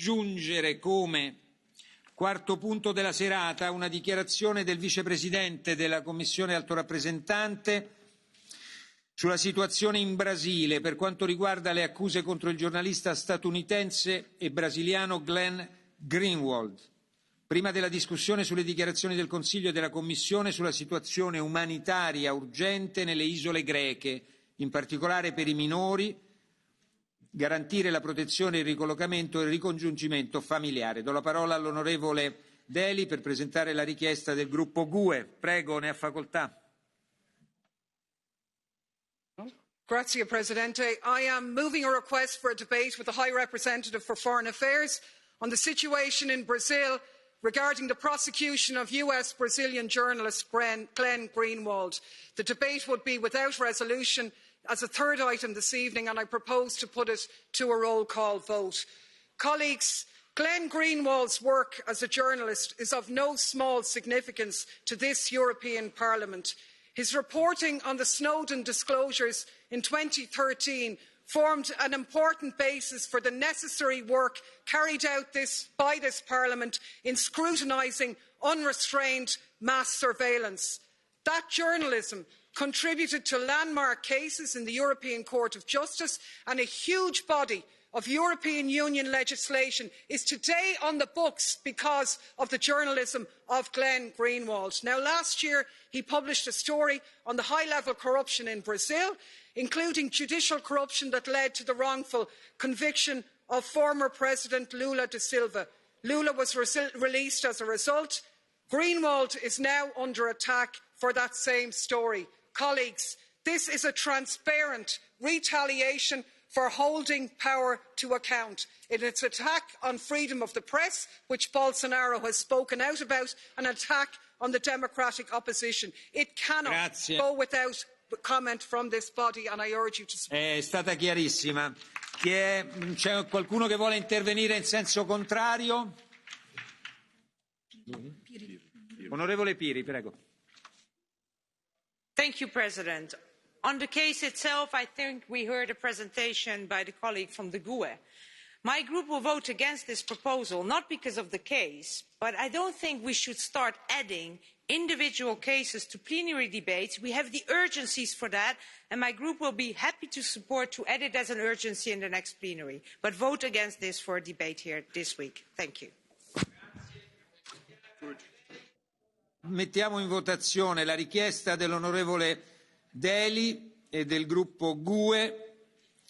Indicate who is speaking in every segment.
Speaker 1: aggiungere come quarto punto della serata una dichiarazione del vicepresidente della Commissione Alto Rappresentante sulla situazione in Brasile per quanto riguarda le accuse contro il giornalista statunitense e brasiliano Glenn Greenwald. Prima della discussione sulle dichiarazioni del Consiglio e della Commissione sulla situazione umanitaria urgente nelle isole greche, in particolare per i minori, garantire la protezione, il ricollocamento e il ricongiungimento familiare. Do la parola all'onorevole Deli per presentare la richiesta del gruppo GUE. Prego, ne ha facoltà.
Speaker 2: Grazie, Presidente. I am moving a request for a debate with the High Representative for Foreign Affairs on the situation in Brazil regarding the prosecution of US-Brazilian journalist Glenn Greenwald. The debate would be without resolution as a third item this evening, and I propose to put it to a roll call vote. Colleagues, Glenn Greenwald's work as a journalist is of no small significance to this European Parliament. His reporting on the Snowden disclosures in 2013 formed an important basis for the necessary work carried out by this Parliament in scrutinising unrestrained mass surveillance. That journalism contributed to landmark cases in the European Court of Justice, and a huge body of European Union legislation is today on the books because of the journalism of Glenn Greenwald. Now, last year he published a story on the high-level corruption in Brazil, including judicial corruption that led to the wrongful conviction of former President Lula da Silva. Lula was released as a result. Greenwald is now under attack for that same story. Colleagues, this is a transparent retaliation for holding power to account. It is an attack on freedom of the press, which Bolsonaro has spoken out about, an attack on the democratic opposition. It cannot go without comment from this body, and I urge you to support.
Speaker 1: È stata chiarissima. C'è qualcuno che vuole intervenire in senso contrario? Onorevole Piri, prego.
Speaker 3: Thank you, President. On the case itself, I think we heard a presentation by the colleague from the GUE. My group will vote against this proposal, not because of the case, but I don't think we should start adding individual cases to plenary debates. We have the urgencies for that, and my group will be happy to support to add it as an urgency in the next plenary. But vote against this for a debate here this week. Thank you.
Speaker 1: Mettiamo in votazione la richiesta dell'onorevole Deli e del gruppo GUE.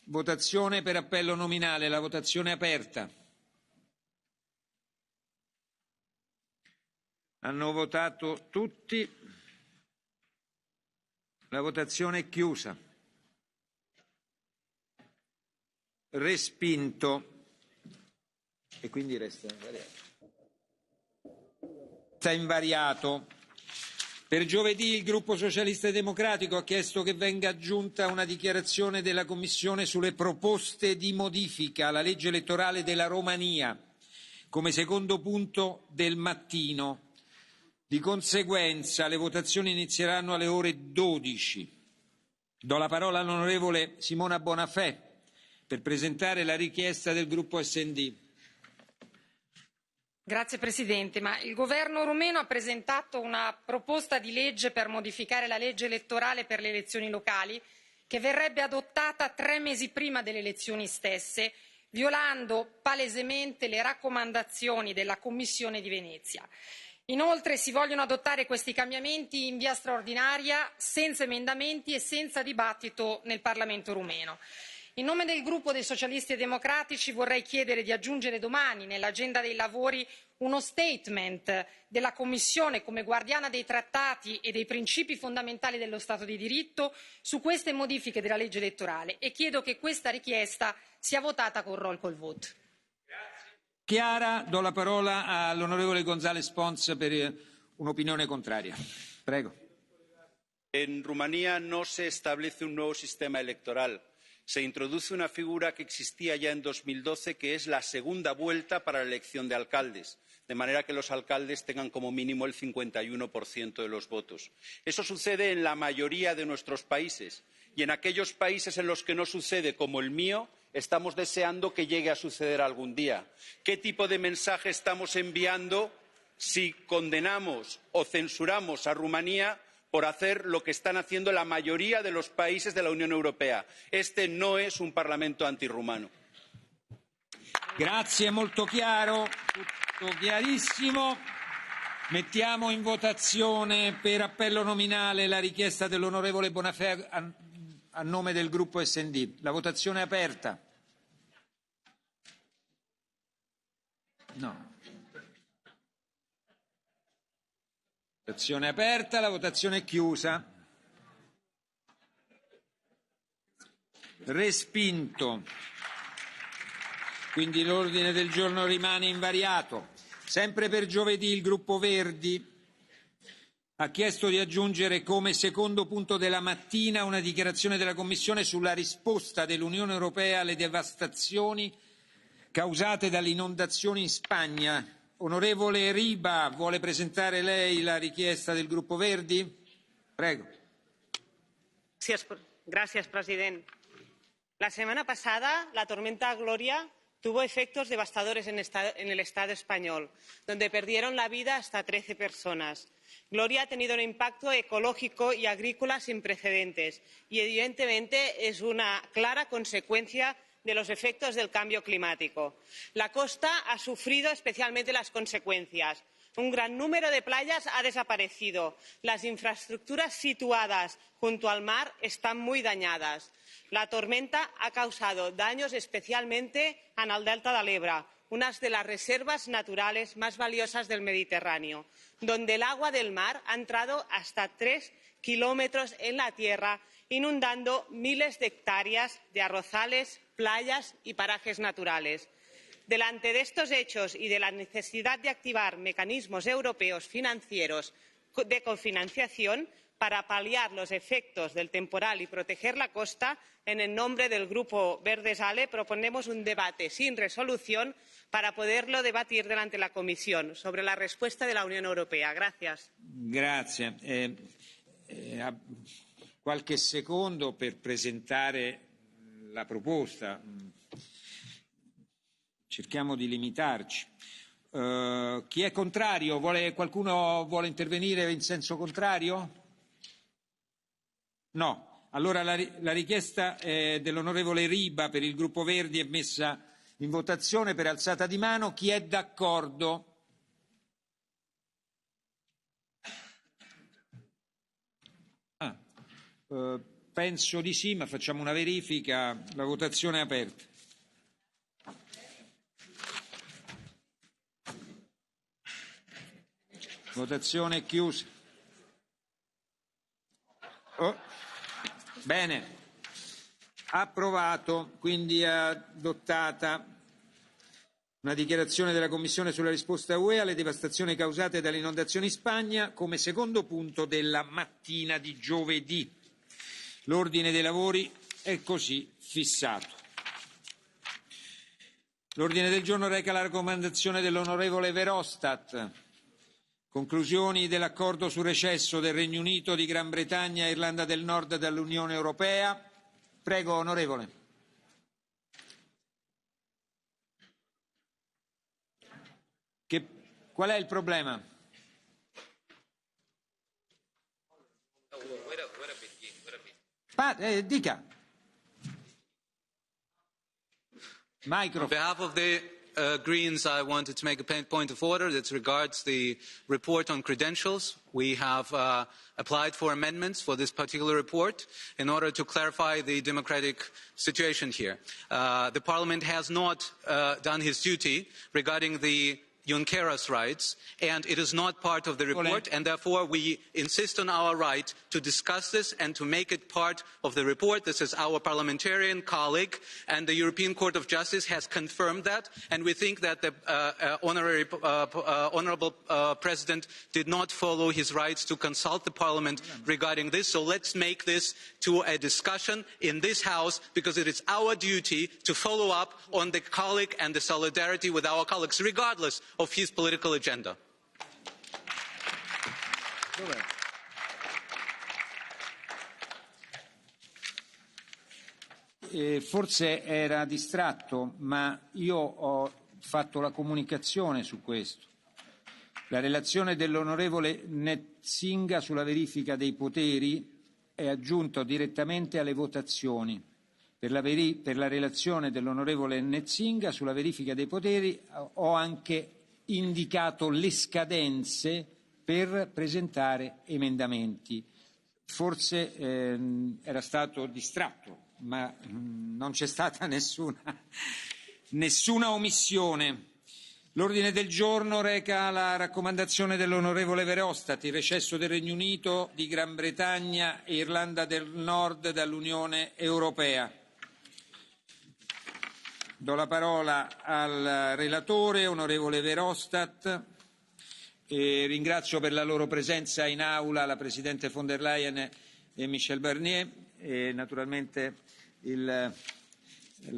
Speaker 1: Votazione per appello nominale. La votazione è aperta. Hanno votato tutti. La votazione è chiusa. Respinto. E quindi resta invariato. Per giovedì il gruppo socialista e democratico ha chiesto che venga aggiunta una dichiarazione della Commissione sulle proposte di modifica alla legge elettorale della Romania come secondo punto del mattino. Di conseguenza le votazioni inizieranno alle ore 12. Do la parola all'onorevole Simona Bonafè per presentare la richiesta del gruppo SD.
Speaker 4: Grazie Presidente, il governo rumeno ha presentato una proposta di legge per modificare la legge elettorale per le elezioni locali che verrebbe adottata 3 mesi prima delle elezioni stesse, violando palesemente le raccomandazioni della Commissione di Venezia. Inoltre si vogliono adottare questi cambiamenti in via straordinaria, senza emendamenti e senza dibattito nel Parlamento rumeno. In nome del gruppo dei Socialisti e Democratici vorrei chiedere di aggiungere domani nell'agenda dei lavori uno statement della Commissione come guardiana dei trattati e dei principi fondamentali dello Stato di diritto su queste modifiche della legge elettorale e chiedo che questa richiesta sia votata con roll call vote.
Speaker 1: Chiara, do la parola all'onorevole González Pons per un'opinione contraria. Prego.
Speaker 5: En Rumanía no se establece un nuevo sistema electoral. Se introduce una figura que existía ya en 2012, que es la segunda vuelta para la elección de alcaldes, de manera que los alcaldes tengan como mínimo el 51% de los votos. Eso sucede en la mayoría de nuestros países y en aquellos países en los que no sucede, como el mío, Estamos deseando que llegue a suceder algún día. ¿Qué tipo de mensaje estamos enviando si condenamos o censuramos a Rumanía por hacer lo que están haciendo la mayoría de los países de la Unione Europea? Este no es un Parlamento antirrumano.
Speaker 1: Grazie, molto chiaro, tutto chiarissimo. Mettiamo in votazione per appello nominale la richiesta dell'onorevole Bonafè a nome del gruppo SD. La votazione è aperta. No. Votazione aperta, la votazione è chiusa. Respinto. Quindi l'ordine del giorno rimane invariato. Sempre per giovedì il gruppo Verdi ha chiesto di aggiungere come secondo punto della mattina una dichiarazione della Commissione sulla risposta dell'Unione Europea alle devastazioni causate dalle inondazioni in Spagna. Onorevole Riba, vuole presentare lei la richiesta del gruppo Verdi? Prego.
Speaker 6: Gracias, presidente. La semana pasada, la tormenta Gloria tuvo efectos devastadores en el Estado español, donde perdieron la vida hasta 13 personas. Gloria ha tenido un impacto ecológico y agrícola sin precedentes y, evidentemente, es una clara consecuencia de los efectos del cambio climático. La costa ha sufrido especialmente las consecuencias. Un gran número de playas ha desaparecido. Las infraestructuras situadas junto al mar están muy dañadas. La tormenta ha causado daños especialmente en el delta del Ebro, una de las reservas naturales más valiosas del Mediterráneo, donde el agua del mar ha entrado hasta 3 kilómetros en la tierra, inundando miles de hectáreas de arrozales, playas y parajes naturales. Delante de estos hechos y de la necesidad de activar mecanismos europeos financieros de cofinanciación para paliar los efectos del temporal y proteger la costa, en el nombre del Grupo Verdes ALE proponemos un debate sin resolución para poderlo debatir delante de la Comisión sobre la respuesta de la Unión Europea. Gracias.
Speaker 1: Grazie. Qualche secondo per presentare la proposta. Cerchiamo di limitarci. Chi è contrario? Qualcuno vuole intervenire in senso contrario? No. Allora la richiesta dell'onorevole Riba per il gruppo Verdi è messa in votazione per alzata di mano. Chi è d'accordo? Penso di sì, ma facciamo una verifica. La votazione è aperta. Votazione è chiusa. Bene, approvato, quindi è adottata una dichiarazione della Commissione sulla risposta UE alle devastazioni causate dalle inondazioni in Spagna come secondo punto della mattina di giovedì. L'ordine dei lavori è così fissato. L'ordine del giorno reca la raccomandazione dell'onorevole Verhofstadt. Conclusioni dell'accordo sul recesso del Regno Unito di Gran Bretagna e Irlanda del Nord dall'Unione Europea. Prego, onorevole. Qual è il problema? Dica. Microphone.
Speaker 7: On behalf of the Greens, I wanted to make a point of order that regards the report on credentials. We have applied for amendments for this particular report in order to clarify the democratic situation here. The Parliament has not done his duty regarding the Junqueras rights, and it is not part of the report, and therefore we insist on our right to discuss this and to make it part of the report. This is our parliamentarian colleague, and the European Court of Justice has confirmed that, and we think that the honourable President did not follow his rights to consult the Parliament regarding this, so let's make this to a discussion in this House, because it is our duty to follow up on the colleague and the solidarity with our colleagues, regardless of his political agenda.
Speaker 1: forse era distratto, ma io ho fatto la comunicazione su questo. La relazione dell'onorevole Netzinga sulla verifica dei poteri è aggiunta direttamente alle votazioni. Per la relazione dell'onorevole Netzinga sulla verifica dei poteri ho anche indicato le scadenze per presentare emendamenti. Forse era stato distratto, ma non c'è stata nessuna omissione. L'ordine del giorno reca la raccomandazione dell'onorevole Verhofstadt, il recesso del Regno Unito, di Gran Bretagna e Irlanda del Nord dall'Unione Europea. Do la parola al relatore, onorevole Verhofstadt, e ringrazio per la loro presenza in aula la Presidente von der Leyen e Michel Barnier e naturalmente la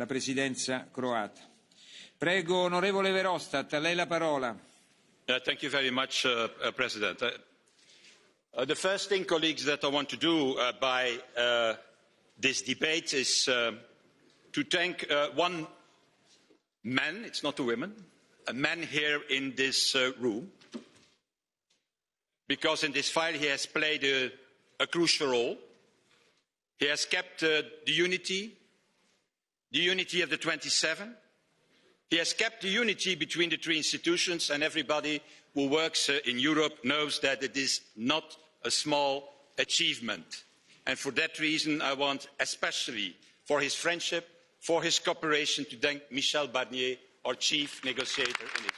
Speaker 1: Presidenza croata. Prego, onorevole Verhofstadt, a lei la parola.
Speaker 8: Thank you very much, President. The first thing, colleagues, that I want to do by this debate is to thank one man, it's not a woman, a man here in this room, because in this file he has played a crucial role. He has kept the unity of the 27. He has kept the unity between the three institutions, and everybody who works in Europe knows that it is not a small achievement. And for that reason, I want especially for his friendship, for his cooperation, to thank Michel Barnier, our chief negotiator in Israel.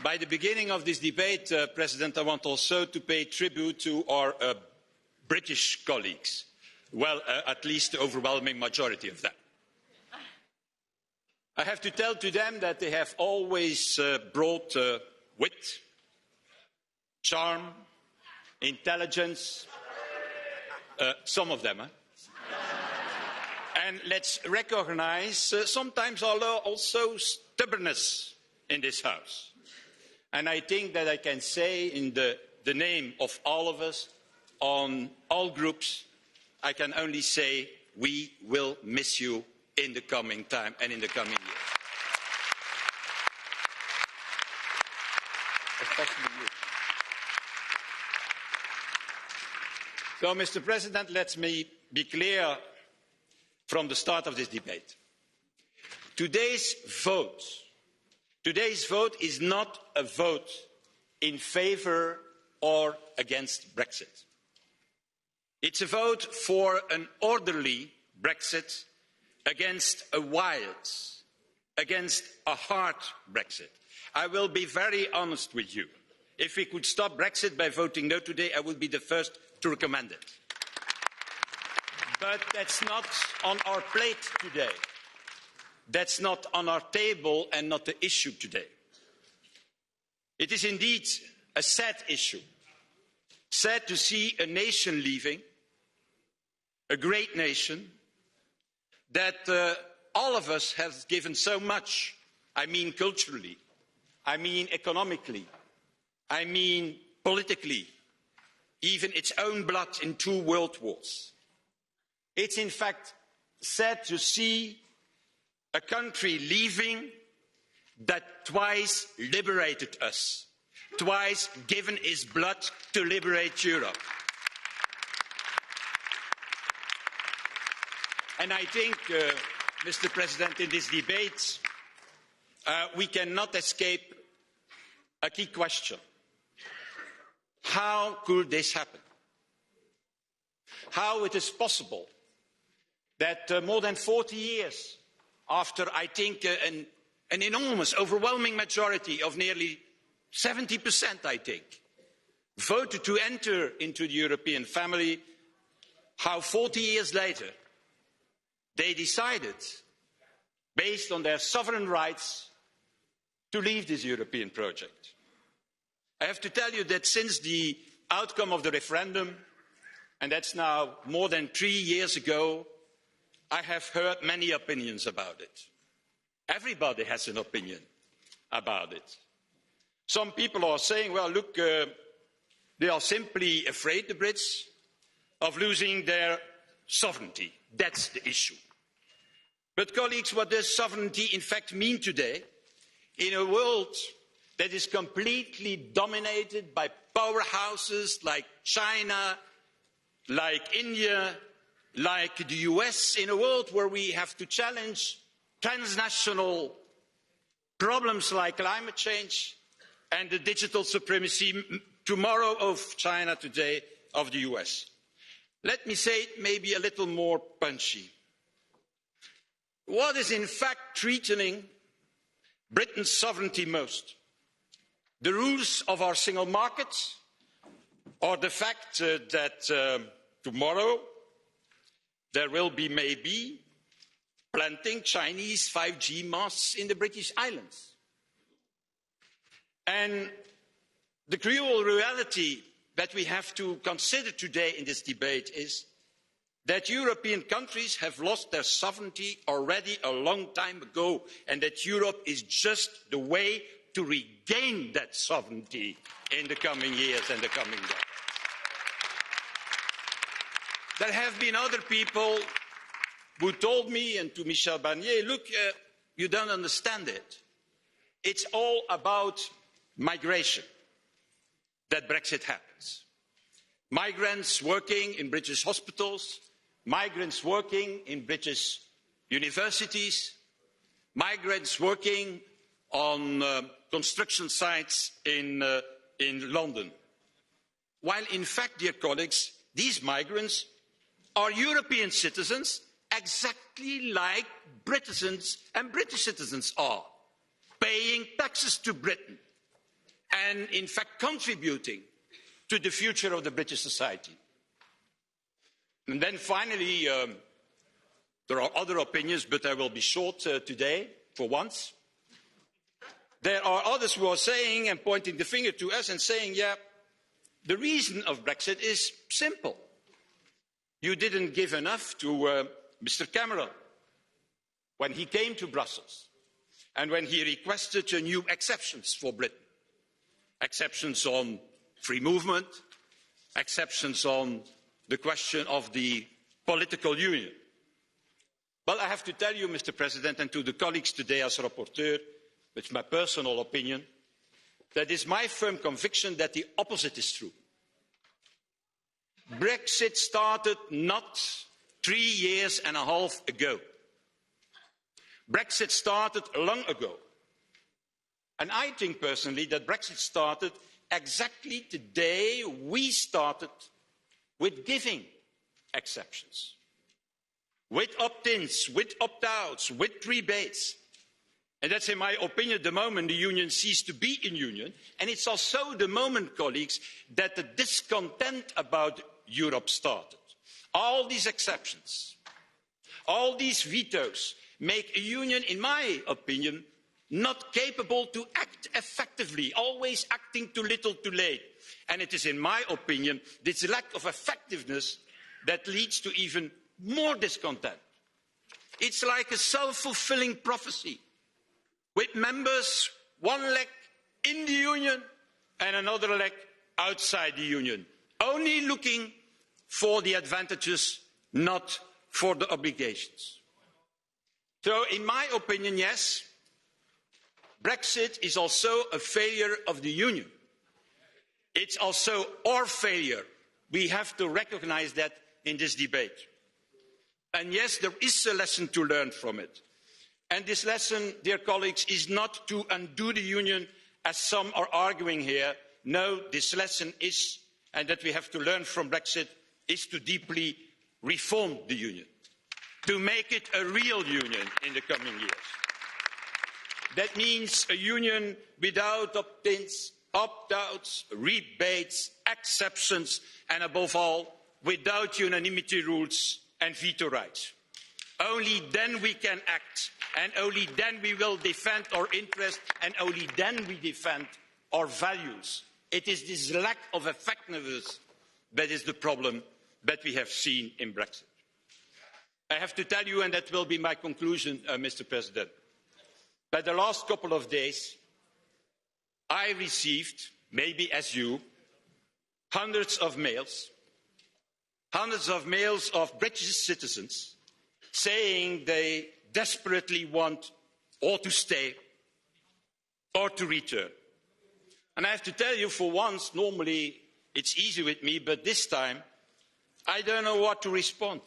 Speaker 8: By the beginning of this debate, President, I want also to pay tribute to our British colleagues. Well, at least the overwhelming majority of them. I have to tell to them that they have always brought wit, charm, intelligence, some of them, and let's recognise sometimes also stubbornness in this House. And I think that I can say in the name of all of us, on all groups, I can only say we will miss you in the coming time and in the coming years. Especially you. So, Mr. President, let me be clear from the start of this debate. Today's vote is not a vote in favour or against Brexit. It's a vote for an orderly Brexit against a wild, against a hard Brexit. I will be very honest with you. If we could stop Brexit by voting no today, I would be the first to recommend it. But that's not on our plate today. That's not on our table and not the issue today. It is indeed a sad issue. Sad to see a nation leaving, a great nation, that all of us have given so much. I mean culturally, I mean economically, I mean politically, even its own blood in 2 world wars. It's in fact sad to see a country leaving that twice liberated us, twice given its blood to liberate Europe. And I think, Mr. President, in this debate, we cannot escape a key question. How could this happen? How it is possible that more than 40 years after, I think, an enormous, overwhelming majority of nearly 70%, I think, voted to enter into the European family, how 40 years later they decided, based on their sovereign rights, to leave this European project. I have to tell you that since the outcome of the referendum, and that's now more than 3 years ago, I have heard many opinions about it. Everybody has an opinion about it. Some people are saying, well, look, they are simply afraid, the Brits, of losing their sovereignty. That's the issue. But colleagues, what does sovereignty in fact mean today in a world that is completely dominated by powerhouses like China, like India, like the US, in a world where we have to challenge transnational problems like climate change and the digital supremacy tomorrow of China, today of the US. Let me say it maybe a little more punchy. What is in fact threatening Britain's sovereignty most? The rules of our single market, or the fact that tomorrow there will be maybe planting Chinese 5G masts in the British Islands? And the cruel reality that we have to consider today in this debate is that European countries have lost their sovereignty already a long time ago, and that Europe is just the way to regain that sovereignty in the coming years and the coming decades. There have been other people who told me, and to Michel Barnier, look, you don't understand it. It's all about migration that Brexit happens. Migrants working in British hospitals, migrants working in British universities, migrants working on construction sites in London. While in fact, dear colleagues, these migrants are European citizens exactly like Britons and British citizens are, paying taxes to Britain and in fact contributing to the future of the British society. And then finally, there are other opinions, but I will be short today, for once. There are others who are saying and pointing the finger to us and saying, yeah, the reason of Brexit is simple. You didn't give enough to Mr. Cameron when he came to Brussels and when he requested new exceptions for Britain. Exceptions on free movement, exceptions on the question of the political union. Well, I have to tell you, Mr. President, and to the colleagues today as rapporteur, it's my personal opinion, that it's my firm conviction that the opposite is true. Brexit started not 3.5 years ago. Brexit started long ago. And I think personally that Brexit started exactly the day we started with giving exceptions, with opt-ins, with opt-outs, with rebates. And that's, in my opinion, the moment the union ceased to be in union. And it's also the moment, colleagues, that the discontent about Europe started. All these exceptions, all these vetoes make a union, in my opinion, not capable to act effectively, always acting too little too late. And it is, in my opinion, this lack of effectiveness that leads to even more discontent. It's like a self-fulfilling prophecy, with members, one leg in the union and another leg outside the union, only looking for the advantages, not for the obligations. So, in my opinion, yes, Brexit is also a failure of the union. It's also our failure. We have to recognise that in this debate. And yes, there is a lesson to learn from it. And this lesson, dear colleagues, is not to undo the union, as some are arguing here. No, this lesson is, and that we have to learn from Brexit, is to deeply reform the union, to make it a real union in the coming years. That means a union without opt-ins, opt-outs, rebates, exceptions, and above all, without unanimity rules and veto rights. Only then we can act, and only then we will defend our interests, and only then we defend our values. It is this lack of effectiveness that is the problem that we have seen in Brexit. I have to tell you, and that will be my conclusion, Mr. President, that the last couple of days I received, maybe as you, hundreds of mails of British citizens saying they desperately want or to stay or to return. And I have to tell you, for once, normally it's easy with me, but this time I don't know what to respond,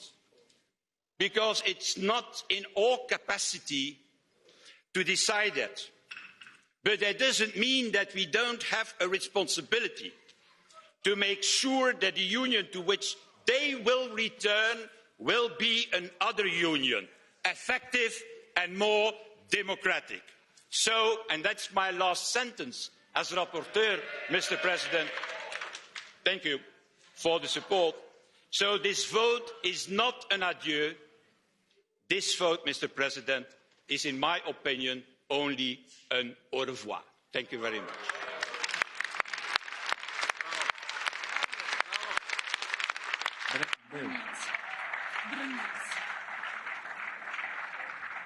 Speaker 8: because it's not in our capacity to decide that. But that doesn't mean that we don't have a responsibility to make sure that the union to which they will return will be another union, effective and more democratic. So, and that's my last sentence as rapporteur, Mr. President, thank you for the support. So this vote is not an adieu. This vote, Mr. President, is, in my opinion, only an au revoir. Thank you very much.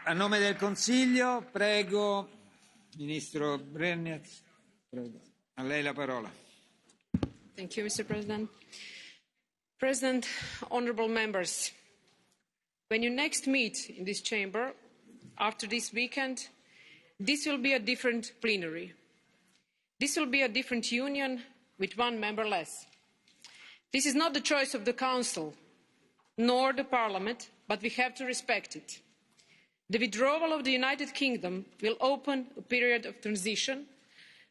Speaker 1: A nome del Consiglio, prego, Ministro Brennez, prego. A lei la parola.
Speaker 9: Thank you, Mr. President. President, honourable members, when you next meet in this chamber after this weekend, this will be a different plenary. This will be a different union with one member less. This is not the choice of the Council, nor the Parliament, but we have to respect it. The withdrawal of the United Kingdom will open a period of transition,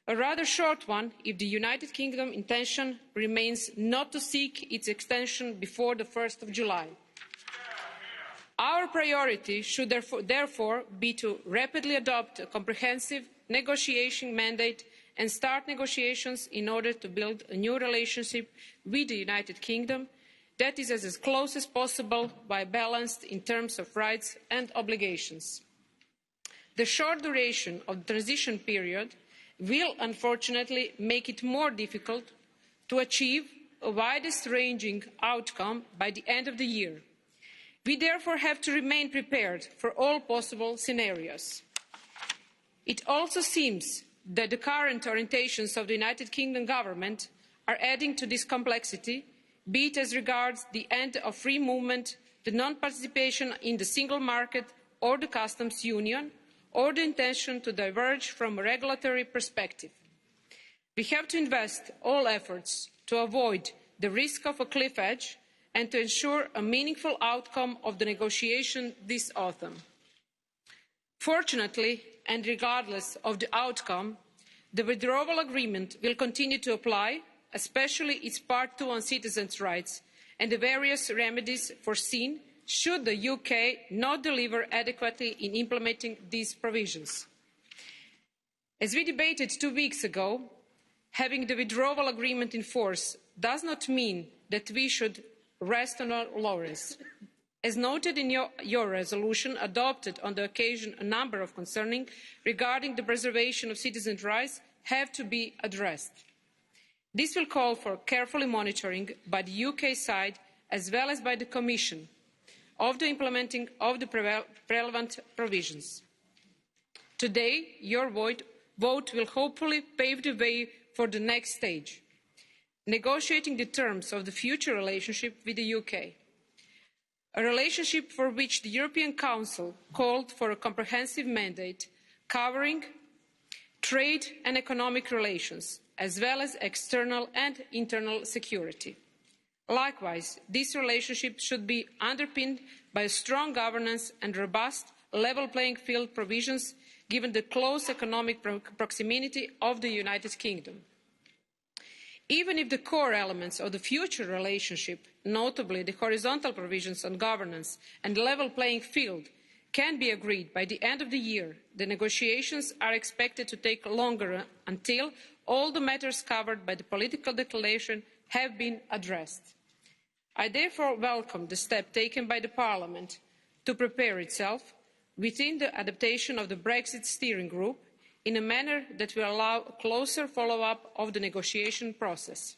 Speaker 9: a rather short one if the United Kingdom intention remains not to seek its extension before the 1st of July. Our priority should therefore be to rapidly adopt a comprehensive negotiation mandate and start negotiations in order to build a new relationship with the United Kingdom that is as close as possible but balanced in terms of rights and obligations. The short duration of the transition period will unfortunately make it more difficult to achieve a widest-ranging outcome by the end of the year. We therefore have to remain prepared for all possible scenarios. It also seems that the current orientations of the United Kingdom government are adding to this complexity, be it as regards the end of free movement, the non-participation in the single market or the customs union, or the intention to diverge from a regulatory perspective. We have to invest all efforts to avoid the risk of a cliff edge and to ensure a meaningful outcome of the negotiation this autumn. Fortunately, and regardless of the outcome, the withdrawal agreement will continue to apply, especially its Part 2 on citizens' rights and the various remedies foreseen should the UK not deliver adequately in implementing these provisions. As we debated 2 weeks ago, having the withdrawal agreement in force does not mean that we should rest on our laurels. As noted in your resolution adopted on the occasion, a number of concerns regarding the preservation of citizens' rights have to be addressed. This will call for careful monitoring by the UK side as well as by the Commission of the implementing of the relevant provisions. Today, your vote will hopefully pave the way for the next stage, negotiating the terms of the future relationship with the UK, a relationship for which the European Council called for a comprehensive mandate covering trade and economic relations, as well as external and internal security. Likewise, this relationship should be underpinned by strong governance and robust level playing field provisions, given the close economic proximity of the United Kingdom. Even if the core elements of the future relationship, notably the horizontal provisions on governance and level playing field, can be agreed by the end of the year, the negotiations are expected to take longer until all the matters covered by the political declaration have been addressed. I therefore welcome the step taken by the Parliament to prepare itself within the adaptation of the Brexit steering group in a manner that will allow a closer follow-up of the negotiation process.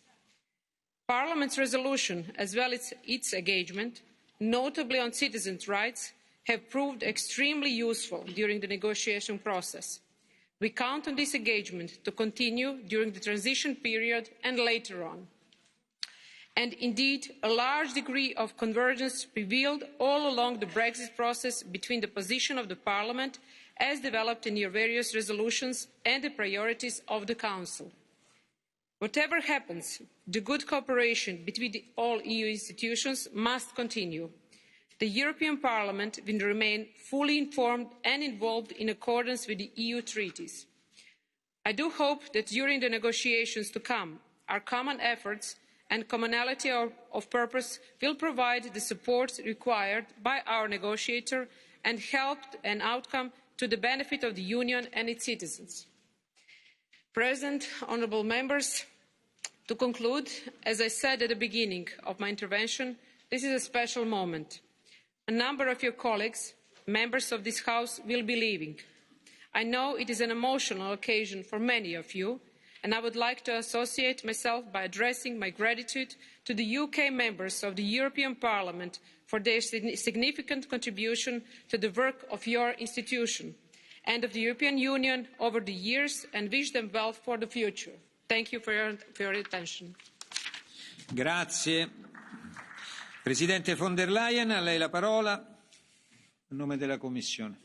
Speaker 9: Parliament's resolution, as well as its engagement, notably on citizens' rights, have proved extremely useful during the negotiation process. We count on this engagement to continue during the transition period and later on. And indeed, a large degree of convergence prevailed all along the Brexit process between the position of the Parliament as developed in your various resolutions and the priorities of the Council. Whatever happens, the good cooperation between all EU institutions must continue. The European Parliament will remain fully informed and involved in accordance with the EU treaties. I do hope that during the negotiations to come, our common efforts and commonality of purpose will provide the support required by our negotiator and help an outcome to the benefit of the Union and its citizens. President, honourable members, to conclude, as I said at the beginning of my intervention, this is a special moment. A number of your colleagues, members of this House, will be leaving. I know it is an emotional occasion for many of you, and I would like to associate myself by addressing my gratitude to the UK members of the European Parliament for their significant contribution to the work of your institution and of the European Union over the years, and wish them well for the future. Thank you for your attention.
Speaker 1: Grazie. Presidente von der Leyen, a lei la parola, a nome della Commissione.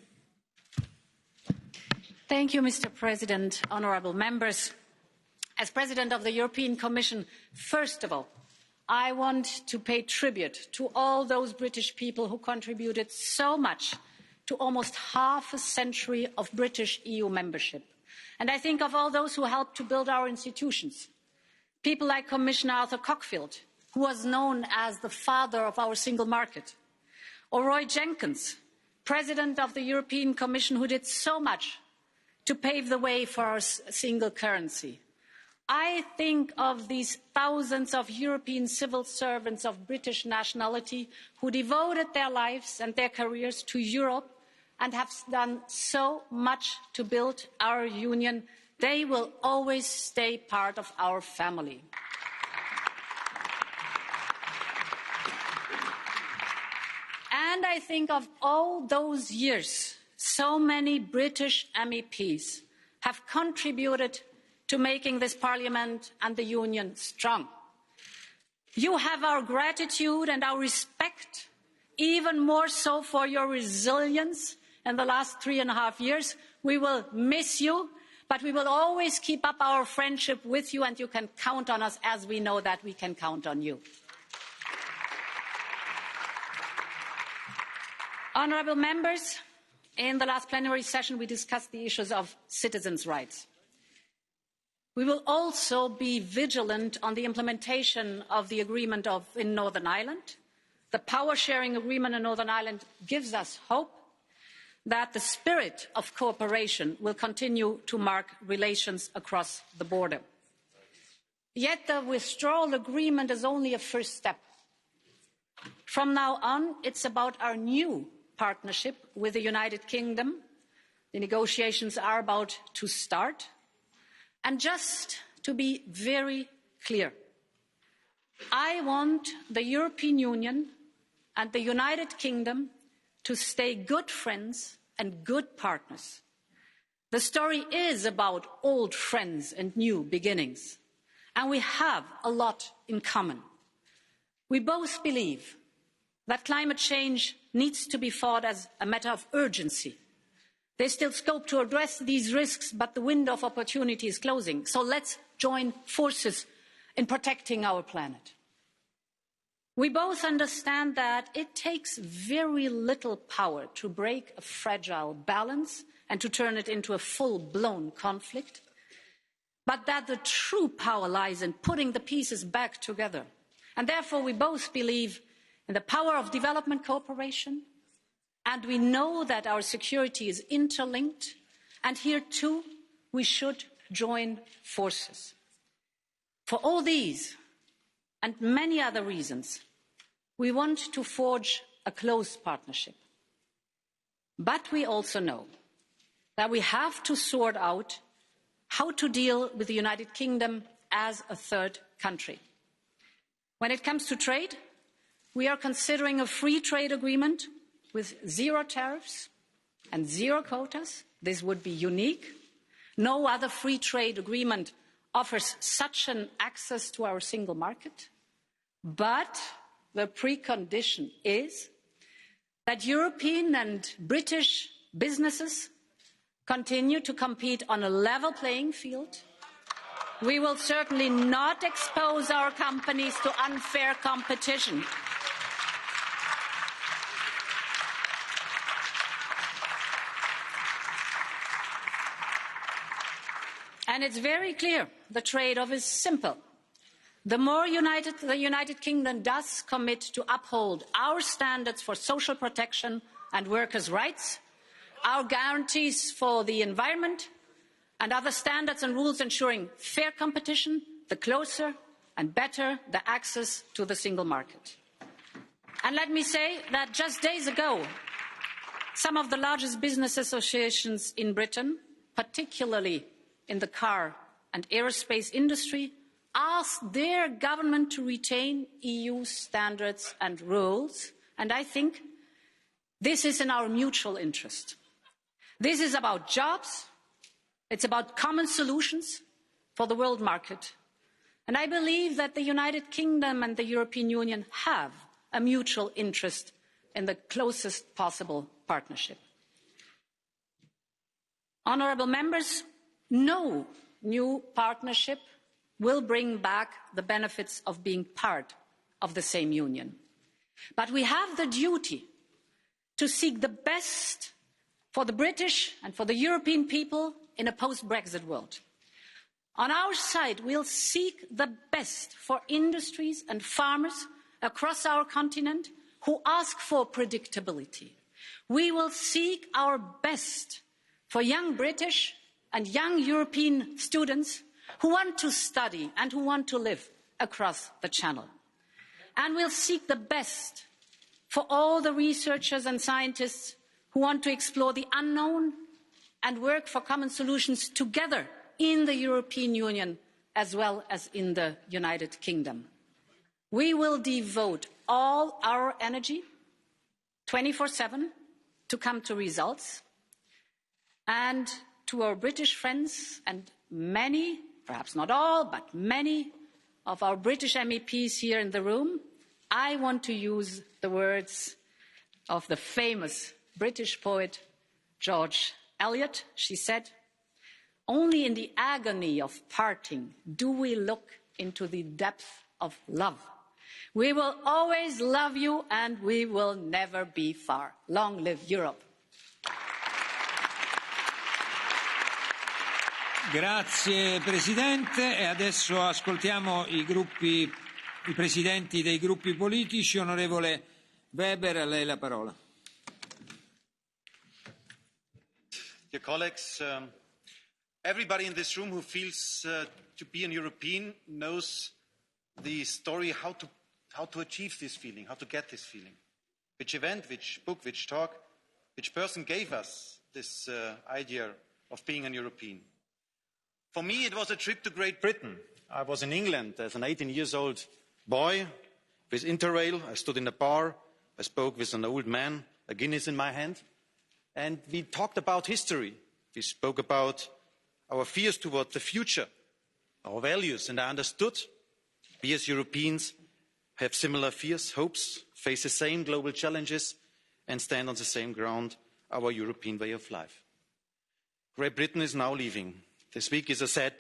Speaker 10: Thank you, Mr. President, honourable members. As President of the European Commission, first of all, I want to pay tribute to all those British people who contributed so much to almost half a century of British EU membership. And I think of all those who helped to build our institutions. People like Commissioner Arthur Cockfield, who was known as the father of our single market, or Roy Jenkins, President of the European Commission, who did so much to pave the way for our single currency. I think of these thousands of European civil servants of British nationality who devoted their lives and their careers to Europe and have done so much to build our union. They will always stay part of our family. And I think of all those years, so many British MEPs have contributed to making this Parliament and the Union strong. You have our gratitude and our respect, even more so for your resilience in the last 3.5 years. We will miss you, but we will always keep up our friendship with you, and you can count on us as we know that we can count on you. Honourable members, in the last plenary session we discussed the issues of citizens' rights. We will also be vigilant on the implementation of the agreement in Northern Ireland. The power-sharing agreement in Northern Ireland gives us hope that the spirit of cooperation will continue to mark relations across the border. Yet the withdrawal agreement is only a first step. From now on, it's about our new partnership with the United Kingdom. The negotiations are about to start. And just to be very clear, I want the European Union and the United Kingdom to stay good friends and good partners. The story is about old friends and new beginnings, and we have a lot in common. We both believe that climate change needs to be fought as a matter of urgency. There's still scope to address these risks, but the window of opportunity is closing. So let's join forces in protecting our planet. We both understand that it takes very little power to break a fragile balance and to turn it into a full-blown conflict, but that the true power lies in putting the pieces back together. And therefore we both believe in the power of development cooperation, and we know that our security is interlinked, and here too we should join forces. For all these and many other reasons, we want to forge a close partnership. But we also know that we have to sort out how to deal with the United Kingdom as a third country. When it comes to trade, we are considering a free trade agreement with 0 tariffs and 0 quotas. This would be unique. No other free trade agreement offers such an access to our single market. But the precondition is that European and British businesses continue to compete on a level playing field. We will certainly not expose our companies to unfair competition. And it's very clear, the trade-off is simple. The more the United Kingdom does commit to uphold our standards for social protection and workers' rights, our guarantees for the environment and other standards and rules ensuring fair competition, the closer and better the access to the single market. And let me say that just days ago, some of the largest business associations in Britain, particularly in the car and aerospace industry, asked their government to retain EU standards and rules, and I think this is in our mutual interest. This is about jobs, it's about common solutions for the world market, and I believe that the United Kingdom and the European Union have a mutual interest in the closest possible partnership. Honourable members, no new partnership will bring back the benefits of being part of the same union. But we have the duty to seek the best for the British and for the European people in a post-Brexit world. On our side, we'll seek the best for industries and farmers across our continent who ask for predictability. We will seek our best for young British and young European students who want to study and who want to live across the Channel. And we'll seek the best for all the researchers and scientists who want to explore the unknown and work for common solutions together in the European Union as well as in the United Kingdom. We will devote all our energy 24/7 to come to results. And to our British friends and many, perhaps not all, but many of our British MEPs here in the room, I want to use the words of the famous British poet George Eliot. She said, "Only in the agony of parting do we look into the depth of love. We will always love you and we will never be far. Long live Europe."
Speaker 1: Grazie Presidente, e adesso ascoltiamo i presidenti dei gruppi politici. Onorevole Weber, a lei la parola.
Speaker 11: Dear colleagues, everybody in this room who feels to be an European knows the story how to achieve this feeling, how to get this feeling. Which event, which book, which talk, which person gave us this idea of being an European. For me, it was a trip to Great Britain. I was in England as an 18-year-old boy with Interrail. I stood in a bar. I spoke with an old man, a Guinness in my hand. And we talked about history. We spoke about our fears toward the future, our values. And I understood we as Europeans have similar fears, hopes, face the same global challenges, and stand on the same ground, our European way of life. Great Britain is now leaving. This week is a sad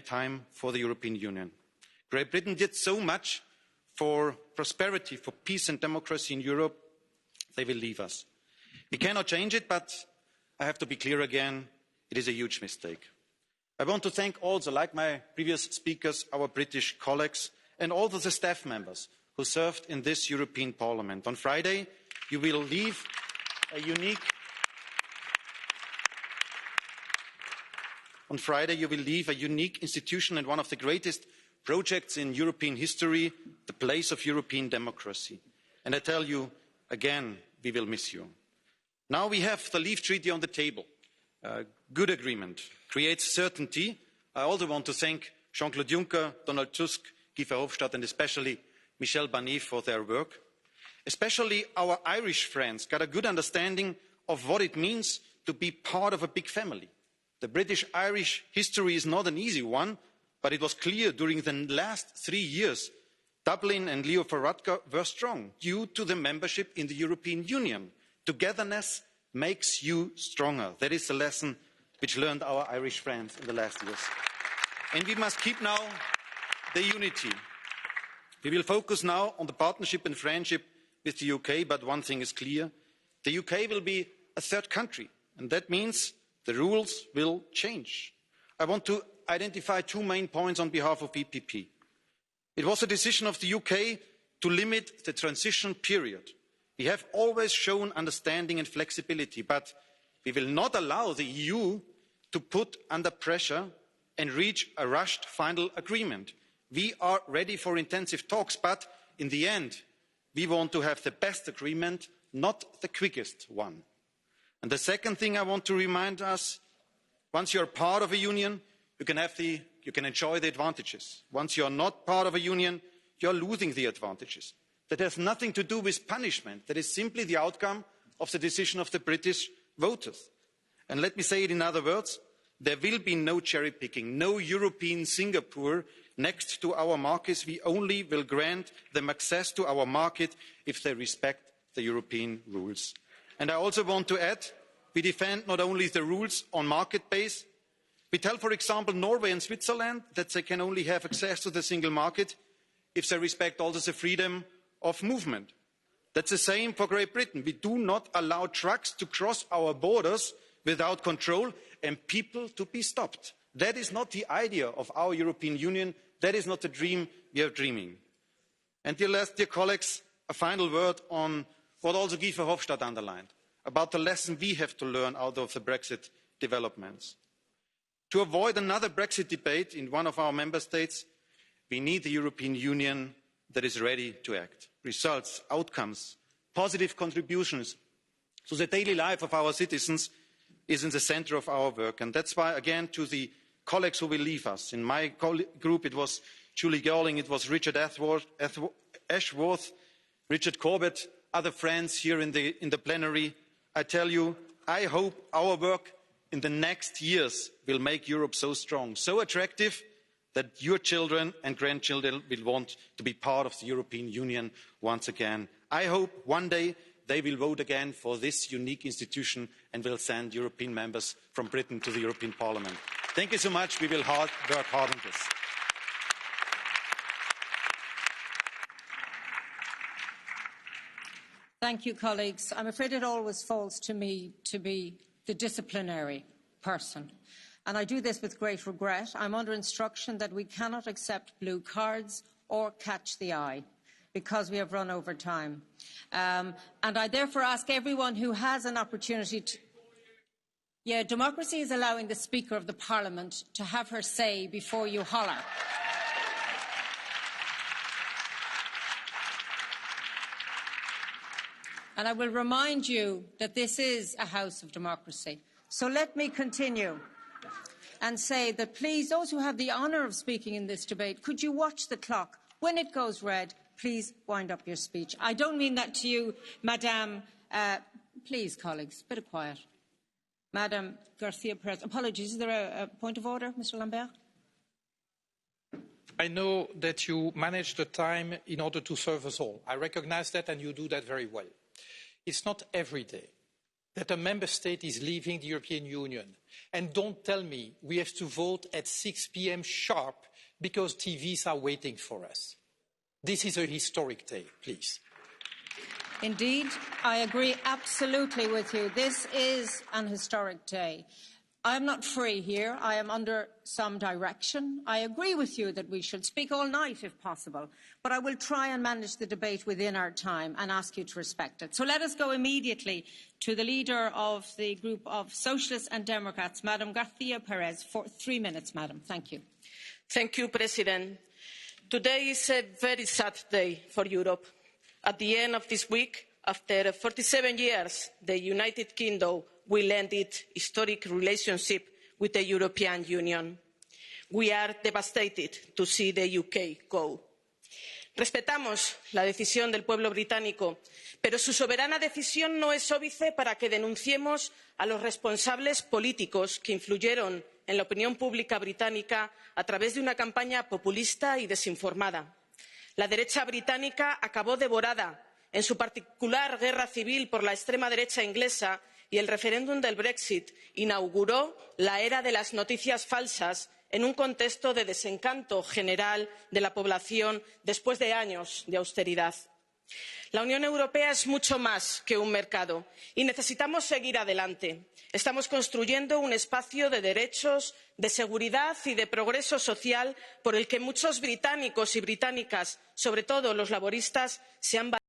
Speaker 11: time for the European Union. Great Britain did so much for prosperity, for peace and democracy in Europe. They will leave us. We cannot change it, but I have to be clear again, it is a huge mistake. I want to thank also, like my previous speakers, our British colleagues and all of the staff members who served in this European Parliament. On Friday, you will leave a unique institution and one of the greatest projects in European history, the place of European democracy. And I tell you again, we will miss you. Now we have the Leave Treaty on the table. A good agreement, creates certainty. I also want to thank Jean-Claude Juncker, Donald Tusk, Guy Verhofstadt and especially Michel Barnier for their work. Especially our Irish friends got a good understanding of what it means to be part of a big family. The British-Irish history is not an easy one, but it was clear during the last 3 years, Dublin and Leo Varadkar were strong due to the membership in the European Union. Togetherness makes you stronger. That is the lesson which learned our Irish friends in the last years. And we must keep now the unity. We will focus now on the partnership and friendship with the UK, but one thing is clear. The UK will be a third country, and that means the rules will change. I want to identify 2 main points on behalf of EPP. It was a decision of the UK to limit the transition period. We have always shown understanding and flexibility, but we will not allow the EU to put under pressure and reach a rushed final agreement. We are ready for intensive talks, but in the end, we want to have the best agreement, not the quickest one. And the second thing I want to remind us, once you're part of a union, you can enjoy the advantages. Once you're not part of a union, you're losing the advantages. That has nothing to do with punishment. That is simply the outcome of the decision of the British voters. And let me say it in other words, there will be no cherry picking, no European Singapore next to our markets. We only will grant them access to our market if they respect the European rules. And I also want to add, we defend not only the rules on market base, we tell, for example, Norway and Switzerland that they can only have access to the single market if they respect also the freedom of movement. That's the same for Great Britain. We do not allow trucks to cross our borders without control and people to be stopped. That is not the idea of our European Union. That is not the dream we are dreaming. And dear colleagues, a final word on what also Guy Verhofstadt underlined, about the lesson we have to learn out of the Brexit developments. To avoid another Brexit debate in one of our member states, we need the European Union that is ready to act. Results, outcomes, positive contributions to the daily life of our citizens is in the centre of our work. And that's why, again, to the colleagues who will leave us. In my group, it was Julie Girling, it was Richard Ashworth, Richard Corbett, other friends here in the plenary. I tell you, I hope our work in the next years will make Europe so strong, so attractive, that your children and grandchildren will want to be part of the European Union once again. I hope one day they will vote again for this unique institution and will send European members from Britain to the European Parliament. Thank you so much. We will work hard on this.
Speaker 12: Thank you, colleagues. I'm afraid it always falls to me to be the disciplinary person. And I do this with great regret. I'm under instruction that we cannot accept blue cards or catch the eye because we have run over time. And I therefore ask everyone who has an opportunity to... Yeah, democracy is allowing the Speaker of the Parliament to have her say before you holler. And I will remind you that this is a house of democracy. So let me continue and say that please, those who have the honour of speaking in this debate, could you watch the clock? When it goes red, please wind up your speech. I don't mean that to you, Madame. Please, colleagues, a bit of quiet. Madame Garcia Perez. Apologies, is there a point of order, Mr. Lambert?
Speaker 13: I know that you manage the time in order to serve us all. I recognise that and you do that very well. It's not every day that a member state is leaving the European Union. And don't tell me we have to vote at 6 p.m. sharp because TVs are waiting for us. This is a historic day, please.
Speaker 12: Indeed, I agree absolutely with you. This is an historic day. I am not free here. I am under some direction. I agree with you that we should speak all night if possible, but I will try and manage the debate within our time and ask you to respect it. So let us go immediately to the leader of the group of Socialists and Democrats, Madam Garcia Perez, for 3 minutes, Madam. Thank you.
Speaker 14: Thank you, President. Today is a very sad day for Europe. At the end of this week, after 47 years, the United Kingdom will end its historic relationship with the European Union. We are devastated to see the UK go. Respetamos la decisión del pueblo británico, pero su soberana decisión no es óbice para que denunciemos a los responsables políticos que influyeron en la opinión pública británica a través de una campaña populista y desinformada. La derecha británica acabó devorada en su particular guerra civil por la extrema derecha inglesa, y el referéndum del Brexit inauguró la era de las noticias falsas en un contexto de desencanto general de la población después de años de austeridad. La Unión Europea es mucho más que un mercado y necesitamos seguir adelante. Estamos construyendo un espacio de derechos, de seguridad y de progreso social por el que muchos británicos y británicas, sobre todo los laboristas, se han batallado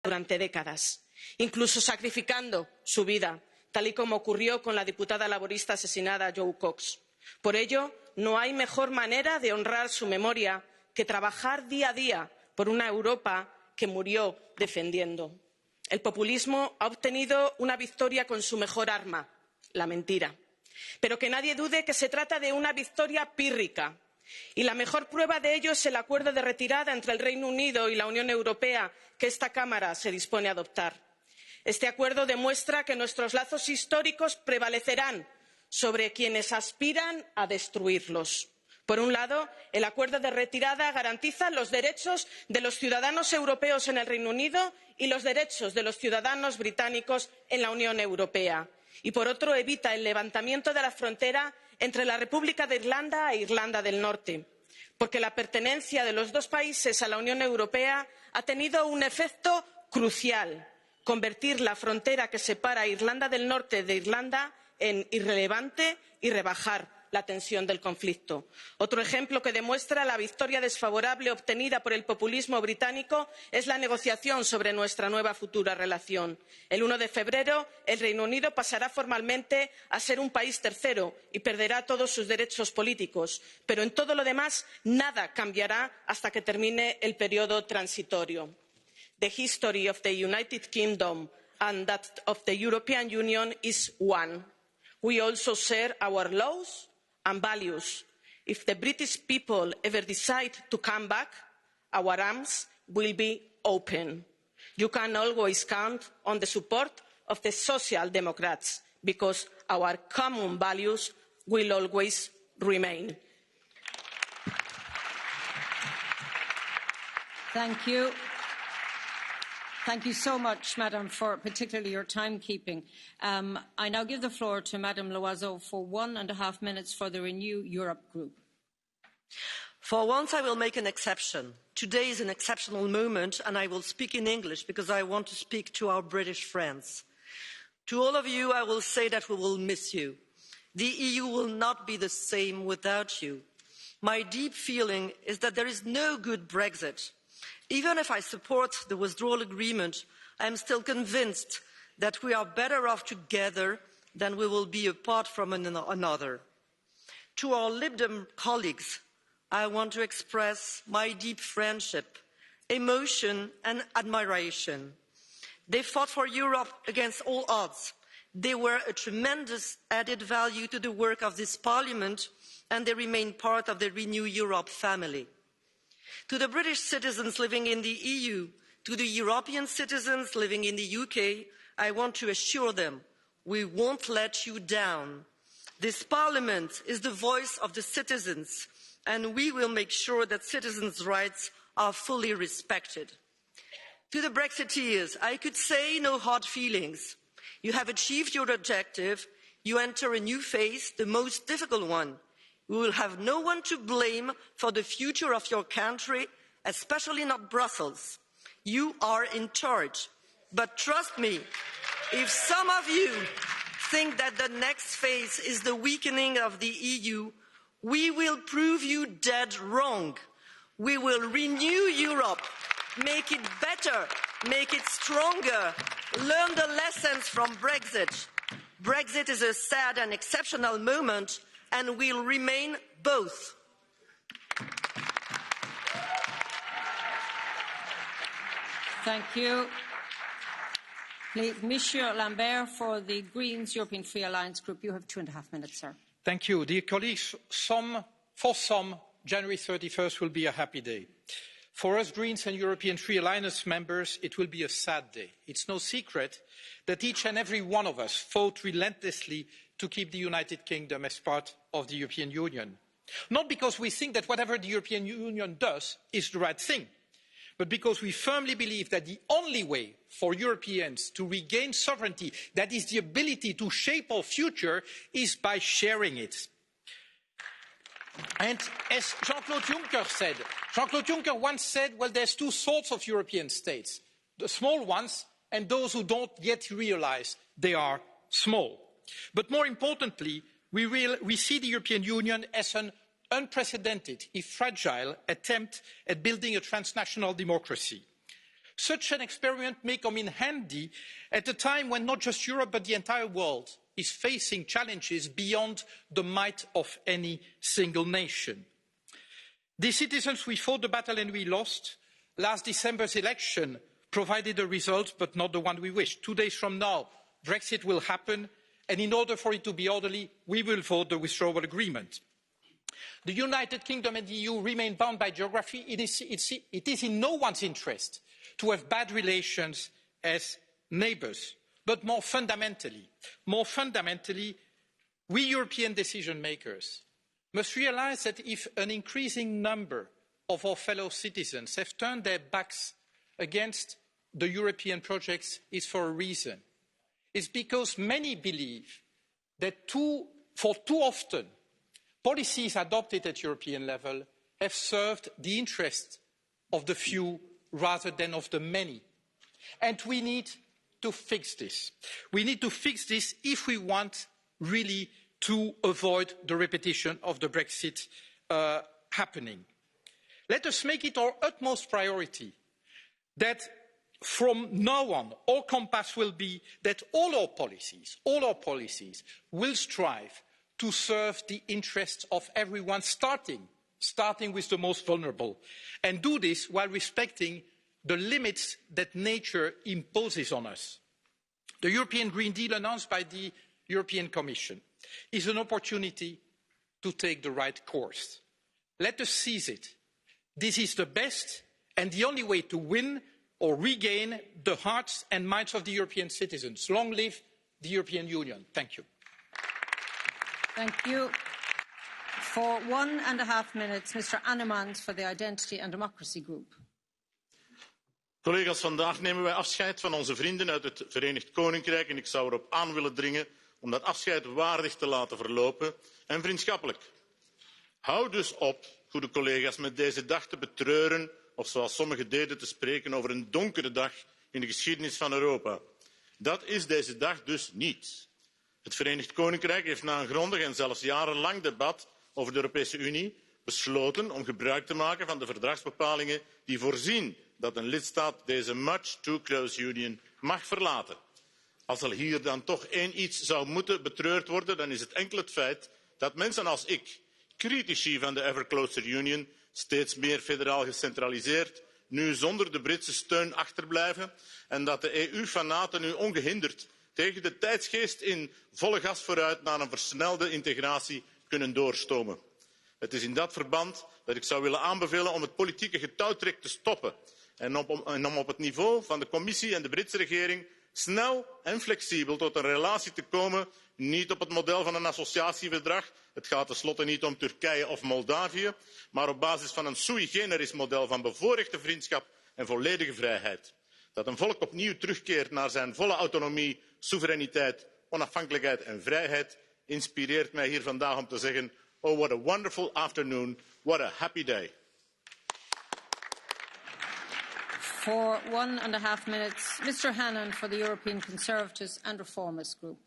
Speaker 14: durante décadas, incluso sacrificando su vida, tal y como ocurrió con la diputada laborista asesinada Jo Cox. Por ello, no hay mejor manera de honrar su memoria que trabajar día a día por una Europa que murió defendiendo. El populismo ha obtenido una victoria con su mejor arma, la mentira. Pero que nadie dude que se trata de una victoria pírrica. Y la mejor prueba de ello es el acuerdo de retirada entre el Reino Unido y la Unión Europea que esta Cámara se dispone a adoptar. Este acuerdo demuestra que nuestros lazos históricos prevalecerán sobre quienes aspiran a destruirlos. Por un lado, el acuerdo de retirada garantiza los derechos de los ciudadanos europeos en el Reino Unido y los derechos de los ciudadanos británicos en la Unión Europea. Y por otro, evita el levantamiento de la frontera entre la República de Irlanda e Irlanda del Norte, porque la pertenencia de los dos países a la Unión Europea ha tenido un efecto crucial: convertir la frontera que separa a Irlanda del Norte de Irlanda en irrelevante y rebajar la tensión del conflicto. Otro ejemplo que demuestra la victoria desfavorable obtenida por el populismo británico es la negociación sobre nuestra nueva futura relación. El 1 de febrero, el Reino Unido pasará formalmente a ser un país tercero y perderá todos sus derechos políticos. Pero en todo lo demás, nada cambiará hasta que termine el periodo transitorio. The history of the United Kingdom and that of the European Union is one. We also share our laws and values. If the British people ever decide to come back, our arms will be open. You can always count on the support of the Social Democrats, because our common values will always remain.
Speaker 12: Thank you. Thank you so much, Madam, for particularly your timekeeping. I now give the floor to Madam Loiseau for 1.5 minutes for the Renew Europe group.
Speaker 15: For once, I will make an exception. Today is an exceptional moment, and I will speak in English because I want to speak to our British friends. To all of you, I will say that we will miss you. The EU will not be the same without you. My deep feeling is that there is no good Brexit. Even if I support the withdrawal agreement, I am still convinced that we are better off together than we will be apart from another. To our Lib Dem colleagues, I want to express my deep friendship, emotion and admiration. They fought for Europe against all odds. They were a tremendous added value to the work of this Parliament, and they remain part of the Renew Europe family. To the British citizens living in the EU, to the European citizens living in the UK, I want to assure them, we won't let you down. This Parliament is the voice of the citizens, and we will make sure that citizens' rights are fully respected. To the Brexiteers, I could say no hard feelings. You have achieved your objective. You enter a new phase, the most difficult one. We will have no one to blame for the future of your country, especially not Brussels. You are in charge. But trust me, if some of you think that the next phase is the weakening of the EU, we will prove you dead wrong. We will renew Europe, make it better, make it stronger, learn the lessons from Brexit. Brexit is a sad and exceptional moment, and will remain both.
Speaker 12: Thank you. Please, Monsieur Lambert for the Greens European Free Alliance Group. You have 2.5 minutes, sir.
Speaker 13: Thank you. Dear colleagues, for some, January 31st will be a happy day. For us Greens and European Free Alliance members, it will be a sad day. It's no secret that each and every one of us fought relentlessly to keep the United Kingdom as part of the European Union. Not because we think that whatever the European Union does is the right thing, but because we firmly believe that the only way for Europeans to regain sovereignty, that is the ability to shape our future, is by sharing it. And as Jean-Claude Juncker once said, well, there's two sorts of European states, the small ones and those who don't yet realize they are small. But more importantly, we see the European Union as an unprecedented, if fragile, attempt at building a transnational democracy. Such an experiment may come in handy at a time when not just Europe but the entire world is facing challenges beyond the might of any single nation. The citizens, we fought the battle and we lost. Last December's election provided a result, but not the one we wished. 2 days from now, Brexit will happen, and in order for it to be orderly, we will vote the withdrawal agreement. The United Kingdom and the EU remain bound by geography. It is in no one's interest to have bad relations as neighbours. But more fundamentally, we European decision makers must realise that if an increasing number of our fellow citizens have turned their backs against the European projects, it's for a reason. It's because many believe that for too often, policies adopted at European level have served the interests of the few rather than of the many. And we need to fix this. We need to fix this if we want really to avoid the repetition of the Brexit happening. Let us make it our utmost priority that from now on, our compass will be that all our policies will strive to serve the interests of everyone, starting with the most vulnerable, and do this while respecting the limits that nature imposes on us. The European Green Deal announced by the European Commission is an opportunity to take the right course. Let us seize it. This is the best and the only way to win or regain the hearts and minds of the European citizens. Long live the European Union. Thank you.
Speaker 12: Thank you. For 1.5 minutes, Mr. Annemans for the Identity and Democracy Group.
Speaker 16: Collega's, vandaag nemen wij afscheid van onze vrienden uit het Verenigd Koninkrijk en ik zou erop aan willen dringen om dat afscheid waardig te laten verlopen en vriendschappelijk. Hou dus op, goede collega's, met deze dag te betreuren of zoals sommigen deden te spreken over een donkere dag in de geschiedenis van Europa. Dat is deze dag dus niet. Het Verenigd Koninkrijk heeft na een grondig en zelfs jarenlang debat over de Europese Unie besloten om gebruik te maken van de verdragsbepalingen die voorzien dat een lidstaat deze much too close union mag verlaten. Als er hier dan toch één iets zou moeten betreurd worden, dan is het enkel het feit dat mensen als ik, critici van de ever closer union, steeds meer federaal gecentraliseerd, nu zonder de Britse steun achterblijven en dat de EU-fanaten nu ongehinderd tegen de tijdsgeest in volle gas vooruit naar een versnelde integratie kunnen doorstomen. Het is in dat verband dat ik zou willen aanbevelen om het politieke getouwtrek te stoppen en om op het niveau van de Commissie en de Britse regering snel en flexibel tot een relatie te komen, niet op het model van een associatieverdrag, het gaat tenslotte niet om Turkije of Moldavië, maar op basis van een sui generis model van bevoorrechte vriendschap en volledige vrijheid. Dat een volk opnieuw terugkeert naar zijn volle autonomie, soevereiniteit, onafhankelijkheid en vrijheid, inspireert mij hier vandaag om te zeggen, oh, what a wonderful afternoon, what a happy day.
Speaker 12: For 1.5 minutes, Mr. Hannan for the European Conservatives and Reformists Group.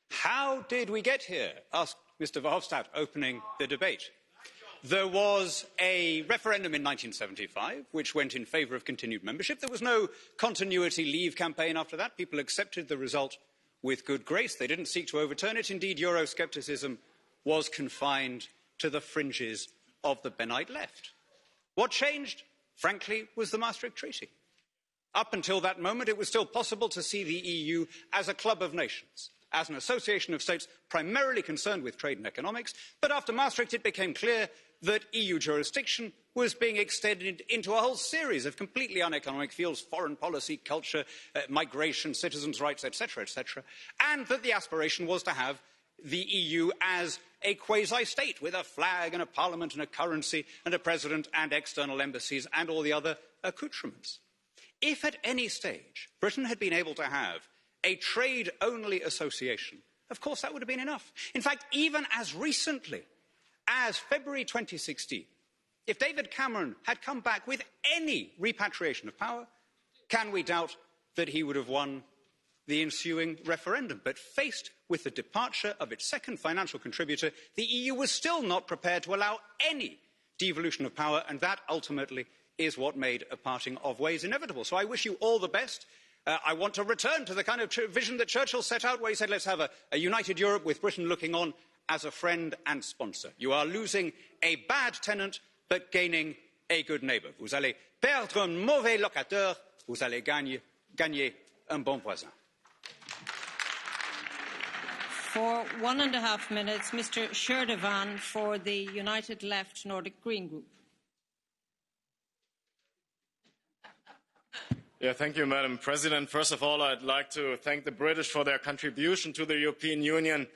Speaker 17: How did we get here? Asked Mr. Verhofstadt, opening the debate. There was a referendum in 1975 which went in favour of continued membership. There was no continuity leave campaign after that. People accepted the result with good grace. They didn't seek to overturn it. Indeed, Euroscepticism was confined to the fringes of the Benite left. What changed, frankly, was the Maastricht Treaty. Up until that moment, it was still possible to see the EU as a club of nations, as an association of states primarily concerned with trade and economics. But after Maastricht, it became clear that EU jurisdiction was being extended into a whole series of completely uneconomic fields, foreign policy, culture, migration, citizens' rights, etc., and that the aspiration was to have the EU as a quasi-state with a flag and a parliament and a currency and a president and external embassies and all the other accoutrements. If at any stage Britain had been able to have a trade-only association, of course that would have been enough. In fact, even as recently as February 2016, if David Cameron had come back with any repatriation of power, can we doubt that he would have won the ensuing referendum? But faced with the departure of its second financial contributor, the EU was still not prepared to allow any devolution of power, and that ultimately is what made a parting of ways inevitable. So I wish you all the best. I want to return to the kind of vision that Churchill set out, where he said, let's have a united Europe with Britain looking on as a friend and sponsor. You are losing a bad tenant, but gaining a good neighbour. Vous allez perdre un mauvais locataire, vous allez gagner un bon voisin.
Speaker 12: For 1.5 minutes, Mr. Sherdevan for the United Left Nordic Green Group.
Speaker 18: Thank you, Madam President. First of all, I'd like to thank the British for their contribution to the European Union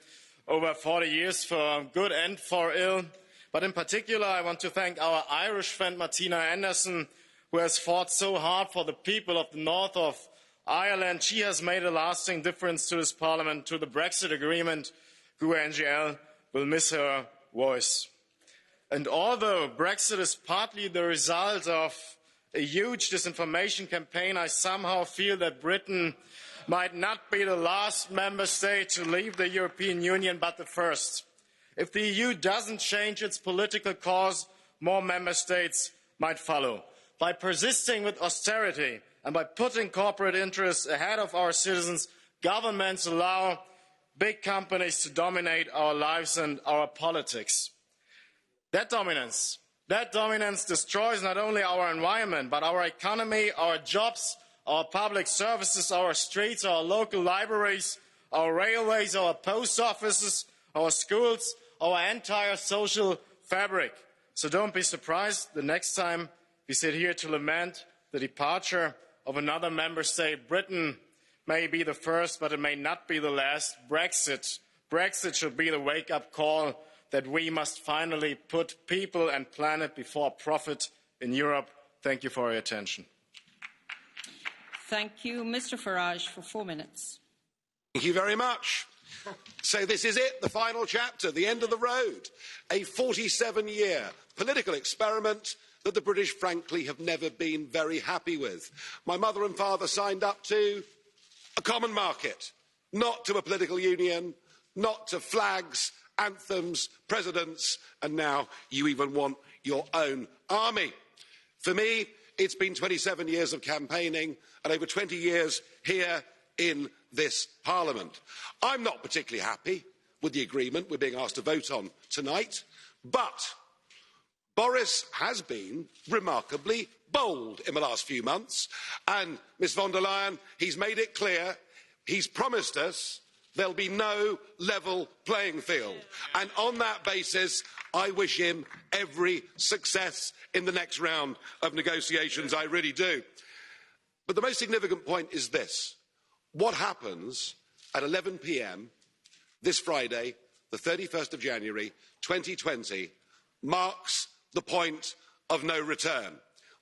Speaker 18: over 40 years, for good and for ill. But in particular, I want to thank our Irish friend Martina Anderson, who has fought so hard for the people of the north of Ireland. She has made a lasting difference to this Parliament, to the Brexit agreement. GUE NGL will miss her voice. And although Brexit is partly the result of a huge disinformation campaign, I somehow feel that Britain might not be the last member state to leave the European Union, but the first. If the EU doesn't change its political course, more member states might follow. By persisting with austerity and by putting corporate interests ahead of our citizens, governments allow big companies to dominate our lives and our politics. That dominance destroys not only our environment, but our economy, our jobs, our public services, our streets, our local libraries, our railways, our post offices, our schools, our entire social fabric. So don't be surprised the next time we sit here to lament the departure of another member state. Britain may be the first, but it may not be the last. Brexit should be the wake-up call that we must finally put people and planet before profit in Europe. Thank you for your attention.
Speaker 12: Thank you. Mr. Farage for 4 minutes.
Speaker 19: Thank you very much. So this is it, the final chapter, the end of the road. A 47-year political experiment that the British, frankly, have never been very happy with. My mother and father signed up to a common market, not to a political union, not to flags, anthems, presidents, and now you even want your own army. For me, it's been 27 years of campaigning and over 20 years here in this Parliament. I'm not particularly happy with the agreement we're being asked to vote on tonight, but Boris has been remarkably bold in the last few months, and Ms von der Leyen, he's made it clear, he's promised us there'll be no level playing field. And on that basis, I wish him every success in the next round of negotiations. I really do. But the most significant point is this. What happens at 11 p.m. this Friday, the 31st of January 2020, marks the point of no return.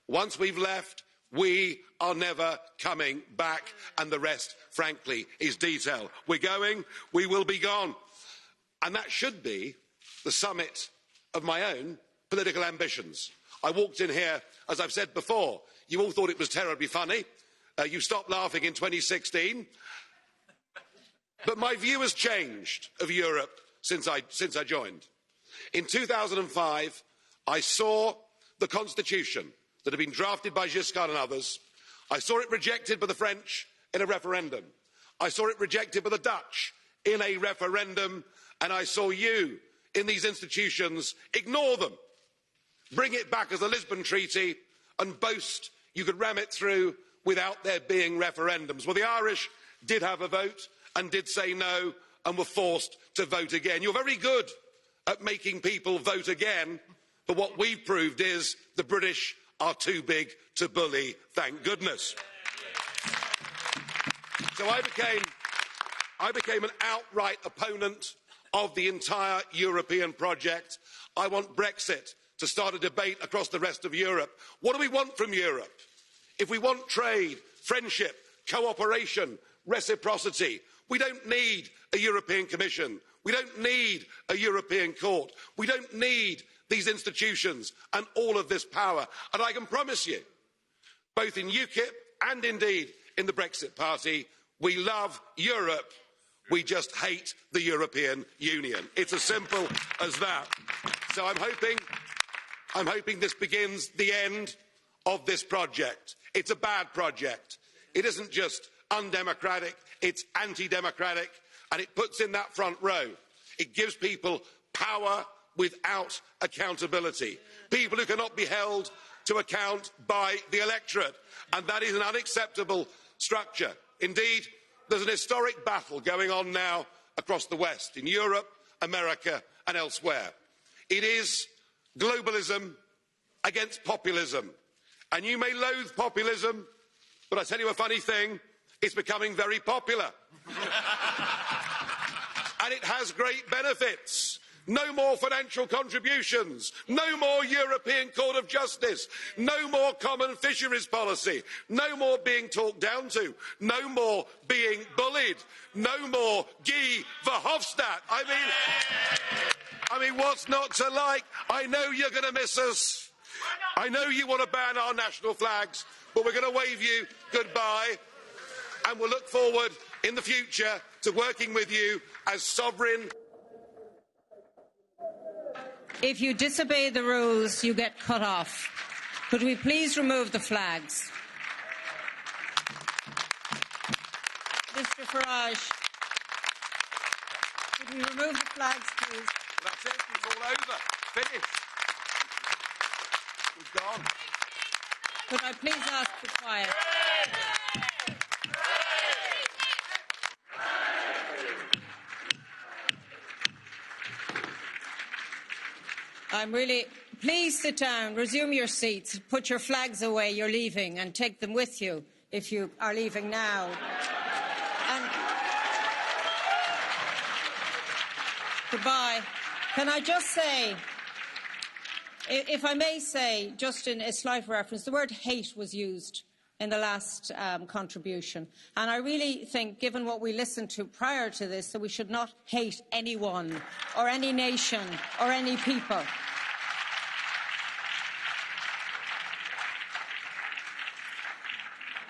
Speaker 19: Once we've left, we are never coming back, and the rest, frankly, is detail. We're going, we will be gone. And that should be the summit of my own political ambitions. I walked in here, as I've said before, you all thought it was terribly funny. You stopped laughing in 2016. But my view has changed of Europe since I joined. In 2005, I saw the Constitution that had been drafted by Giscard and others. I saw it rejected by the French in a referendum. I saw it rejected by the Dutch in a referendum. And I saw you in these institutions ignore them, bring it back as the Lisbon Treaty and boast you could ram it through without there being referendums. Well, the Irish did have a vote and did say no and were forced to vote again. You're very good at making people vote again, But what we've proved is the British are too big to bully, thank goodness. So I became an outright opponent of the entire European project. I want Brexit to start a debate across the rest of Europe. What do we want from Europe? If we want trade, friendship, cooperation, reciprocity, we don't need a European Commission. We don't need a European Court. We don't need these institutions and all of this power. And I can promise you, both in UKIP and indeed in the Brexit Party, we love Europe. We just hate the European Union. It's as simple as that. So I'm hoping this begins the end of this project. It's a bad project. It isn't just undemocratic, it's anti-democratic, and it puts in that front row. It gives people power without accountability. People who cannot be held to account by the electorate, and that is an unacceptable structure. Indeed, there's an historic battle going on now across the West, in Europe, America and elsewhere. It is globalism against populism. And you may loathe populism, but I tell you a funny thing, it's becoming very popular. And it has great benefits. No more financial contributions, no more European Court of Justice, no more common fisheries policy, no more being talked down to, no more being bullied, no more Guy Verhofstadt. I mean, what's not to like? I know you're going to miss us. I know you want to ban our national flags, but we're going to wave you goodbye, and we'll look forward in the future to working with you as sovereign.
Speaker 12: If you disobey the rules, you get cut off. Could we please remove the flags? Mr Farage, could we remove the flags, please?
Speaker 19: That's it, it's all over. Finished. We've gone.
Speaker 12: Could I please ask for quiet? Please sit down, resume your seats, put your flags away, you're leaving, and take them with you if you are leaving now. And goodbye. Can I just say, if I may say, just in a slight reference, the word hate was used in the last contribution. And I really think, given what we listened to prior to this, that we should not hate anyone or any nation or any people.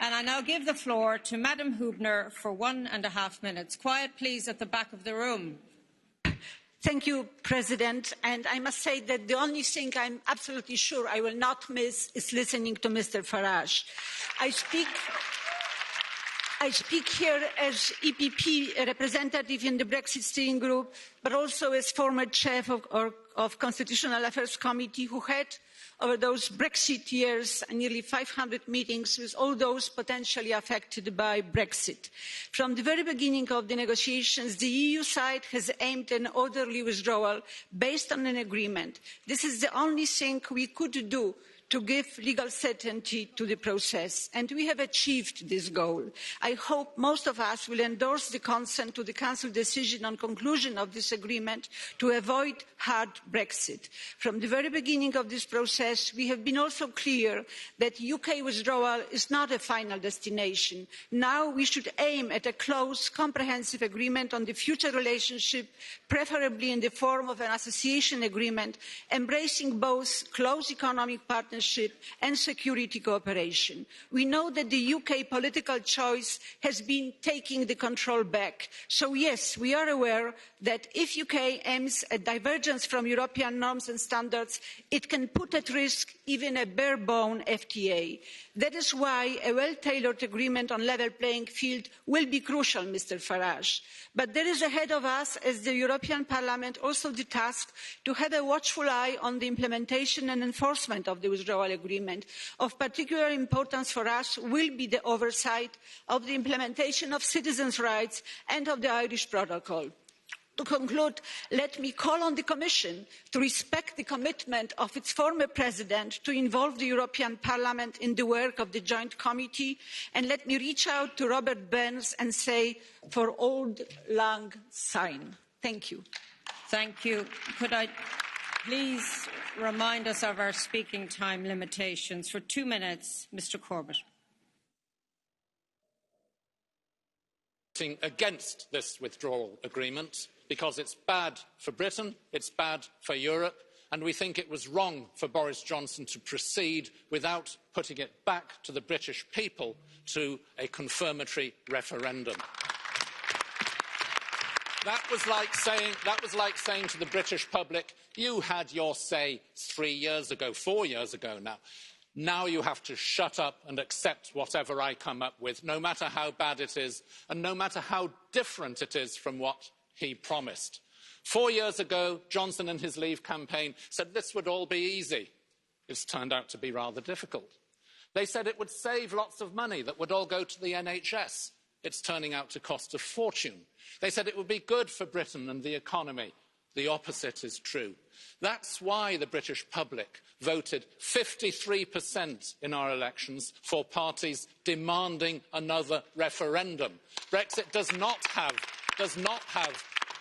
Speaker 12: And I now give the floor to Madam Hübner for 1.5 minutes. Quiet, please, at the back of the room.
Speaker 20: Thank you, President. And I must say that the only thing I'm absolutely sure I will not miss is listening to Mr. Farage. I speak here as EPP representative in the Brexit steering group, but also as former chair of Constitutional Affairs Committee, who had, over those Brexit years, nearly 500 meetings with all those potentially affected by Brexit. From the very beginning of the negotiations, the EU side has aimed at an orderly withdrawal based on an agreement. This is the only thing we could do to give legal certainty to the process, and we have achieved this goal. I hope most of us will endorse the consent to the Council decision on conclusion of this agreement to avoid hard Brexit. From the very beginning of this process, we have been also clear that UK withdrawal is not a final destination. Now we should aim at a close, comprehensive agreement on the future relationship, preferably in the form of an association agreement, embracing both close economic partnership and security cooperation. We know that the UK political choice has been taking the control back. So yes, we are aware that if UK aims at divergence from European norms and standards, it can put at risk even a bare-bone FTA. That is why a well-tailored agreement on level playing field will be crucial, Mr. Farage. But there is ahead of us, as the European Parliament, also the task to have a watchful eye on the implementation and enforcement of the withdrawal agreement. Of particular importance for us will be the oversight of the implementation of citizens' rights and of the Irish Protocol. To conclude, let me call on the Commission to respect the commitment of its former President to involve the European Parliament in the work of the Joint Committee, and let me reach out to Robert Burns and say, for Auld Lang Syne. Thank you.
Speaker 12: Thank you. Could I please remind us of our speaking time limitations? For 2 minutes, Mr. Corbett.
Speaker 13: Against this withdrawal agreement because it's bad for Britain, it's bad for Europe, and we think it was wrong for Boris Johnson to proceed without putting it back to the British people to a confirmatory referendum. That was like saying to the British public, you had your say 3 years ago, 4 years ago now. Now you have to shut up and accept whatever I come up with, no matter how bad it is, and no matter how different it is from what he promised. 4 years ago, Johnson and his Leave campaign said this would all be easy. It's turned out to be rather difficult. They said it would save lots of money that would all go to the NHS. It's turning out to cost a fortune. They said it would be good for Britain and the economy. The opposite is true. That's why the British public voted 53% in our elections for parties demanding another referendum. Brexit does not have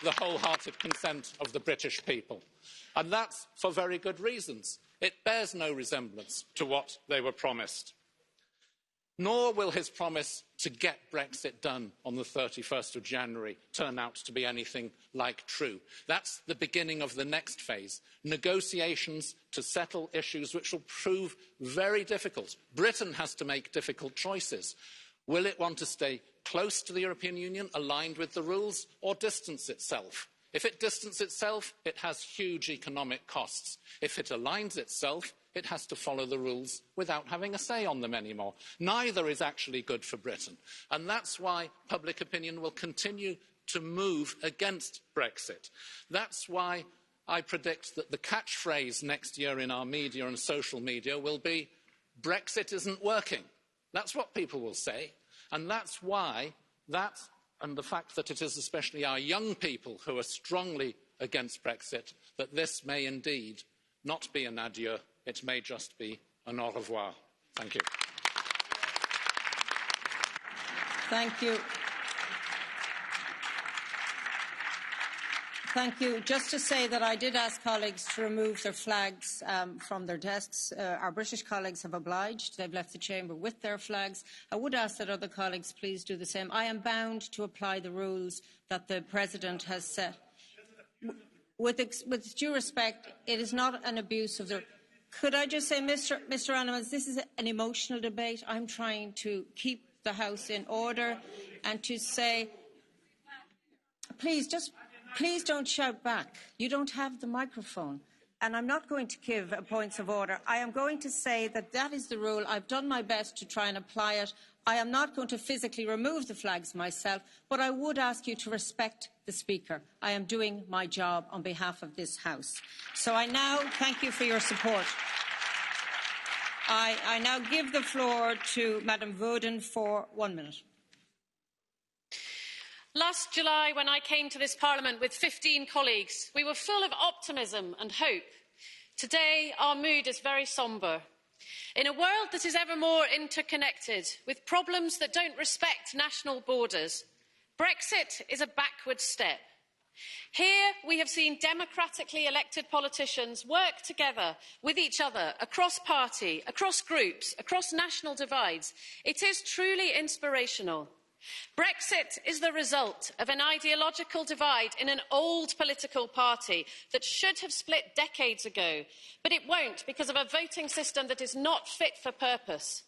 Speaker 13: the wholehearted consent of the British people. And that's for very good reasons. It bears no resemblance to what they were promised. Nor will his promise to get Brexit done on the 31st of January turn out to be anything like true. That's the beginning of the next phase, negotiations to settle issues which will prove very difficult. Britain has to make difficult choices. Will it want to stay close to the European Union, aligned with the rules, or distance itself? If it distances itself, it has huge economic costs. If it aligns itself, it has to follow the rules without having a say on them anymore. Neither is actually good for Britain. And that's why public opinion will continue to move against Brexit. That's why I predict that the catchphrase next year in our media and social media will be, Brexit isn't working. That's what people will say. And that's why that, and the fact that it is especially our young people who are strongly against Brexit, that this may indeed not be an adieu. It may just be an au revoir. Thank you.
Speaker 12: Thank you. Thank you. Just to say that I did ask colleagues to remove their flags from their desks. Our British colleagues have obliged. They've left the chamber with their flags. I would ask that other colleagues please do the same. I am bound to apply the rules that the President has set. With due respect, it is not an abuse of the... Could I just say, Mr. Animals, this is an emotional debate. I'm trying to keep the House in order and to say, please don't shout back. You don't have the microphone. And I'm not going to give points of order. I am going to say that that is the rule. I've done my best to try and apply it. I am not going to physically remove the flags myself, but I would ask you to respect the Speaker. I am doing my job on behalf of this House. So I now thank you for your support. I now give the floor to Madam Voden for 1 minute.
Speaker 21: Last July, when I came to this Parliament with 15 colleagues, we were full of optimism and hope. Today, our mood is very sombre. In a world that is ever more interconnected, with problems that don't respect national borders, Brexit is a backward step. Here we have seen democratically elected politicians work together with each other across party, across groups, across national divides. It is truly inspirational. Brexit is the result of an ideological divide in an old political party that should have split decades ago, but it won't because of a voting system that is not fit for purpose.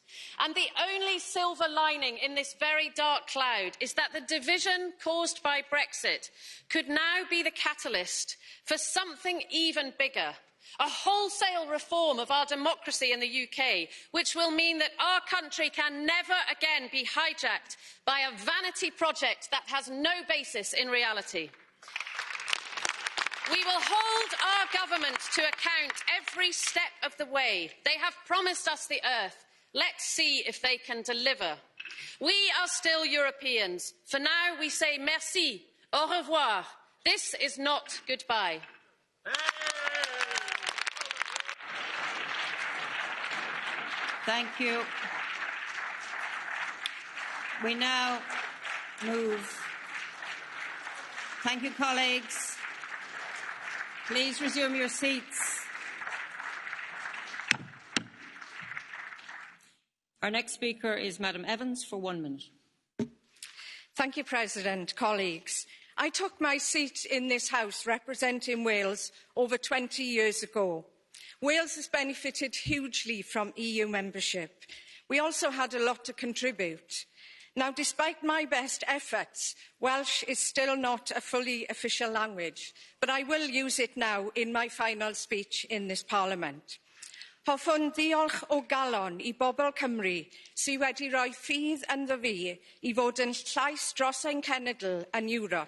Speaker 21: And the only silver lining in this very dark cloud is that the division caused by Brexit could now be the catalyst for something even bigger. A wholesale reform of our democracy in the UK, which will mean that our country can never again be hijacked by a vanity project that has no basis in reality. We will hold our government to account every step of the way. They have promised us the earth. Let's see if they can deliver. We are still Europeans. For now, we say merci, au revoir. This is not goodbye.
Speaker 12: Thank you. We now move. Thank you, colleagues. Please resume your seats. Our next speaker is Madam Evans for 1 minute.
Speaker 2: Thank you, President. Colleagues, I took my seat in this House representing Wales over 20 years ago. Wales has benefited hugely from EU membership. We also had a lot to contribute. Now, despite my best efforts, Welsh is still not a fully official language, but I will use it now in my final speech in this Parliament. Hoffwn ddiolch o galon I bobl Cymru sydd wedi rhoi ffydd ynddo fi I fod yn llais dros ein cenedl yn Ewrop.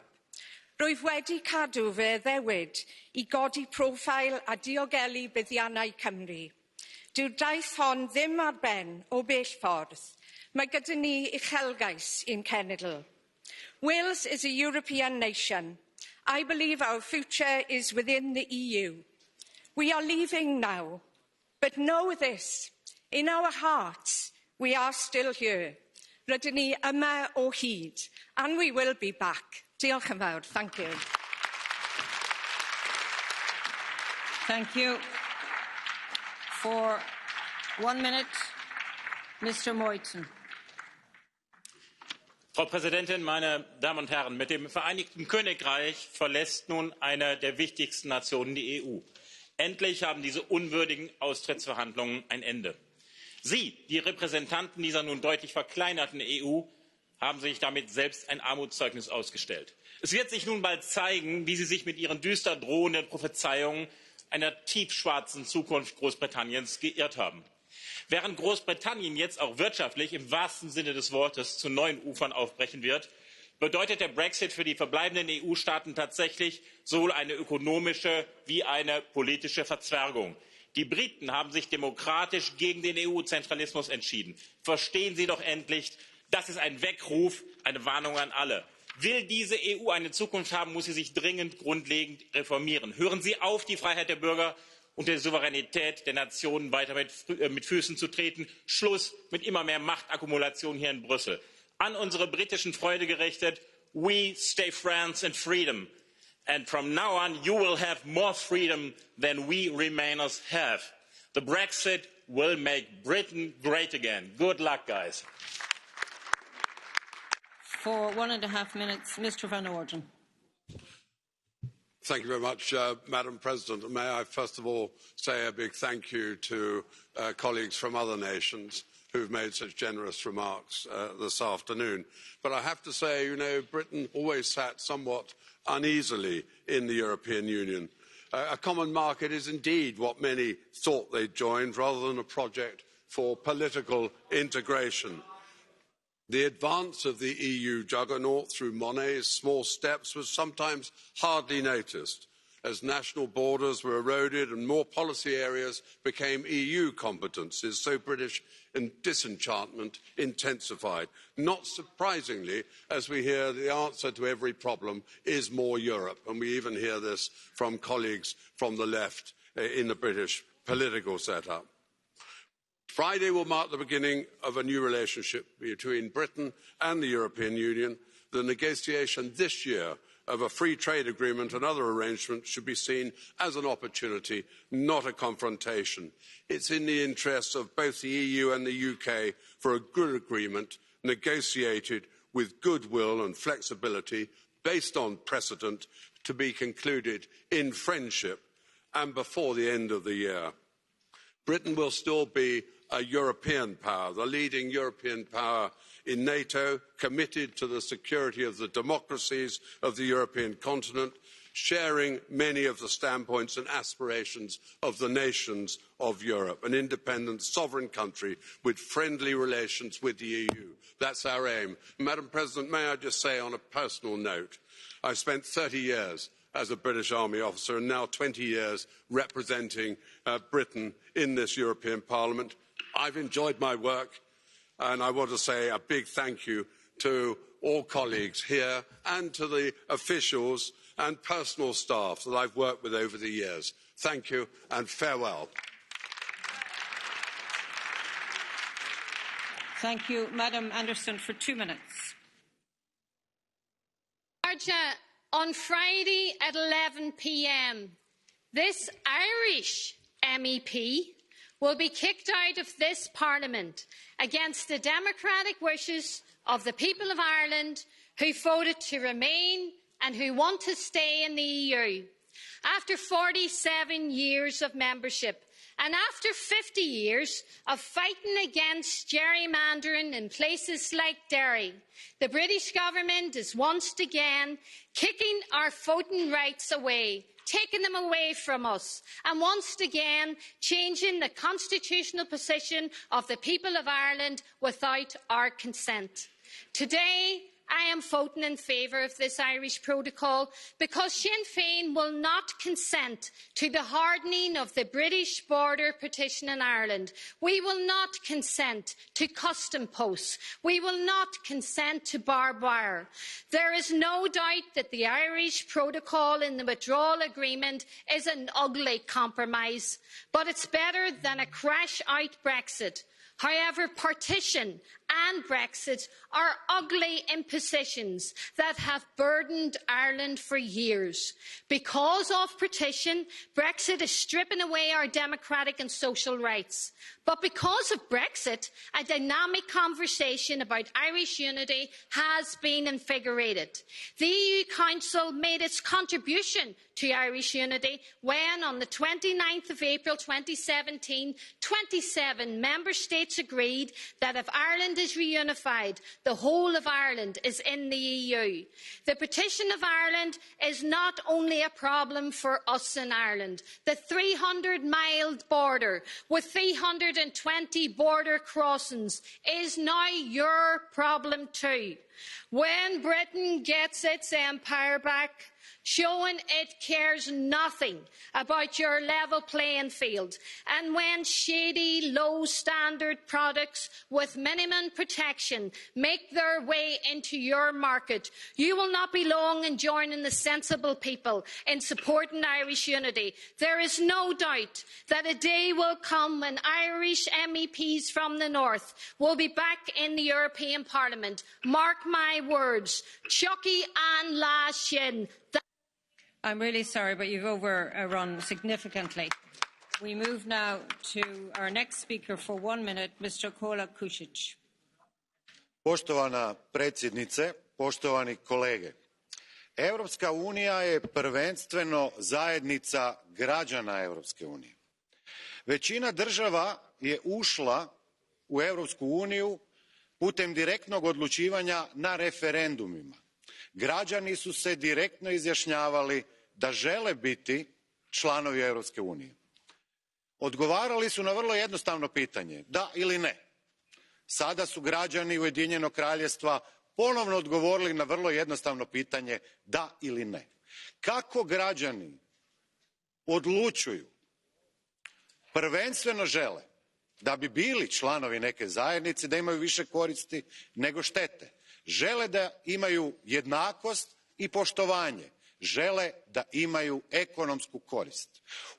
Speaker 2: Rwyf wedi cadw fy ddewyd I godi profil a diogelu buddiannau Cymru. Dyw'r daith hon ddim ar ben o bell ffordd. Mae gyda ni uchelgais i'n cenedl. Wales is a European nation. I believe our future is within the EU. We are leaving now. But know this, in our hearts, we are still here. Rydyn ni yma o hyd, and we will be back. Diolch yn fawr. Thank you.
Speaker 12: Thank you. For 1 minute, Mr. Moiten.
Speaker 22: Frau Präsidentin, meine Damen und Herren! Mit dem Vereinigten Königreich verlässt nun eine der wichtigsten Nationen die EU. Endlich haben diese unwürdigen Austrittsverhandlungen ein Ende. Sie, die Repräsentanten dieser nun deutlich verkleinerten EU, haben sich damit selbst ein Armutszeugnis ausgestellt. Es wird sich nun bald zeigen, wie Sie sich mit Ihren düster drohenden Prophezeiungen einer tiefschwarzen Zukunft Großbritanniens geirrt haben. Während Großbritannien jetzt auch wirtschaftlich im wahrsten Sinne des Wortes zu neuen Ufern aufbrechen wird, bedeutet der Brexit für die verbleibenden EU-Staaten tatsächlich sowohl eine ökonomische wie eine politische Verzwergung. Die Briten haben sich demokratisch gegen den EU-Zentralismus entschieden. Verstehen Sie doch endlich, das ist ein Weckruf, eine Warnung an alle. Will diese EU eine Zukunft haben, muss sie sich dringend grundlegend reformieren. Hören Sie auf, die Freiheit der Bürger und der Souveränität der Nationen weiter mit Füßen zu treten. Schluss mit immer mehr Machtakkumulation hier in Brüssel. An unsere britischen Freunde gerichtet, we stay France and freedom. And from now on, you will have more freedom than we Remainers have. The Brexit will make Britain great again. Good luck, guys.
Speaker 12: For 1.5 minutes, Mr. Van Orden.
Speaker 19: Thank you very much, Madam President. And may I first of all say a big thank you to colleagues from other nations who've made such generous remarks this afternoon. But I have to say, you know, Britain always sat somewhat uneasily in the European Union. A common market is indeed what many thought they'd joined, rather than a project for political integration. The advance of the EU juggernaut through Monnet's small steps was sometimes hardly noticed, as national borders were eroded and more policy areas became EU competences, so British disenchantment intensified. Not surprisingly, as we hear the answer to every problem is more Europe, and we even hear this from colleagues from the left in the British political setup. Friday will mark the beginning of a new relationship between Britain and the European Union. The negotiation this year of a free trade agreement and other arrangements should be seen as an opportunity, not a confrontation. It's in the interests of both the EU and the UK for a good agreement, negotiated with goodwill and flexibility, based on precedent, to be concluded in friendship and before the end of the year. Britain will still be a European power, the leading European power in NATO, committed to the security of the democracies of the European continent, sharing many of the standpoints and aspirations of the nations of Europe, an independent, sovereign country with friendly relations with the EU. That's our aim. Madam President, may I just say on a personal note, I spent 30 years as a British Army officer and now 20 years representing Britain in this European Parliament. I've enjoyed my work, and I want to say a big thank you to all colleagues here and to the officials and personal staff that I've worked with over the years. Thank you and farewell.
Speaker 12: Thank you. Madam Anderson, for 2 minutes.
Speaker 21: On Friday at 11 p.m, this Irish MEP will be kicked out of this Parliament against the democratic wishes of the people of Ireland who voted to remain and who want to stay in the EU. After 47 years of membership and after 50 years of fighting against gerrymandering in places like Derry, the British government is once again kicking our voting rights away, taking them away from us, and once again changing the constitutional position of the people of Ireland without our consent. Today, I am voting in favour of this Irish protocol because Sinn Féin will not consent to the hardening of the British border partition in Ireland. We will not consent to custom posts. We will not consent to barbed wire. There is no doubt that the Irish protocol in the withdrawal agreement is an ugly compromise, but it's better than a crash-out Brexit. However, partition and Brexit are ugly impositions that have burdened Ireland for years. Because of partition, Brexit is stripping away our democratic and social rights. But because of Brexit, a dynamic conversation about Irish unity has been invigorated. The EU Council made its contribution to Irish unity when, on the 29th of April 2017, 27 member states agreed that if Ireland is reunified, the whole of Ireland is in the EU. The partition of Ireland is not only a problem for us in Ireland. The 300-mile border with 320 border crossings is now your problem too. When Britain gets its empire back, showing it cares nothing about your level playing field, and when shady, low-standard products with minimum protection make their way into your market, you will not be long in joining the sensible people in supporting Irish unity. There is no doubt that a day will come when Irish MEPs from the north will be back in the European Parliament. Mark my words, Chucky and La Shin.
Speaker 12: I'm really sorry, but you've overrun significantly. We move now to our next speaker for 1 minute, Mr. Kola Kušić.
Speaker 3: Poštovana predsjednice, poštovani kolege. Europska unija je prvenstveno zajednica građana Europske unije. Većina država je ušla u Europsku uniju putem direktnog odlučivanja na referendumima. Građani su se direktno izjašnjavali da žele biti članovi Europske unije. Odgovarali su na vrlo jednostavno pitanje, da ili ne. Sada su građani Ujedinjenog Kraljevstva ponovno odgovorili na vrlo jednostavno pitanje, da ili ne. Kako građani odlučuju? Prvenstveno žele da bi bili članovi neke zajednice, da imaju više koristi nego štete. Žele da imaju jednakost i poštovanje. Žele da imaju ekonomsku korist.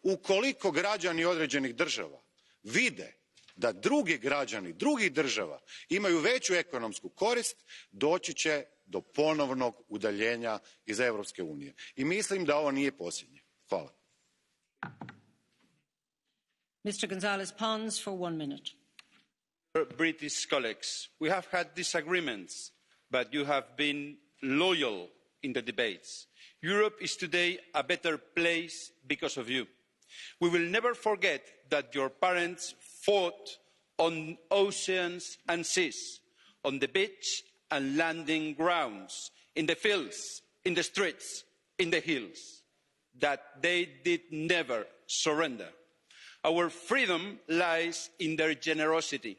Speaker 3: Ukoliko građani određenih država vide da drugi građani drugih država imaju veću ekonomsku korist, doći će do ponovnog udaljenja iz Europske unije. I mislim da ovo nije posljednje. Hvala.
Speaker 12: Mr. González Pons for 1 minute.
Speaker 5: British colleagues, we have had disagreements, but you have been loyal in the debates. Europe is today a better place because of you. We will never forget that your parents fought on oceans and seas, on the beach and landing grounds, in the fields, in the streets, in the hills, that they did never surrender. Our freedom lies in their generosity.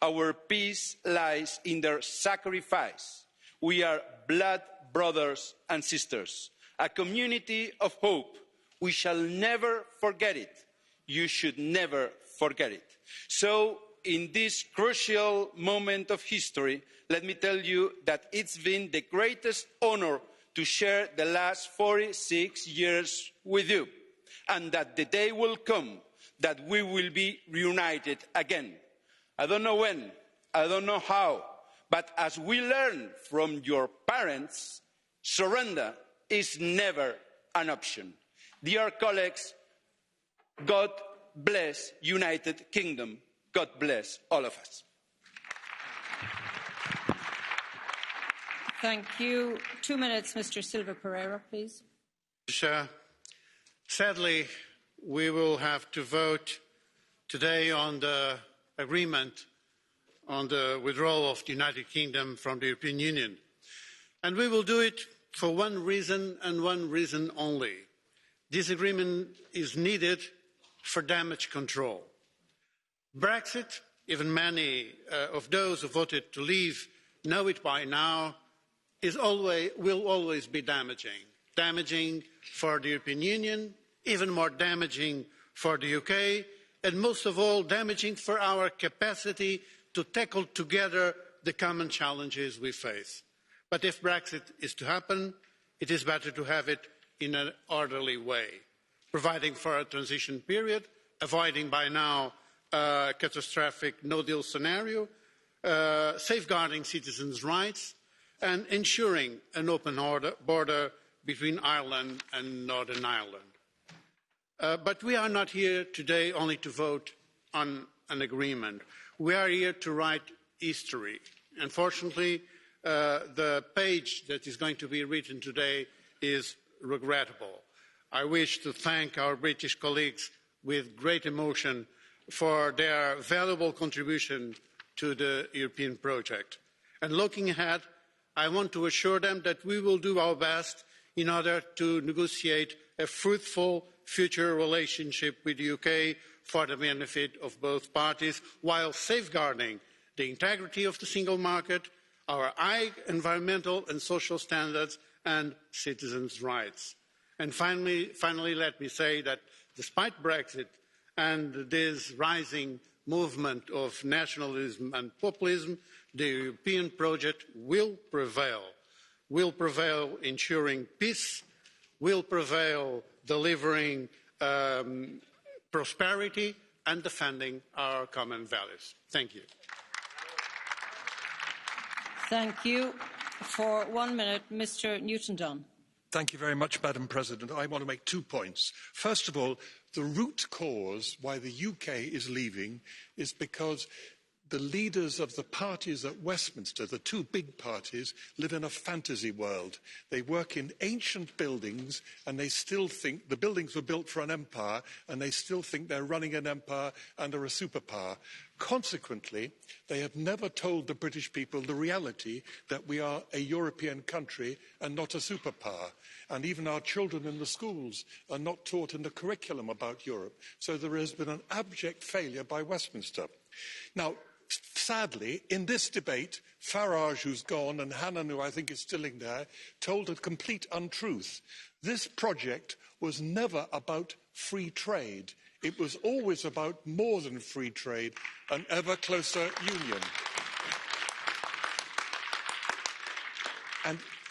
Speaker 5: Our peace lies in their sacrifice. We are blood brothers and sisters, a community of hope. We shall never forget it. You should never forget it. So, in this crucial moment of history, let me tell you that it's been the greatest honour to share the last 46 years with you, and that the day will come that we will be reunited again. I don't know when, I don't know how, but as we learned from your parents, surrender is never an option. Dear colleagues, God bless United Kingdom. God bless all of us.
Speaker 12: Thank you. 2 minutes, Mr. Silva Pereira, please.
Speaker 4: Sadly, we will have to vote today on the agreement on the withdrawal of the United Kingdom from the European Union. And we will do it for one reason and one reason only. This agreement is needed for damage control. Brexit, even many of those who voted to leave know it by now, will always be damaging. Damaging for the European Union, even more damaging for the UK, and most of all damaging for our capacity to tackle together the common challenges we face. But if Brexit is to happen, it is better to have it in an orderly way, providing for a transition period, avoiding by now a catastrophic no-deal scenario, safeguarding citizens' rights, and ensuring an open border between Ireland and Northern Ireland. But we are not here today only to vote on an agreement. We are here to write history. Unfortunately, the page that is going to be written today is regrettable. I wish to thank our British colleagues with great emotion for their valuable contribution to the European project. And looking ahead, I want to assure them that we will do our best in order to negotiate a fruitful future relationship with the UK for the benefit of both parties, while safeguarding the integrity of the single market, our high environmental and social standards, and citizens' rights. And finally, let me say that despite Brexit and this rising movement of nationalism and populism, the European project will prevail ensuring peace, will prevail delivering prosperity and defending our common values. Thank you.
Speaker 12: Thank you. For 1 minute, Mr. Newton-Dunn.
Speaker 6: Thank you very much, Madam President. I want to make 2 points. First of all, the root cause why the UK is leaving is because the leaders of the parties at Westminster, the 2 big parties, live in a fantasy world. They work in ancient buildings and they still think the buildings were built for an empire and they still think they're running an empire and are a superpower. Consequently, they have never told the British people the reality that we are a European country and not a superpower. And even our children in the schools are not taught in the curriculum about Europe. So there has been an abject failure by Westminster. Now, sadly, in this debate, Farage, who's gone, and Hannan, who I think is still in there, told a complete untruth. This project was never about free trade. It was always about more than free trade, an ever closer union.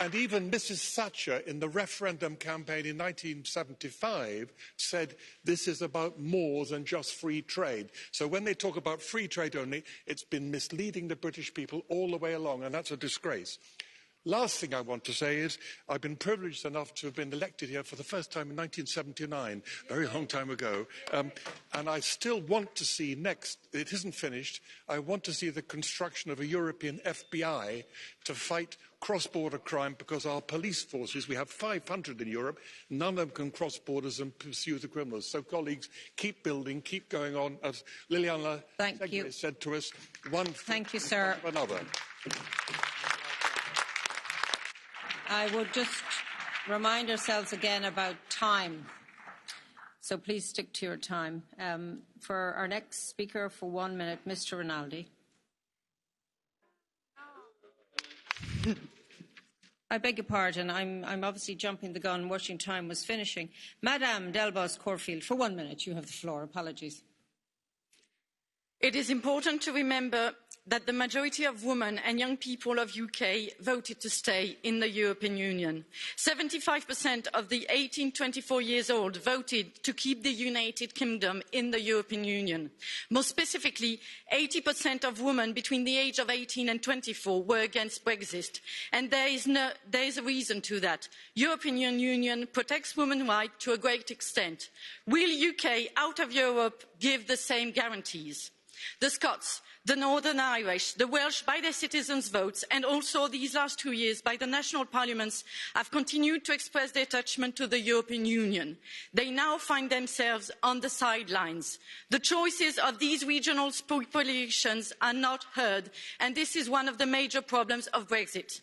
Speaker 6: And even Mrs. Thatcher in the referendum campaign in 1975 said this is about more than just free trade. So when they talk about free trade only, it's been misleading the British people all the way along, and that's a disgrace. Last thing I want to say is I've been privileged enough to have been elected here for the first time in 1979, a very long time ago, and I still want to see next, it isn't finished, I want to see the construction of a European FBI to fight cross-border crime, because our police forces, we have 500 in Europe, none of them can cross borders and pursue the criminals. So colleagues, keep building, keep going on. As Liliana Segre said to us, one
Speaker 12: Thank you, sir.
Speaker 6: Another.
Speaker 12: I would just remind ourselves again about time. So please stick to your time. For our next speaker, for 1 minute, Mr. Rinaldi. I beg your pardon. I'm obviously jumping the gun, watching time was finishing. Madame Delbos Corfield, for 1 minute, you have the floor. Apologies.
Speaker 20: It is important to remember
Speaker 7: that the majority of women and young people of UK voted to stay in the European Union. 75% of the 18-24 years old voted to keep the United Kingdom in the European Union. More specifically, 80% of women between the age of 18 and 24 were against Brexit. And there is a reason to that. European Union protects women's rights to a great extent. Will UK out of Europe give the same guarantees? The Scots, the Northern Irish, the Welsh by their citizens' votes and also these last 2 years by the national parliaments have continued to express their attachment to the European Union. They now find themselves on the sidelines. The choices of these regional populations are not heard, and this is one of the major problems of Brexit.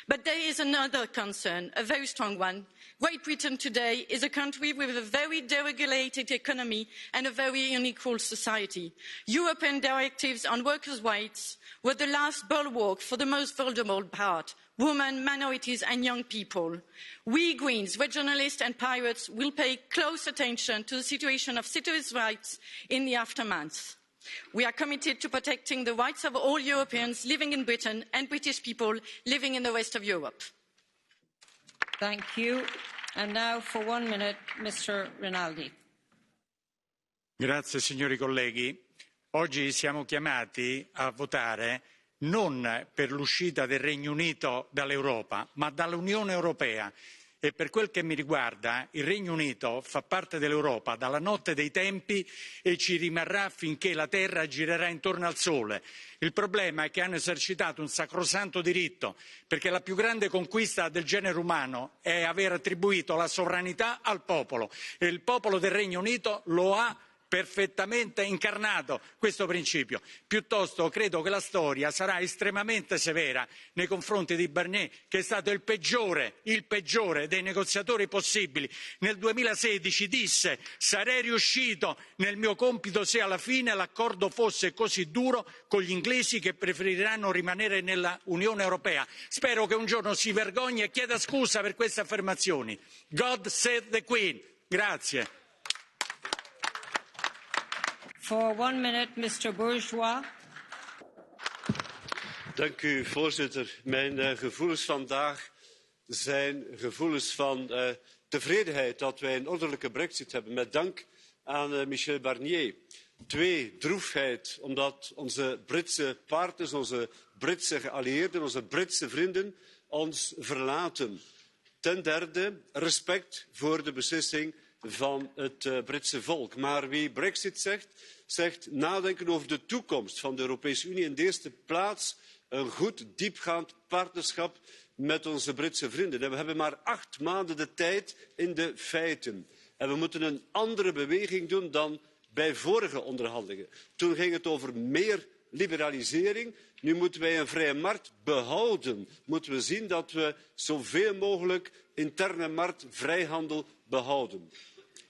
Speaker 7: But there is another concern, a very strong one. Great Britain today is a country with a very deregulated economy and a very unequal society. European directives on workers' rights were the last bulwark for the most vulnerable part, women, minorities and young people. We Greens, regionalists and pirates will pay close attention to the situation of citizens' rights in the aftermath. We are committed to protecting the rights of all Europeans living in Britain and British people living in the rest of Europe.
Speaker 12: Thank you. And now for 1 minute, Mr. Rinaldi.
Speaker 1: Grazie, signori colleghi. Oggi siamo chiamati a votare non per l'uscita del Regno Unito dall'Europa, ma dall'Unione Europea. E per quel che mi riguarda, il Regno Unito fa parte dell'Europa dalla notte dei tempi e ci rimarrà finché la Terra girerà intorno al Sole. Il problema è che hanno esercitato un sacrosanto diritto, perché la più grande conquista del genere umano è aver attribuito la sovranità al popolo e il popolo del Regno Unito lo ha perfettamente incarnato questo principio. Piuttosto credo che la storia sarà estremamente severa nei confronti di Barnier, che è stato il peggiore dei negoziatori possibili. Nel 2016 disse: sarei riuscito nel mio compito se alla fine l'accordo fosse così duro con gli inglesi che preferiranno rimanere nella Unione Europea. Spero che un giorno si vergogni e chieda scusa per queste affermazioni. God save the Queen. Grazie.
Speaker 12: For 1 minute, Mr. Bourgeois.
Speaker 8: Dank u, voorzitter. Mijn gevoelens vandaag zijn gevoelens van tevredenheid dat wij een ordelijke brexit hebben, met dank aan Michel Barnier. 2, droefheid, omdat onze Britse partners, onze Britse geallieerden, onze Britse vrienden ons verlaten. Ten derde, respect voor de beslissing van het Britse volk. Maar wie brexit zegt nadenken over de toekomst van de Europese Unie. In de eerste plaats een goed, diepgaand partnerschap met onze Britse vrienden. En we hebben maar 8 maanden de tijd in de feiten. En we moeten een andere beweging doen dan bij vorige onderhandelingen. Toen ging het over meer liberalisering. Nu moeten wij een vrije markt behouden. Moeten we zien dat we zoveel mogelijk interne markt, vrijhandel behouden.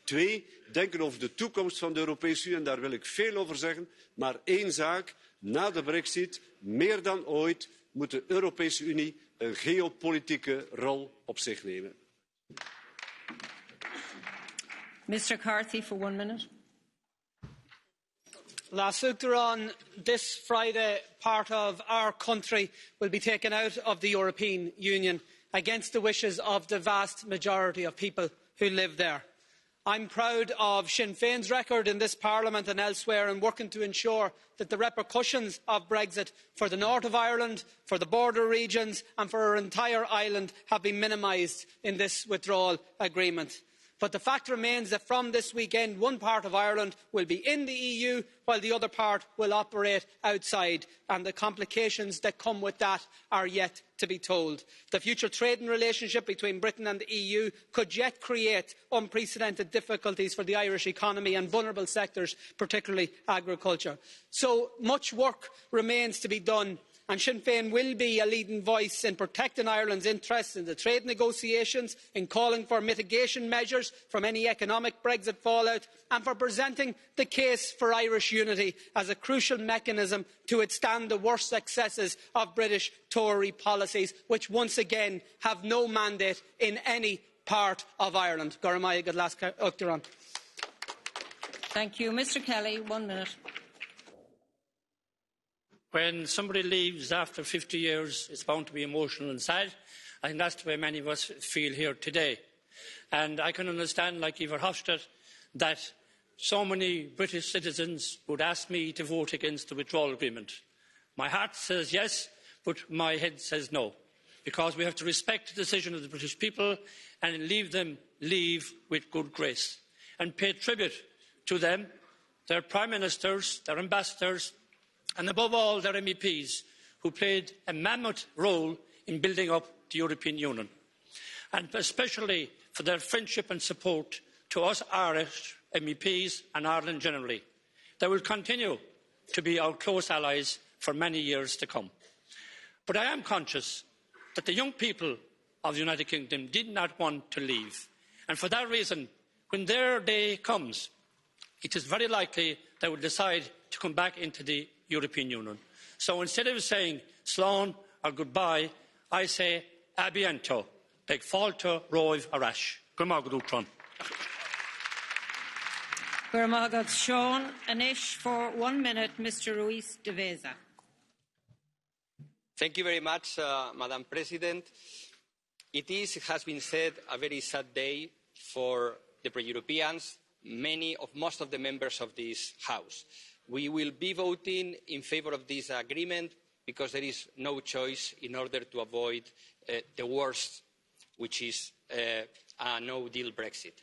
Speaker 8: 2, denken over de toekomst van de Europese Unie. En daar wil ik veel over zeggen. Maar 1 zaak, na de brexit, meer dan ooit, moet de Europese Unie een geopolitieke rol op zich nemen.
Speaker 12: Mr. Carthy for 1 minute.
Speaker 23: Last on this Friday, part of our country will be taken out of the European Union against the wishes of the vast majority of people who live there. I'm proud of Sinn Féin's record in this Parliament and elsewhere in working to ensure that the repercussions of Brexit for the north of Ireland, for the border regions and for our entire island have been minimised in this withdrawal agreement. But the fact remains that from this weekend, one part of Ireland will be in the EU while the other part will operate outside, and the complications that come with that are yet to be told. The future trading relationship between Britain and the EU could yet create unprecedented difficulties for the Irish economy and vulnerable sectors, particularly agriculture. So much work remains to be done, and Sinn Féin will be a leading voice in protecting Ireland's interests in the trade negotiations, in calling for mitigation measures from any economic Brexit fallout, and for presenting the case for Irish unity as a crucial mechanism to withstand the worst excesses of British Tory policies, which once again have no mandate in any part of Ireland.
Speaker 12: Thank you. Mr. Kelly, 1 minute.
Speaker 9: When somebody leaves after 50 years, it's bound to be emotional and sad. I think that's the way many of us feel here today. And I can understand, like Ivar Hofstadt, that so many British citizens would ask me to vote against the withdrawal agreement. My heart says yes, but my head says no, because we have to respect the decision of the British people and leave them leave with good grace and pay tribute to them, their prime ministers, their ambassadors, and above all their MEPs, who played a mammoth role in building up the European Union, and especially for their friendship and support to us Irish MEPs and Ireland generally. They will continue to be our close allies for many years to come. But I am conscious that the young people of the United Kingdom did not want to leave, and for that reason, when their day comes, it is very likely they will decide to come back into the European Union. So instead of saying slán or goodbye, I say a bientôt, like fáilte roimh arash. Gurmagad
Speaker 12: Sean Anish for 1 minute, Mr. Ruiz de Veza.
Speaker 10: Thank you very much, Madam President. It has been said, a very sad day for the pro-Europeans, most of the members of this House. We will be voting in favour of this agreement because there is no choice in order to avoid the worst, which is a no-deal Brexit.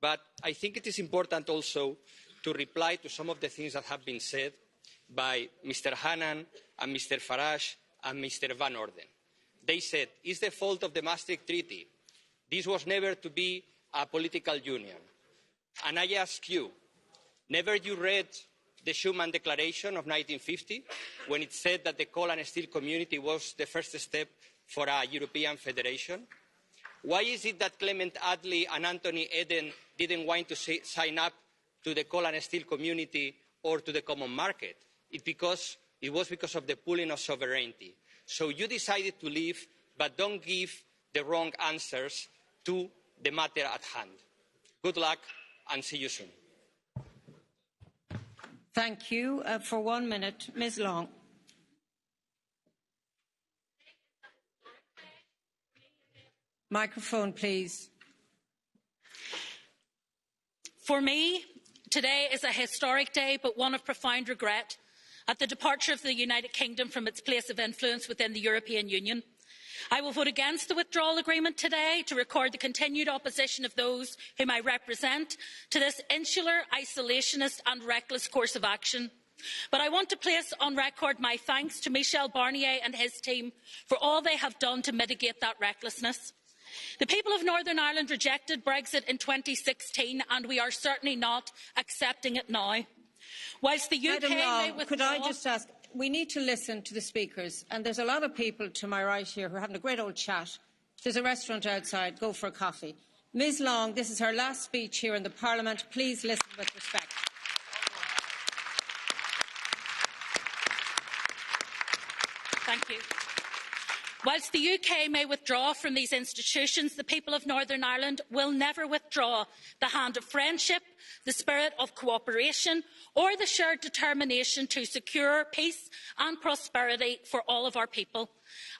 Speaker 10: But I think it is important also to reply to some of the things that have been said by Mr. Hannan and Mr. Farage and Mr. Van Orden. They said, it's the fault of the Maastricht Treaty. This was never to be a political union. And I ask you, never you read the Schuman Declaration of 1950, when it said that the coal and steel community was the first step for a European federation? Why is it that Clement Attlee and Anthony Eden didn't want to sign up to the coal and steel community or to the common market? It was because of the pooling of sovereignty. So you decided to leave, but don't give the wrong answers to the matter at hand. Good luck and see you soon.
Speaker 12: Thank you. For 1 minute, Ms. Long. Microphone, please.
Speaker 11: For me, today is a historic day, but one of profound regret at the departure of the United Kingdom from its place of influence within the European Union. I will vote against the withdrawal agreement today to record the continued opposition of those whom I represent to this insular, isolationist and reckless course of action. But I want to place on record my thanks to Michel Barnier and his team for all they have done to mitigate that recklessness. The people of Northern Ireland rejected Brexit in 2016 and we are certainly not accepting it now. Whilst the UK may withdraw...
Speaker 12: Could I just ask, we need to listen to the speakers, and there's a lot of people to my right here who are having a great old chat. There's a restaurant outside, go for a coffee. Ms Long, this is her last speech here in the Parliament. Please listen with respect.
Speaker 11: Thank you. Whilst the UK may withdraw from these institutions, the people of Northern Ireland will never withdraw the hand of friendship, the spirit of cooperation, or the shared determination to secure peace and prosperity for all of our people.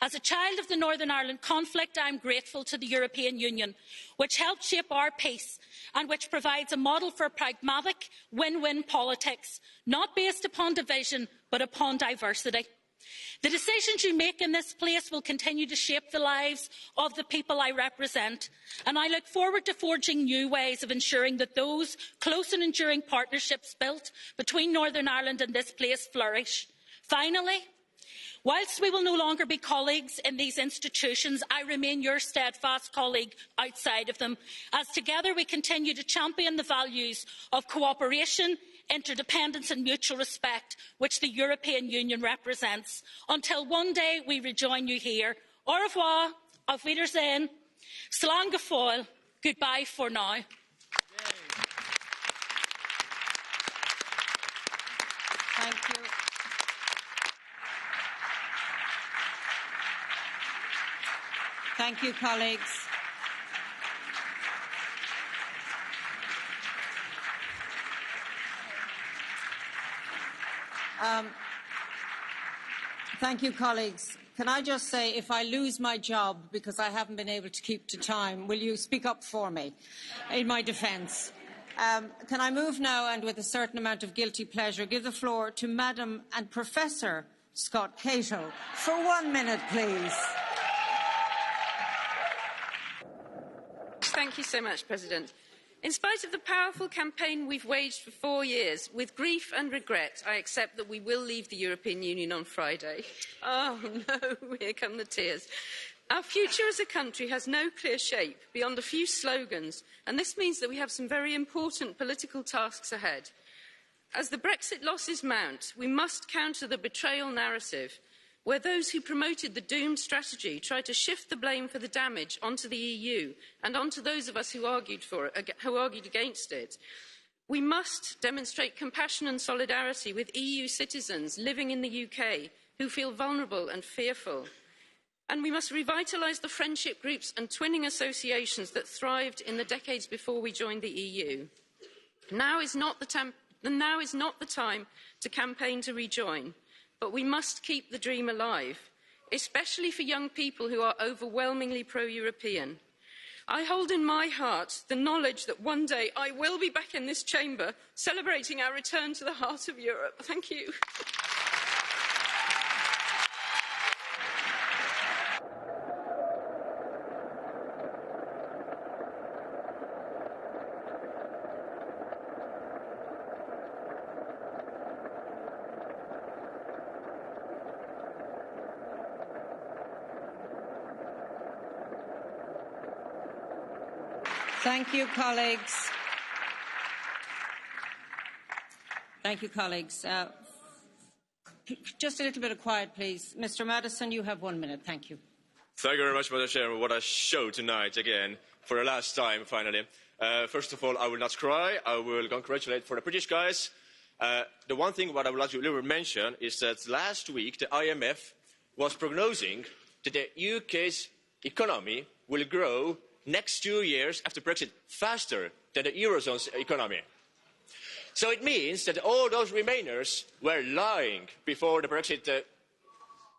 Speaker 11: As a child of the Northern Ireland conflict, I am grateful to the European Union, which helped shape our peace and which provides a model for pragmatic win-win politics, not based upon division but upon diversity. The decisions you make in this place will continue to shape the lives of the people I represent, and I look forward to forging new ways of ensuring that those close and enduring partnerships built between Northern Ireland and this place flourish. Finally, whilst we will no longer be colleagues in these institutions, I remain your steadfast colleague outside of them, as together we continue to champion the values of cooperation, interdependence and mutual respect which the European Union represents, until one day we rejoin you here. Au revoir, auf Wiedersehen, slán go fóill, goodbye for now.
Speaker 12: Thank you. Thank you, colleagues. Thank you, colleagues. Can I just say, if I lose my job because I haven't been able to keep to time, will you speak up for me in my defence? Can I move now, and with a certain amount of guilty pleasure, give the floor to Madam and Professor Scott Cato for 1 minute, please.
Speaker 14: Thank you so much, President. In spite of the powerful campaign we've waged for 4 years, with grief and regret, I accept that we will leave the European Union on Friday. Oh no, here come the tears. Our future as a country has no clear shape beyond a few slogans, and this means that we have some very important political tasks ahead. As the Brexit losses mount, we must counter the betrayal narrative, where those who promoted the doomed strategy try to shift the blame for the damage onto the EU and onto those of us who argued against it. We must demonstrate compassion and solidarity with EU citizens living in the UK who feel vulnerable and fearful. And we must revitalise the friendship groups and twinning associations that thrived in the decades before we joined the EU. Now is not the time to campaign to rejoin, but we must keep the dream alive, especially for young people who are overwhelmingly pro-European. I hold in my heart the knowledge that one day I will be back in this chamber celebrating our return to the heart of Europe. Thank you.
Speaker 12: Thank you, colleagues. Thank you, colleagues. Just a little bit of quiet, please. Mr. Madison, you have 1 minute. Thank you.
Speaker 15: Thank you very much, Madam Chairman. What a show tonight, again, for the last time, finally. First of all, I will not cry. I will congratulate for the British guys. The one thing what I would like to mention is that last week the IMF was prognosing that the UK's economy will grow next 2 years after Brexit faster than the Eurozone's economy. So it means that all those Remainers were lying before the Brexit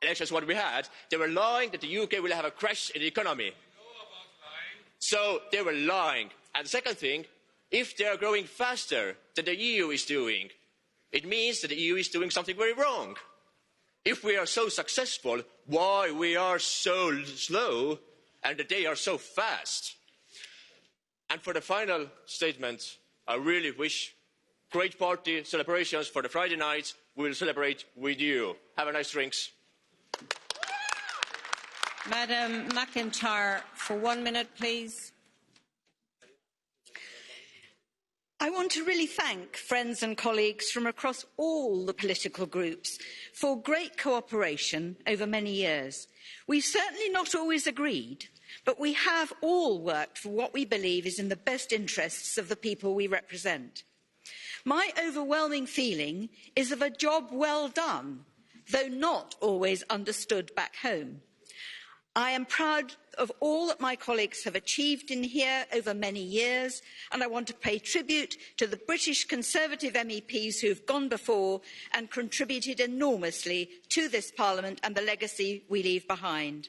Speaker 15: elections what we had. They were lying that the UK will have a crash in the economy. So they were lying. And the second thing, if they are growing faster than the EU is doing, it means that the EU is doing something very wrong. If we are so successful, why we are so slow and that they are so fast? And for the final statement, I really wish great party celebrations for the Friday night. We will celebrate with you. Have a nice drinks.
Speaker 12: Madam McIntyre, for 1 minute, please.
Speaker 16: I want to really thank friends and colleagues from across all the political groups for great cooperation over many years. We've certainly not always agreed, but we have all worked for what we believe is in the best interests of the people we represent. My overwhelming feeling is of a job well done, though not always understood back home. I am proud of all that my colleagues have achieved in here over many years, and I want to pay tribute to the British Conservative MEPs who have gone before and contributed enormously to this Parliament and the legacy we leave behind.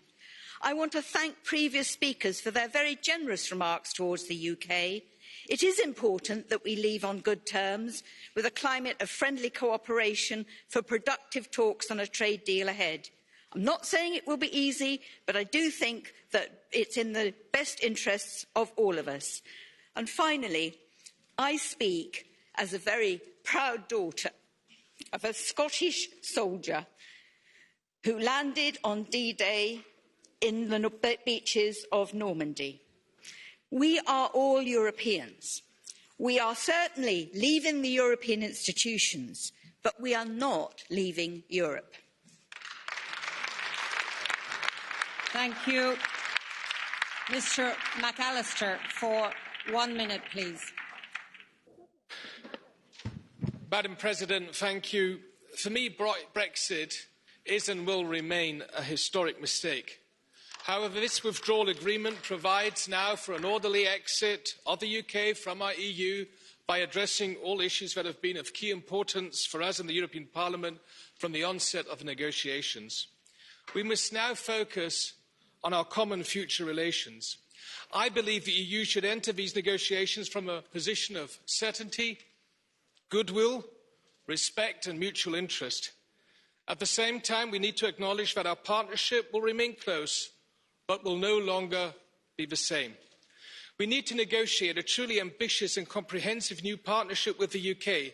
Speaker 16: I want to thank previous speakers for their very generous remarks towards the UK. It is important that we leave on good terms, with a climate of friendly cooperation for productive talks on a trade deal ahead. I'm not saying it will be easy, but I do think that it's in the best interests of all of us. And finally, I speak as a very proud daughter of a Scottish soldier who landed on D-Day in the beaches of Normandy. We are all Europeans. We are certainly leaving the European institutions, but we are not leaving Europe.
Speaker 12: Thank you. Mr. McAllister, for 1 minute, please.
Speaker 24: Madam President, thank you. For me, Brexit is and will remain a historic mistake. However, this withdrawal agreement provides now for an orderly exit of the UK from our EU by addressing all issues that have been of key importance for us in the European Parliament from the onset of the negotiations. We must now focus on our common future relations. I believe the EU should enter these negotiations from a position of certainty, goodwill, respect and mutual interest. At the same time, we need to acknowledge that our partnership will remain close, but will no longer be the same. We need to negotiate a truly ambitious and comprehensive new partnership with the UK.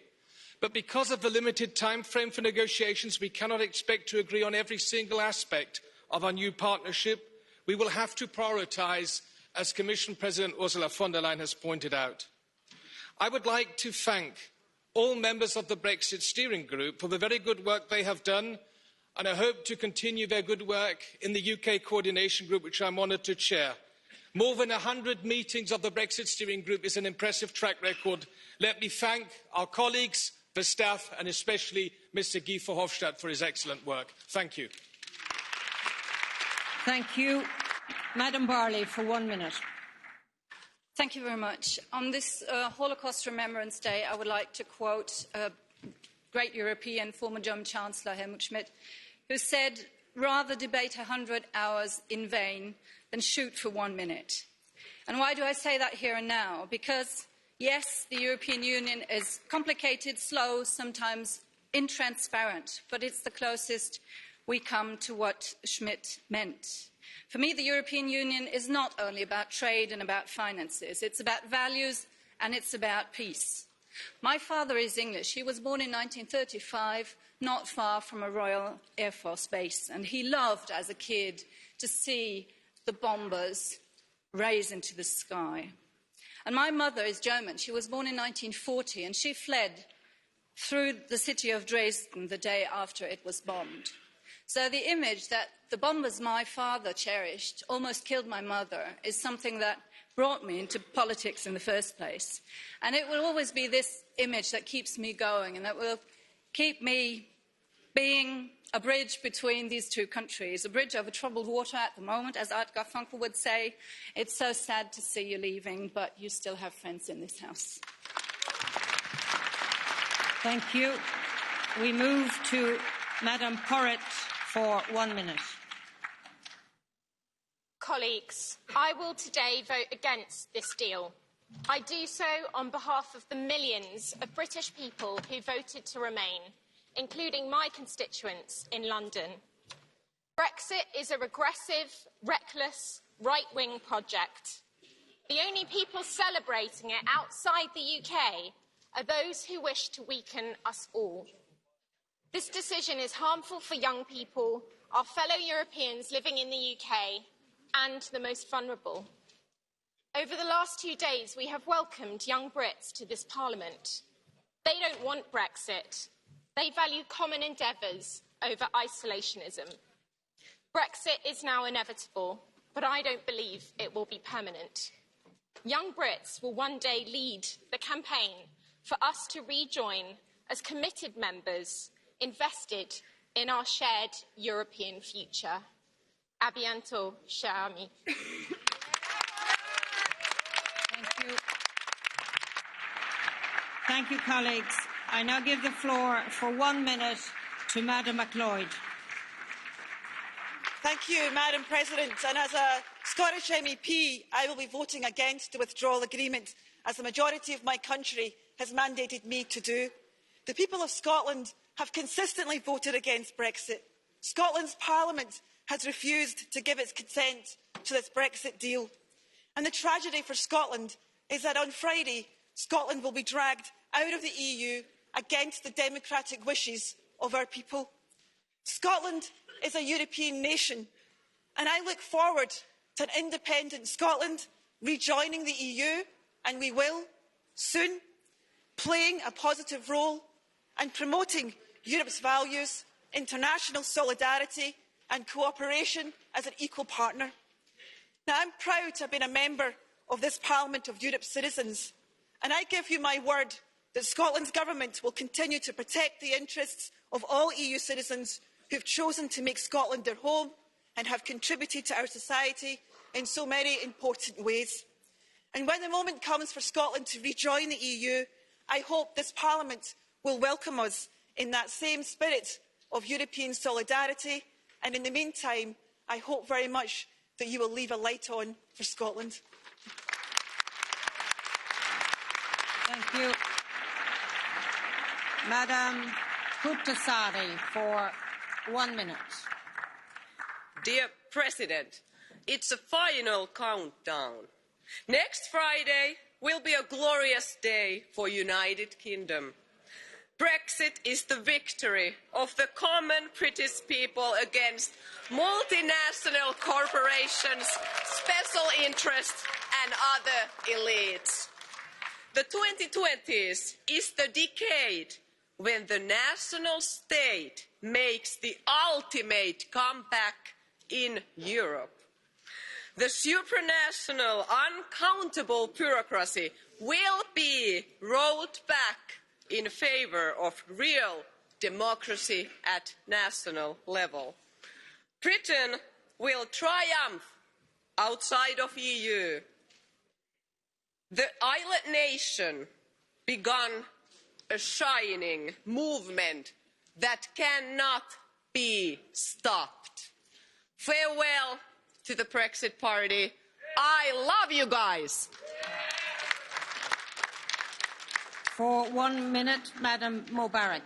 Speaker 24: But because of the limited time frame for negotiations, we cannot expect to agree on every single aspect of our new partnership. We will have to prioritise, as Commission President Ursula von der Leyen has pointed out. I would like to thank all members of the Brexit Steering Group for the very good work they have done, and I hope to continue their good work in the UK Coordination Group, which I'm honoured to chair. More than 100 meetings of the Brexit Steering Group is an impressive track record. Let me thank our colleagues, the staff, and especially Mr. Guy Verhofstadt for his excellent work. Thank you.
Speaker 12: Thank you. Madam Barley, for 1 minute.
Speaker 7: Thank you very much. On this Holocaust Remembrance Day, I would like to quote a great European, former German Chancellor Helmut Schmidt, who said, "Rather debate 100 hours in vain than shoot for 1 minute." And why do I say that here and now? Because, yes, the European Union is complicated, slow, sometimes intransparent, but it's the closest we come to what Schmidt meant. For me, the European Union is not only about trade and about finances. It's about values and it's about peace. My father is English. He was born in 1935, not far from a Royal Air Force base, and he loved, as a kid, to see the bombers raise into the sky. And my mother is German. She was born in 1940, and she fled through the city of Dresden the day after it was bombed. So the image that the bombers my father cherished almost killed my mother is something that brought me into politics in the first place. And it will always be this image that keeps me going and that will keep me being a bridge between these two countries, a bridge over troubled water at the moment, as Edgar Funkel would say. It's so sad to see you leaving, but you still have friends in this house.
Speaker 12: Thank you. We move to Madam Porritt for 1 minute.
Speaker 2: Colleagues, I will today vote against this deal. I do so on behalf of the millions of British people who voted to remain, including my constituents in London. Brexit is a regressive, reckless, right-wing project. The only people celebrating it outside the UK are those who wish to weaken us all. This decision is harmful for young people, our fellow Europeans living in the UK, and the most vulnerable. Over the last 2 days, we have welcomed young Brits to this Parliament. They don't want Brexit. They value common endeavours over isolationism. Brexit is now inevitable, but I don't believe it will be permanent. Young Brits will one day lead the campaign for us to rejoin as committed members invested in our shared European future. A bientôt, cher ami.
Speaker 12: Thank you. Thank you, colleagues. I now give the floor for 1 minute to Madam MacLeod.
Speaker 13: Thank you, Madam President. And as a Scottish MEP, I will be voting against the withdrawal agreement, as the majority of my country has mandated me to do. The people of Scotland have consistently voted against Brexit. Scotland's Parliament has refused to give its consent to this Brexit deal. And the tragedy for Scotland is that on Friday, Scotland will be dragged out of the EU against the democratic wishes of our people. Scotland is a European nation, and I look forward to an independent Scotland rejoining the EU, and we will soon, playing a positive role and promoting Europe's values, international solidarity and cooperation as an equal partner. Now, I'm proud to have been a member of this Parliament of Europe's citizens, and I give you my word that Scotland's government will continue to protect the interests of all EU citizens who have chosen to make Scotland their home and have contributed to our society in so many important ways. And when the moment comes for Scotland to rejoin the EU, I hope this Parliament will welcome us in that same spirit of European solidarity. And in the meantime, I hope very much that you will leave a light on for Scotland.
Speaker 12: Thank you. Madam Huhtasaari for 1 minute.
Speaker 17: Dear President, it's a final countdown. Next Friday will be a glorious day for United Kingdom. Brexit is the victory of the common British people against multinational corporations, special interests and other elites. The 2020s is the decade when the national state makes the ultimate comeback in Europe. The supranational, uncountable bureaucracy will be rolled back in favour of real democracy at national level. Britain will triumph outside of the EU. The island nation began a shining movement that cannot be stopped. Farewell to the Brexit Party. I love you guys.
Speaker 12: For 1 minute, Madam Mubarak.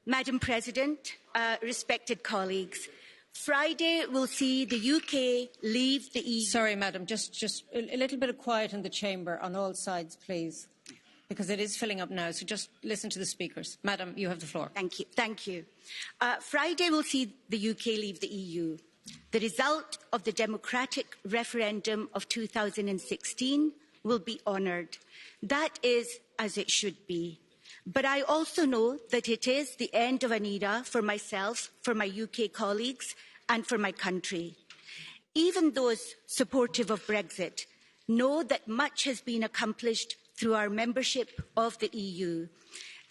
Speaker 16: Madam President, respected colleagues, Friday will see the UK leave the EU.
Speaker 12: Sorry, Madam, just a little bit of quiet in the chamber on all sides, please, because it is filling up now. So just listen to the speakers. Madam, you have the floor.
Speaker 16: Thank you. Thank you. Friday will see the UK leave the EU. The result of the democratic referendum of 2016 will be honoured. That is as it should be. But I also know that it is the end of an era for myself, for my UK colleagues and for my country. Even those supportive of Brexit know that much has been accomplished through our membership of the EU.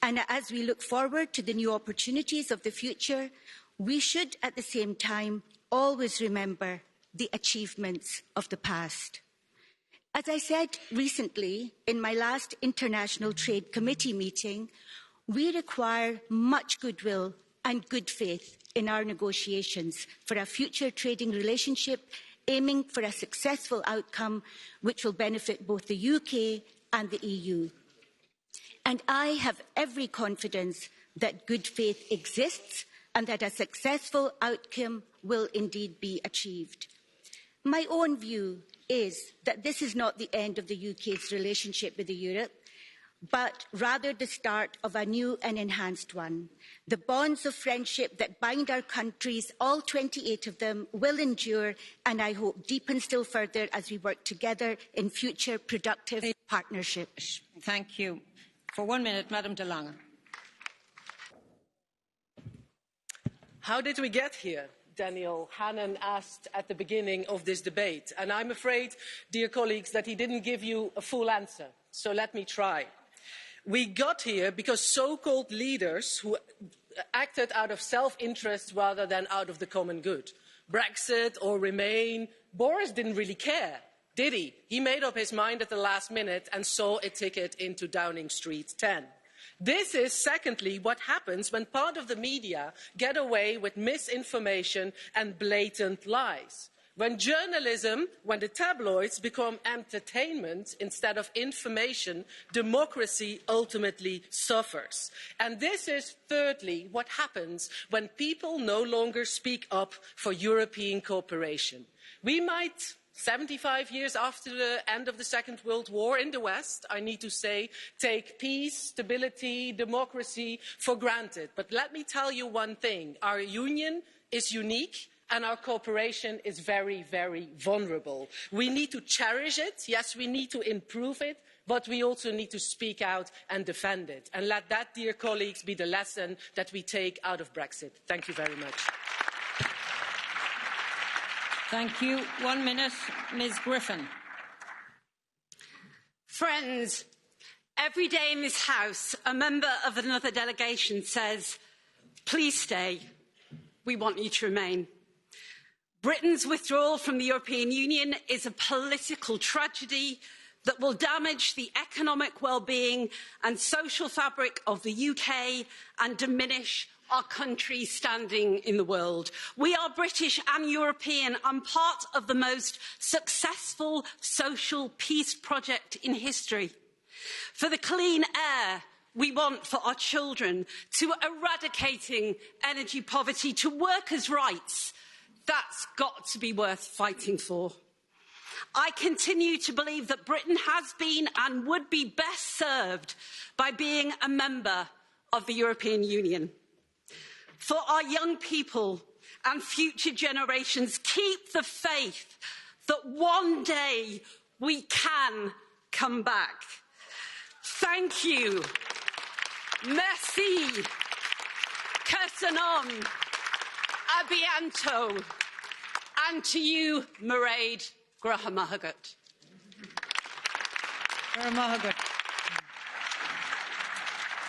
Speaker 16: And as we look forward to the new opportunities of the future, we should at the same time always remember the achievements of the past. As I said recently in my last International Trade Committee meeting, we require much goodwill and good faith in our negotiations for a future trading relationship aiming for a successful outcome which will benefit both the UK and the EU. And I have every confidence that good faith exists and that a successful outcome will indeed be achieved. My own view is that this is not the end of the UK's relationship with Europe, but rather the start of a new and enhanced one. The bonds of friendship that bind our countries, all 28 of them, will endure and I hope deepen still further as we work together in future productive partnerships.
Speaker 12: Thank you. For 1 minute, Madam De Lange.
Speaker 23: How did we get here? Daniel Hannan asked at the beginning of this debate. And I'm afraid, dear colleagues, that he didn't give you a full answer. So let me try. We got here because so-called leaders who acted out of self-interest rather than out of the common good. Brexit or Remain, Boris didn't really care, did he? He made up his mind at the last minute and saw a ticket into Downing Street 10. This is, secondly, what happens when part of the media get away with misinformation and blatant lies. When journalism, when the tabloids become entertainment instead of information, democracy ultimately suffers. And this is, thirdly, what happens when people no longer speak up for European cooperation. We might 75 years after the end of the Second World War in the West, I need to say, take peace, stability, democracy for granted. But let me tell you one thing. Our union is unique and our cooperation is very, very vulnerable. We need to cherish it. Yes, we need to improve it. But we also need to speak out and defend it. And let that, dear colleagues, be the lesson that we take out of Brexit. Thank you very much.
Speaker 12: Thank you. 1 minute, Ms. Griffin.
Speaker 18: Friends, every day in this House, a member of another delegation says, please stay. We want you to remain. Britain's withdrawal from the European Union is a political tragedy that will damage the economic well-being and social fabric of the UK and diminish our country's standing in the world. We are British and European and part of the most successful social peace project in history. For the clean air we want for our children, to eradicating energy poverty, to workers' rights, that's got to be worth fighting for. I continue to believe that Britain has been and would be best served by being a member of the European Union. For our young people and future generations, keep the faith that one day we can come back. Thank you. Merci. Cursanom. A bientôt. And to you, Mairead Grahamahagat.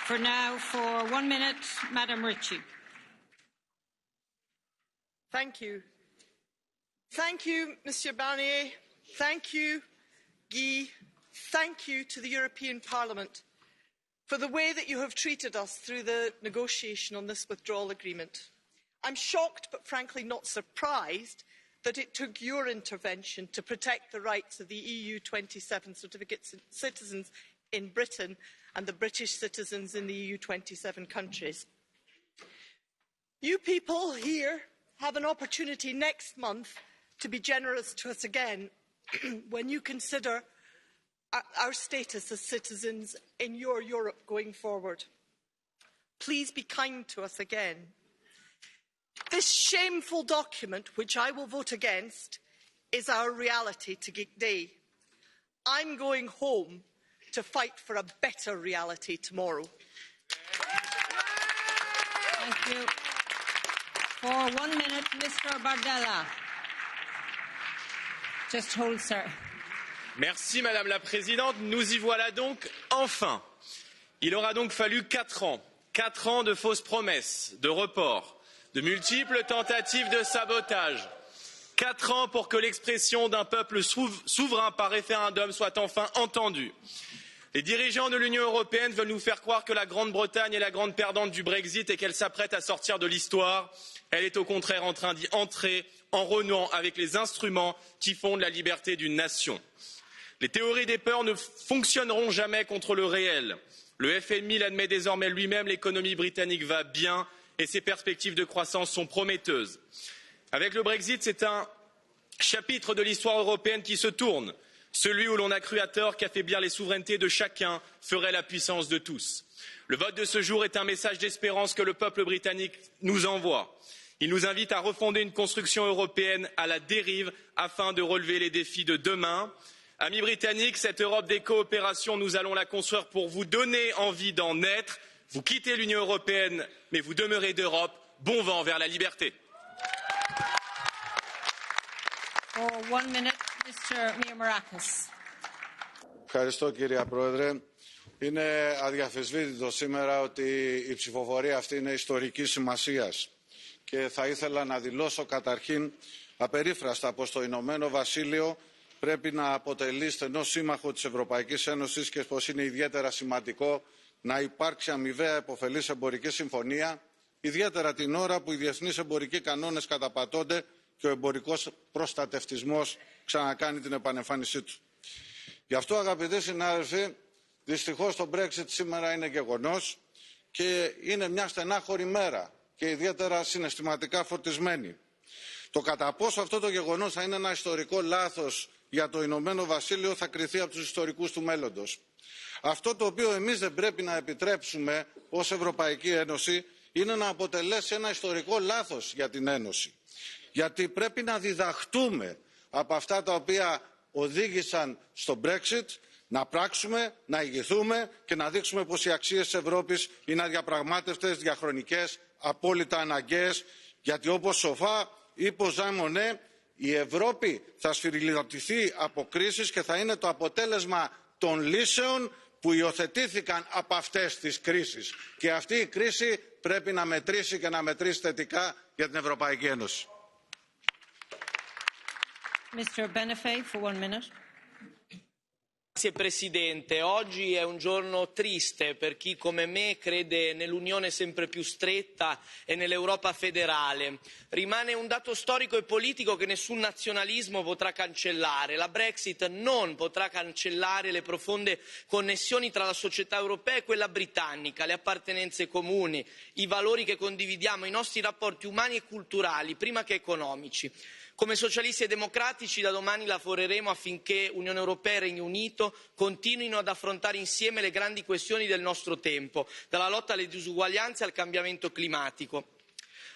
Speaker 12: For now, for 1 minute, Madam Ritchie.
Speaker 3: Thank you. Thank you, Mr. Barnier. Thank you, Guy. Thank you to the European Parliament for the way that you have treated us through the negotiation on this withdrawal agreement. I'm shocked, but frankly not surprised, that it took your intervention to protect the rights of the EU 27 certificate citizens in Britain and the British citizens in the EU 27 countries. You people here have an opportunity next month to be generous to us again when you consider our status as citizens in your Europe going forward. Please be kind to us again. This shameful document, which I will vote against, is our reality today. I'm going home to fight for a better reality tomorrow.
Speaker 12: Thank you. For 1 minute, Mr. Bardella. Just hold, sir.
Speaker 15: Merci Madame la Présidente. Nous y voilà donc enfin. Il aura donc fallu 4 ans. 4 ans de fausses promesses, de reports, de multiples tentatives de sabotage. 4 ans pour que l'expression d'un peuple souverain par référendum soit enfin entendue. Les dirigeants de l'Union européenne veulent nous faire croire que la Grande-Bretagne est la grande perdante du Brexit et qu'elle s'apprête à sortir de l'histoire. Elle est au contraire en train d'y entrer en renouant avec les instruments qui fondent la liberté d'une nation. Les théories des peurs ne fonctionneront jamais contre le réel. Le FMI l'admet désormais lui-même, l'économie britannique va bien et ses perspectives de croissance sont prometteuses. Avec le Brexit, c'est un chapitre de l'histoire européenne qui se tourne, celui où l'on a cru à tort qu'affaiblir les souverainetés de chacun ferait la puissance de tous. Le vote de ce jour est un message d'espérance que le peuple britannique nous envoie. Il nous invite à refonder une construction européenne à la dérive afin de relever les défis de demain. Amis britanniques, cette Europe des coopérations, nous allons la construire pour vous donner envie d'en être. Vous quittez l'Union européenne, mais vous demeurez d'Europe. Bon vent vers la liberté.
Speaker 12: For 1 minute, Mr. Miamaracas.
Speaker 19: Ευχαριστώ κυρία Πρόεδρε. Είναι αδιαφεσβήτητο σήμερα ότι η ψηφοφορία αυτή είναι ιστορικής σημασίας και θα ήθελα να δηλώσω καταρχήν απερίφραστα πως το Ηνωμένο Βασίλειο πρέπει να αποτελεί στενό σύμμαχο της Ευρωπαϊκής Ένωσης και πως είναι ιδιαίτερα σημαντικό να υπάρξει αμοιβαία επωφελής εμπορική συμφωνία, ιδιαίτερα την ώρα που οι διεθνείς εμπορικοί κανόνες καταπατώνται και ο εμπορικός προστατευτισμός ξανακάνει την επανεμφάνισή του. Γι' αυτό αγαπητοί συνάδελφοι, δυστυχώς το Brexit σήμερα είναι γεγονός και είναι μια στενάχωρη μέρα και ιδιαίτερα συναισθηματικά φορτισμένη. Το κατά πόσο αυτό το γεγονός θα είναι ένα ιστορικό λάθος για το Ηνωμένο Βασίλειο θα κριθεί από τους ιστορικούς του μέλλοντος. Αυτό το οποίο εμείς δεν πρέπει να επιτρέψουμε ως Ευρωπαϊκή Ένωση είναι να αποτελέσει ένα ιστορικό λάθος για την Ένωση. Γιατί πρέπει να διδαχτούμε από αυτά τα οποία οδήγησαν στο Brexit, να πράξουμε, να ηγηθούμε και να δείξουμε πως οι αξίες της Ευρώπης είναι αδιαπραγμάτευτες, διαχρονικές, απόλυτα αναγκαίες, γιατί όπως σοφά είπε ο Ζαν Μονέ, η Ευρώπη θα σφυριλατηθεί από κρίσεις και θα είναι το αποτέλεσμα των λύσεων που υιοθετήθηκαν από αυτές τις κρίσεις. Και αυτή η κρίση πρέπει να μετρήσει και να μετρήσει θετικά για την Ευρωπαϊκή Ένωση.
Speaker 12: Mr. Benefei, for 1 minute.
Speaker 4: Grazie Presidente. Oggi è un giorno triste per chi come me crede nell'unione sempre più stretta e nell'Europa federale. Rimane un dato storico e politico che nessun nazionalismo potrà cancellare. La Brexit non potrà cancellare le profonde connessioni tra la società europea e quella britannica, le appartenenze comuni, i valori che condividiamo, i nostri rapporti umani e culturali, prima che economici. Come socialisti e democratici da domani lavoreremo affinché Unione Europea e Regno Unito continuino ad affrontare insieme le grandi questioni del nostro tempo, dalla lotta alle disuguaglianze al cambiamento climatico.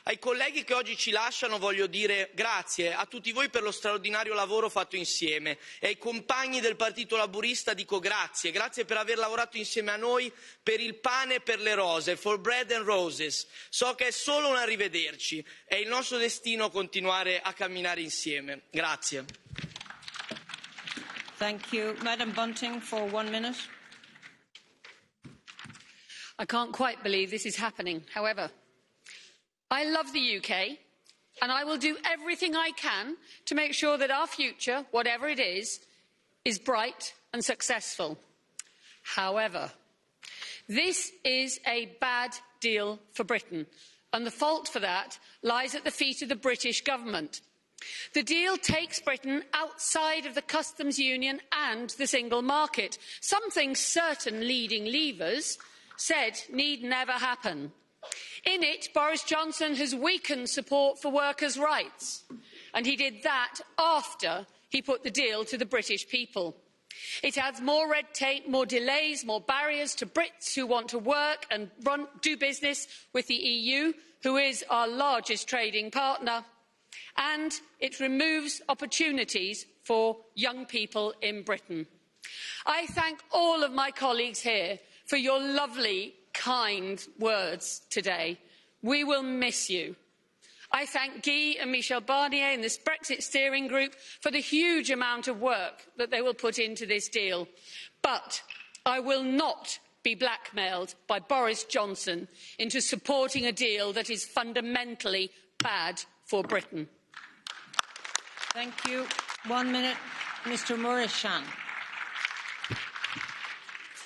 Speaker 4: Ai colleghi che oggi ci lasciano voglio dire grazie a tutti voi per lo straordinario lavoro fatto insieme e ai compagni del Partito Laburista dico grazie, grazie per aver lavorato insieme a noi per il pane e per le rose, for bread and roses. So che è solo un arrivederci, è il nostro destino continuare a camminare insieme. Grazie.
Speaker 12: Thank you. Madam Bunting, for 1 minute.
Speaker 5: I can't quite believe this is happening. However, I love the UK and I will do everything I can to make sure that our future, whatever it is bright and successful. However, this is a bad deal for Britain, and the fault for that lies at the feet of the British government. The deal takes Britain outside of the customs union and the single market, something certain leading leavers said need never happen. In it, Boris Johnson has weakened support for workers' rights, and he did that after he put the deal to the British people. It adds more red tape, more delays, more barriers to Brits who want to work and do business with the EU, who is our largest trading partner, and it removes opportunities for young people in Britain. I thank all of my colleagues here for your lovely, kind words today. We will miss you. I thank Guy and Michel Barnier and this Brexit steering group for the huge amount of work that they will put into this deal. But I will not be blackmailed by Boris Johnson into supporting a deal that is fundamentally bad for Britain.
Speaker 12: Thank you. 1 minute, Mr. Mureşan.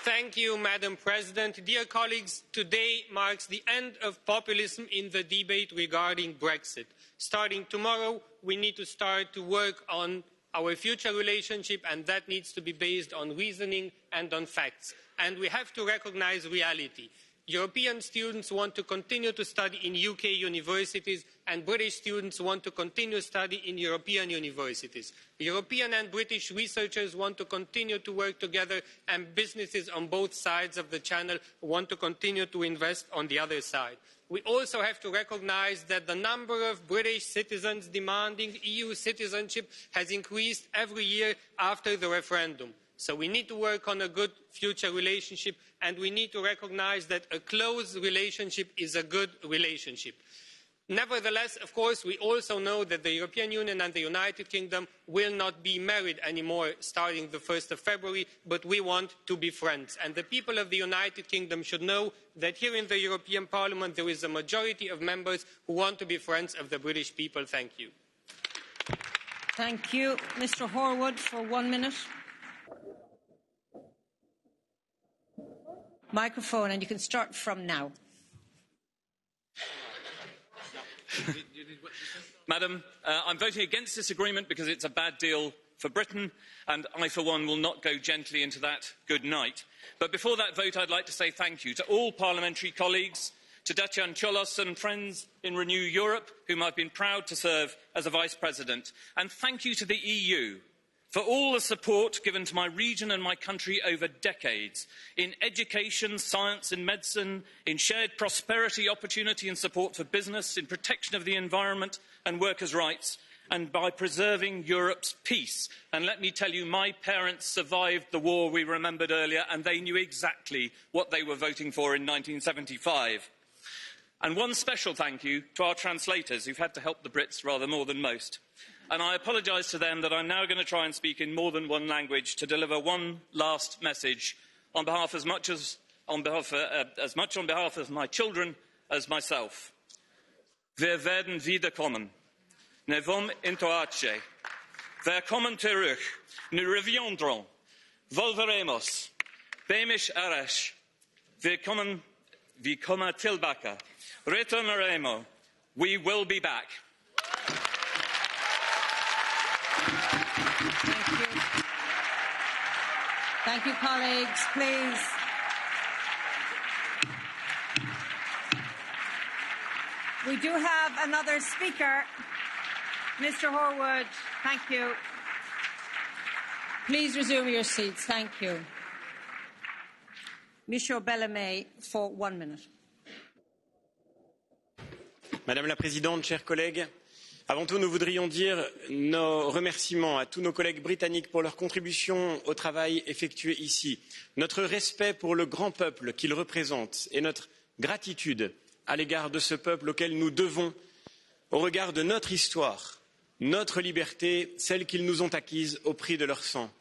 Speaker 21: Thank you, Madam President. Dear colleagues, today marks the end of populism in the debate regarding Brexit. Starting tomorrow, we need to start to work on our future relationship, and that needs to be based on reasoning and on facts. And we have to recognise reality. European students want to continue to study in UK universities, and British students want to continue study in European universities. European and British researchers want to continue to work together, and businesses on both sides of the channel want to continue to invest on the other side. We also have to recognise that the number of British citizens demanding EU citizenship has increased every year after the referendum. So we need to work on a good future relationship, and we need to recognise that a close relationship is a good relationship. Nevertheless, of course, we also know that the European Union and the United Kingdom will not be married anymore starting the 1st of February, but we want to be friends. And the people of the United Kingdom should know that here in the European Parliament there is a majority of members who want to be friends of the British people. Thank you.
Speaker 12: Thank you. Mr. Horwood, for 1 minute. Microphone, and you can start from now.
Speaker 22: Madam, I'm voting against this agreement because it's a bad deal for Britain, and I, for one, will not go gently into that good night. But before that vote, I'd like to say thank you to all parliamentary colleagues, to Dacian Ciolos and friends in Renew Europe, whom I've been proud to serve as a Vice President. And thank you to the EU for all the support given to my region and my country over decades in education, science and medicine, in shared prosperity, opportunity and support for business, in protection of the environment and workers' rights, and by preserving Europe's peace. And let me tell you, my parents survived the war we remembered earlier, and they knew exactly what they were voting for in 1975. And one special thank you to our translators, who've had to help the Brits rather more than most. And I apologise to them that I'm now going to try and speak in more than one language to deliver one last message on behalf as much on behalf of my children as myself. Wir werden wiederkommen. Ne vom intoace. Wir kommen terug. Nous reviendrons. volveremos. Beimish arash. Vi koma tilbaka. Retornaremo. We will be back.
Speaker 12: Thank you. Thank you, colleagues. Please. We do have another speaker. Mr. Horwood, thank you. Please resume your seats. Thank you. Monsieur Bellamé, for 1 minute.
Speaker 1: Madame la Présidente, chers collègues, avant tout, nous voudrions dire nos remerciements à tous nos collègues britanniques pour leur contribution au travail effectué ici, notre respect pour le grand peuple qu'ils représentent et notre gratitude à l'égard de ce peuple auquel nous devons, au regard de notre histoire, notre liberté, celle qu'ils nous ont acquise au prix de leur sang.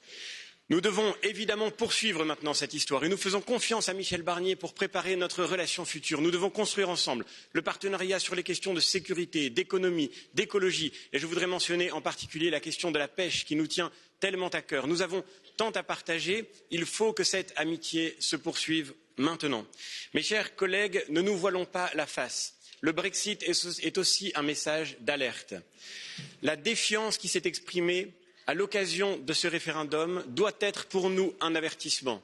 Speaker 1: Nous devons évidemment poursuivre maintenant cette histoire et nous faisons confiance à Michel Barnier pour préparer notre relation future. Nous devons construire ensemble le partenariat sur les questions de sécurité, d'économie, d'écologie. Et je voudrais mentionner en particulier la question de la pêche qui nous tient tellement à cœur. Nous avons tant à partager. Il faut que cette amitié se poursuive maintenant. Mes chers collègues, ne nous voilons pas la face. Le Brexit est aussi un message d'alerte. La défiance qui s'est exprimée à l'occasion de ce référendum doit être pour nous un avertissement.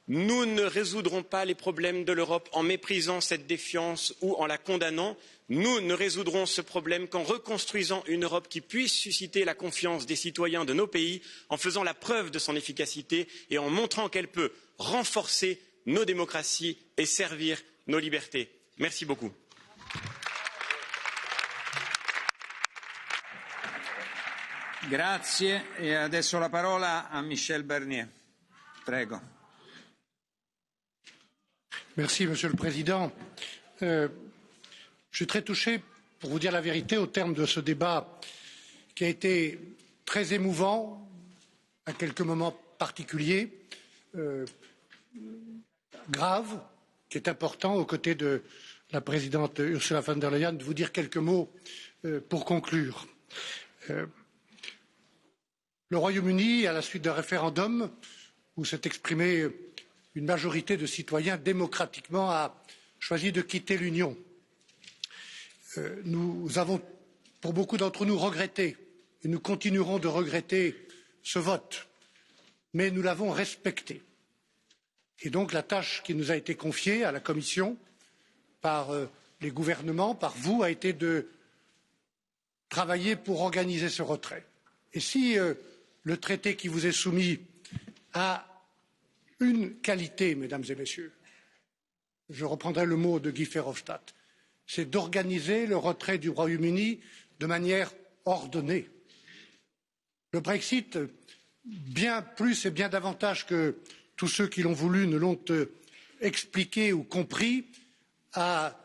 Speaker 1: Nous ne résoudrons pas les problèmes de l'Europe en méprisant cette défiance ou en la condamnant. Nous ne résoudrons ce problème qu'en reconstruisant une Europe qui puisse susciter la confiance des citoyens de nos pays, en faisant la preuve de son efficacité et en montrant qu'elle peut renforcer nos démocraties et servir nos libertés. Merci beaucoup.
Speaker 6: Grazie. E adesso la parola a Michel Barnier. Prego.
Speaker 8: Merci, Monsieur le Président. Je suis très touché, pour vous dire la vérité, au terme de ce débat qui a été très émouvant, à quelques moments particuliers, grave, qui est important, aux côtés de la présidente Ursula von der Leyen, de vous dire quelques mots pour conclure. Le Royaume-Uni, à la suite d'un référendum où s'est exprimée une majorité de citoyens démocratiquement, a choisi de quitter l'Union. Nous avons, pour beaucoup d'entre nous, regretté, et nous continuerons de regretter ce vote, mais nous l'avons respecté. Et donc la tâche qui nous a été confiée à la Commission par les gouvernements, par vous, a été de travailler pour organiser ce retrait. Et si le traité qui vous est soumis a une qualité, mesdames et messieurs, je reprendrai le mot de Guy Verhofstadt, c'est d'organiser le retrait du Royaume-Uni de manière ordonnée. Le Brexit, bien plus et bien davantage que tous ceux qui l'ont voulu ne l'ont expliqué ou compris, a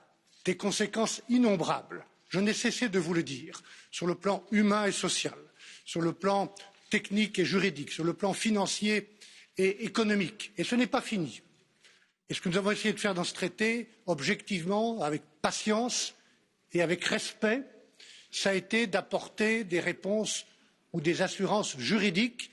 Speaker 8: des conséquences innombrables. Je n'ai cessé de vous le dire, sur le plan humain et social, sur le plan technique et juridique, sur le plan financier et économique. Et ce n'est pas fini. Et ce que nous avons essayé de faire dans ce traité, objectivement, avec patience et avec respect, ça a été d'apporter des réponses ou des assurances juridiques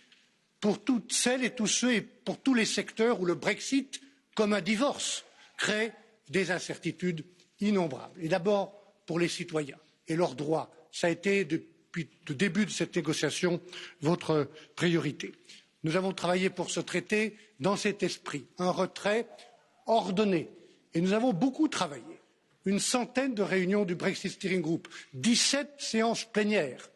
Speaker 8: pour toutes celles et tous ceux et pour tous les secteurs où le Brexit, comme un divorce, crée des incertitudes innombrables. Et d'abord pour les citoyens et leurs droits. Ça a été depuis le début de cette négociation votre priorité. Nous avons travaillé pour ce traité dans cet esprit, un retrait ordonné. Et nous avons beaucoup travaillé. Une centaine de réunions du Brexit Steering Group, 17 séances plénières.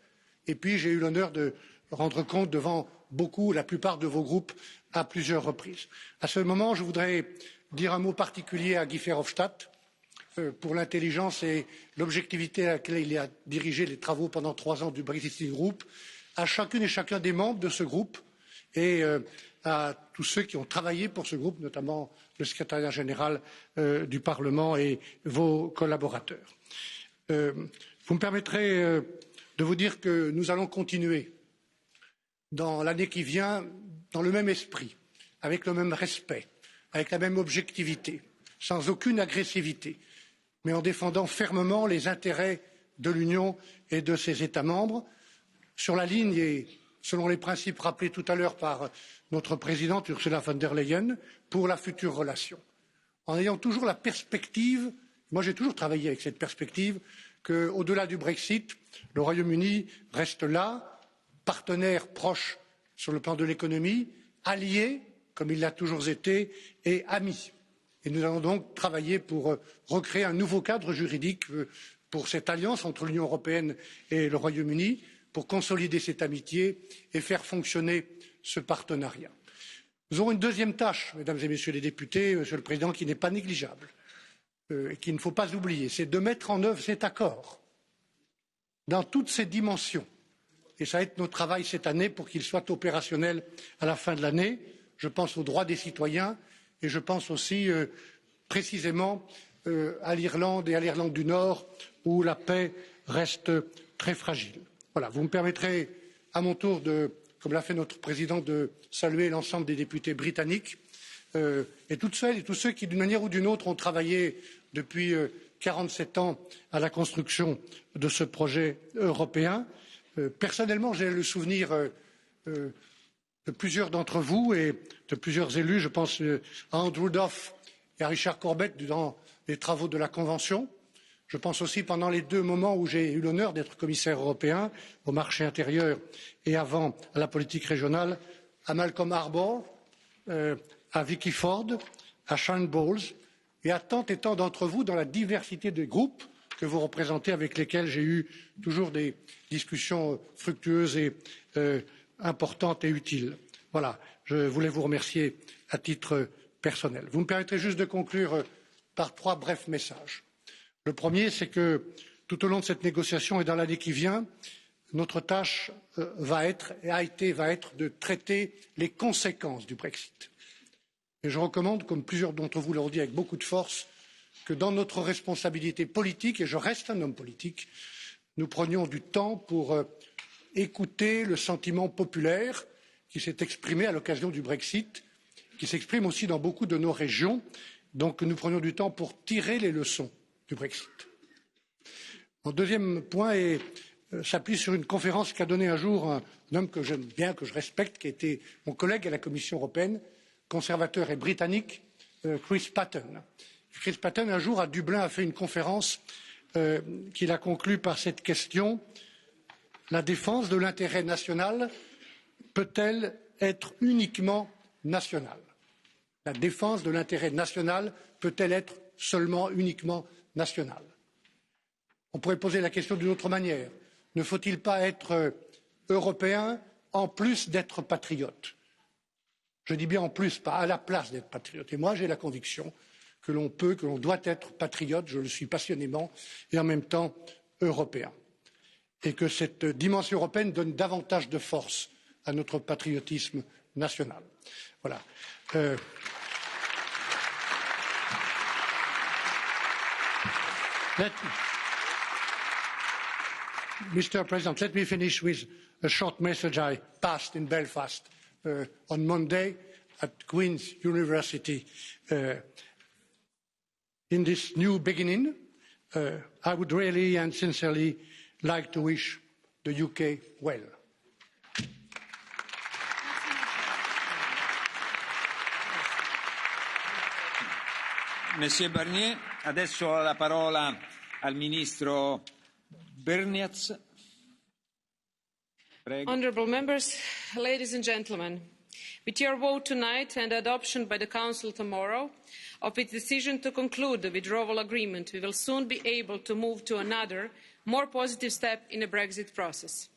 Speaker 8: Et puis j'ai eu l'honneur de rendre compte devant beaucoup, la plupart de vos groupes, à plusieurs reprises. À ce moment, je voudrais dire un mot particulier à Guy Verhofstadt pour l'intelligence et l'objectivité à laquelle il a dirigé les travaux pendant 3 ans du Brexit Steering Group, à chacune et chacun des membres de ce groupe et à tous ceux qui ont travaillé pour ce groupe, notamment le secrétariat général du Parlement et vos collaborateurs. Vous me permettrez de vous dire que nous allons continuer dans l'année qui vient dans le même esprit, avec le même respect, avec la même objectivité, sans aucune agressivité, mais en défendant fermement les intérêts de l'Union et de ses États membres, sur la ligne et selon les principes rappelés tout à l'heure par notre présidente Ursula von der Leyen, pour la future relation. En ayant toujours la perspective, moi j'ai toujours travaillé avec cette perspective, qu'au delà du Brexit, le Royaume-Uni reste là, partenaire proche sur le plan de l'économie, allié, comme il l'a toujours été, et ami. Et nous allons donc travailler pour recréer un nouveau cadre juridique pour cette alliance entre l'Union européenne et le Royaume-Uni, pour consolider cette amitié et faire fonctionner ce partenariat. Nous aurons une deuxième tâche, mesdames et messieurs les députés, monsieur le président, qui n'est pas négligeable et qu'il ne faut pas oublier, c'est de mettre en œuvre cet accord dans toutes ses dimensions. Et ça va être notre travail cette année pour qu'il soit opérationnel à la fin de l'année. Je pense aux droits des citoyens et je pense aussi précisément à l'Irlande et à l'Irlande du Nord où la paix reste très fragile. Voilà, vous me permettrez à mon tour comme l'a fait notre président, de saluer l'ensemble des députés britanniques et toutes celles et tous ceux qui, d'une manière ou d'une autre, ont travaillé depuis 47 ans à la construction de ce projet européen. Personnellement, j'ai le souvenir de plusieurs d'entre vous et de plusieurs élus. Je pense à Andrew Duff et à Richard Corbett dans les travaux de la Convention. Je pense aussi pendant les deux moments où j'ai eu l'honneur d'être commissaire européen au marché intérieur et avant à la politique régionale, à Malcolm Harbour, à Vicky Ford, à Sharon Bowles et à tant et tant d'entre vous dans la diversité des groupes que vous représentez, avec lesquels j'ai eu toujours des discussions fructueuses et importantes et utiles. Voilà, je voulais vous remercier à titre personnel. Vous me permettrez juste de conclure par trois brefs messages. Le premier, c'est que tout au long de cette négociation et dans l'année qui vient, notre tâche va être de traiter les conséquences du Brexit. Et je recommande, comme plusieurs d'entre vous l'ont dit avec beaucoup de force, que dans notre responsabilité politique, et je reste un homme politique, nous prenions du temps pour écouter le sentiment populaire qui s'est exprimé à l'occasion du Brexit, qui s'exprime aussi dans beaucoup de nos régions. Donc nous prenions du temps pour tirer les leçons du Brexit. Mon deuxième point s'appuie sur une conférence qu'a donnée un jour un homme que j'aime bien, que je respecte, qui était mon collègue à la Commission européenne, conservateur et britannique, Chris Patten. Chris Patten, un jour à Dublin, a fait une conférence qu'il a conclue par cette question: la défense de l'intérêt national peut-elle être uniquement nationale? La défense de l'intérêt national peut-elle être seulement uniquement nationale? On pourrait poser la question d'une autre manière. Ne faut-il pas être européen en plus d'être patriote? Je dis bien en plus, pas à la place d'être patriote. Et moi, j'ai la conviction que l'on doit être patriote, je le suis passionnément, et en même temps européen. Et que cette dimension européenne donne davantage de force à notre patriotisme national. Voilà. Mr. President, let me finish with a short message I passed in Belfast on Monday at Queen's University. In this new beginning, I would really and sincerely like to wish the UK well.
Speaker 6: Monsieur Barnier, adesso la parola al ministro Brejňac.
Speaker 14: Honourable members, ladies and gentlemen, with your vote tonight and adoption by the Council tomorrow of its decision to conclude the withdrawal agreement, we will soon be able to move to another, more positive step in the Brexit process.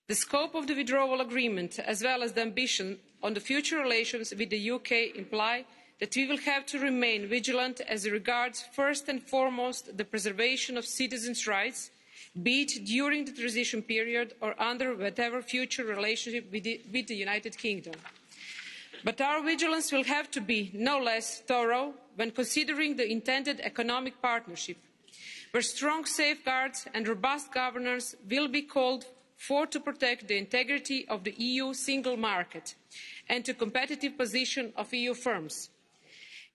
Speaker 14: The scope of the withdrawal agreement, as well as the ambition on the future relations with the UK, imply that we will have to remain vigilant as regards first and foremost the preservation of citizens' rights, be it during the transition period or under whatever future relationship with the United Kingdom. But our vigilance will have to be no less thorough when considering the intended economic partnership, where strong safeguards and robust governance will be called for to protect the integrity of the EU single market and the competitive position of EU firms.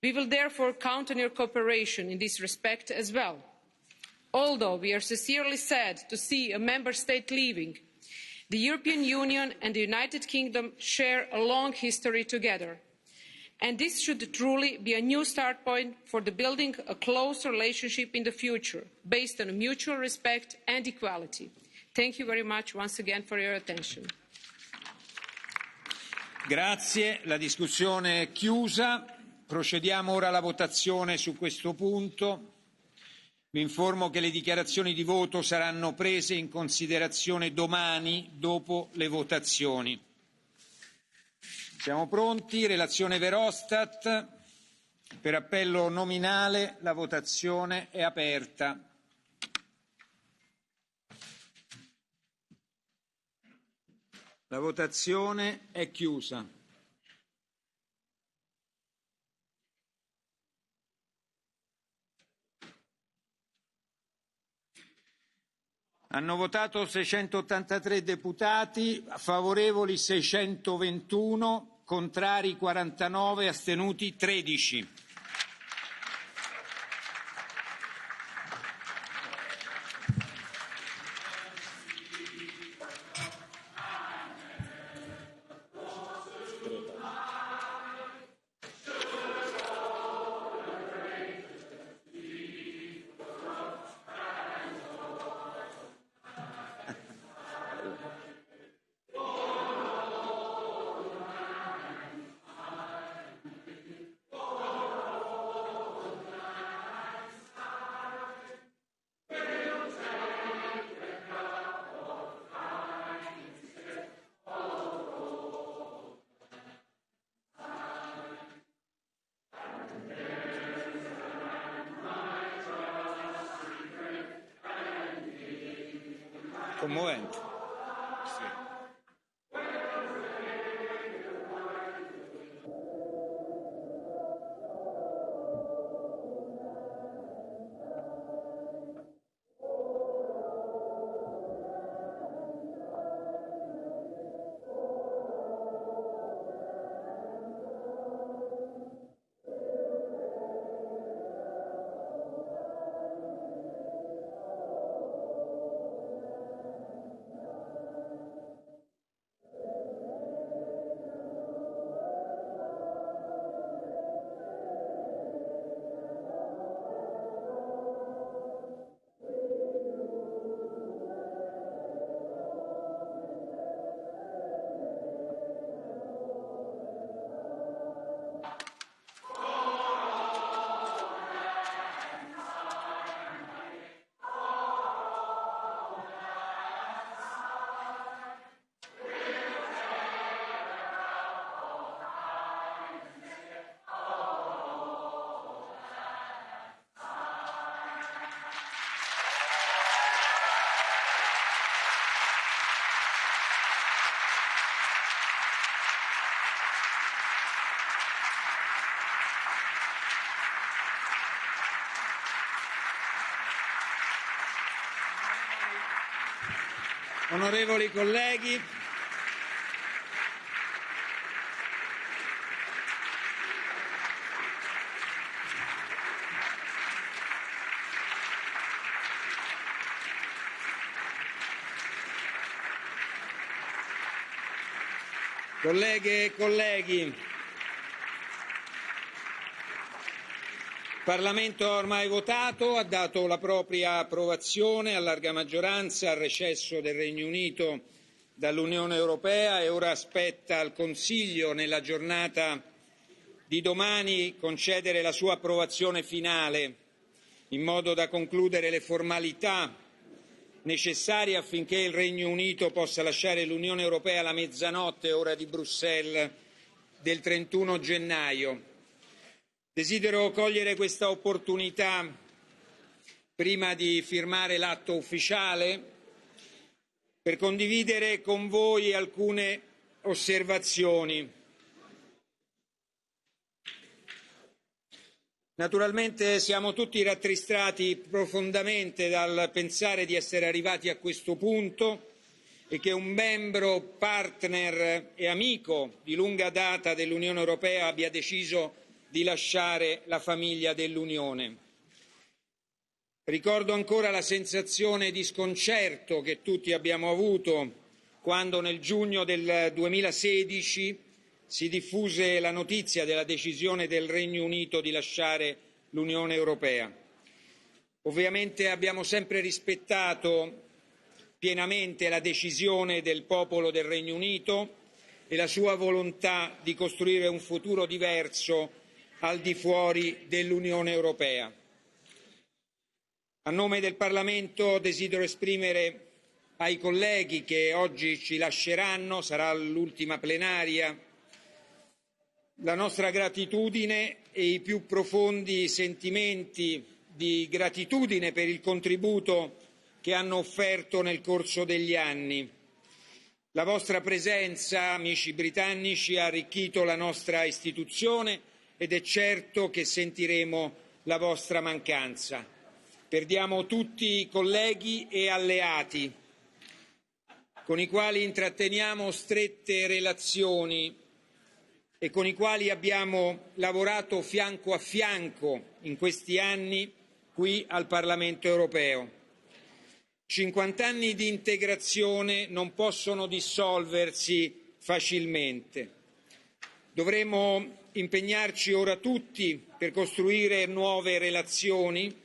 Speaker 14: We will therefore count on your cooperation in this respect as well. Although we are sincerely sad to see a member state leaving, The European Union and the United Kingdom share a long history together, and this should truly be a new start point for building a close relationship in the future, based on mutual respect and equality. Thank you very much once again for your attention.
Speaker 6: Grazie, la discussione è chiusa. Procediamo ora alla votazione su questo punto. Vi informo che le dichiarazioni di voto saranno prese in considerazione domani dopo le votazioni. Siamo pronti? Relazione Verhofstadt. Per appello nominale la votazione è aperta. La votazione è chiusa. Hanno votato 683 deputati, favorevoli 621, contrari 49, astenuti 13. Commovente. Onorevoli colleghi, colleghe e colleghi, il Parlamento ha ormai votato, ha dato la propria approvazione a larga maggioranza al recesso del Regno Unito dall'Unione Europea e ora aspetta al Consiglio nella giornata di domani concedere la sua approvazione finale in modo da concludere le formalità necessarie affinché il Regno Unito possa lasciare l'Unione Europea alla mezzanotte ora di Bruxelles del 31 gennaio. Desidero cogliere questa opportunità, prima di firmare l'atto ufficiale, per condividere con voi alcune osservazioni. Naturalmente siamo tutti rattristati profondamente dal pensare di essere arrivati a questo punto e che un membro, partner e amico di lunga data dell'Unione Europea abbia deciso di lasciare la famiglia dell'Unione. Ricordo ancora la sensazione di sconcerto che tutti abbiamo avuto quando nel giugno del 2016 si diffuse la notizia della decisione del Regno Unito di lasciare l'Unione Europea. Ovviamente abbiamo sempre rispettato pienamente la decisione del popolo del Regno Unito e la sua volontà di costruire un futuro diverso al di fuori dell'Unione Europea. A nome del Parlamento desidero esprimere ai colleghi che oggi ci lasceranno, sarà l'ultima plenaria, la nostra gratitudine e i più profondi sentimenti di gratitudine per il contributo che hanno offerto nel corso degli anni. La vostra presenza, amici britannici, ha arricchito la nostra istituzione ed è certo che sentiremo la vostra mancanza. Perdiamo tutti colleghi e alleati con i quali intratteniamo strette relazioni e con i quali abbiamo lavorato fianco a fianco in questi anni qui al Parlamento europeo. 50 anni di integrazione non possono dissolversi facilmente. Dovremo impegnarci ora tutti per costruire nuove relazioni,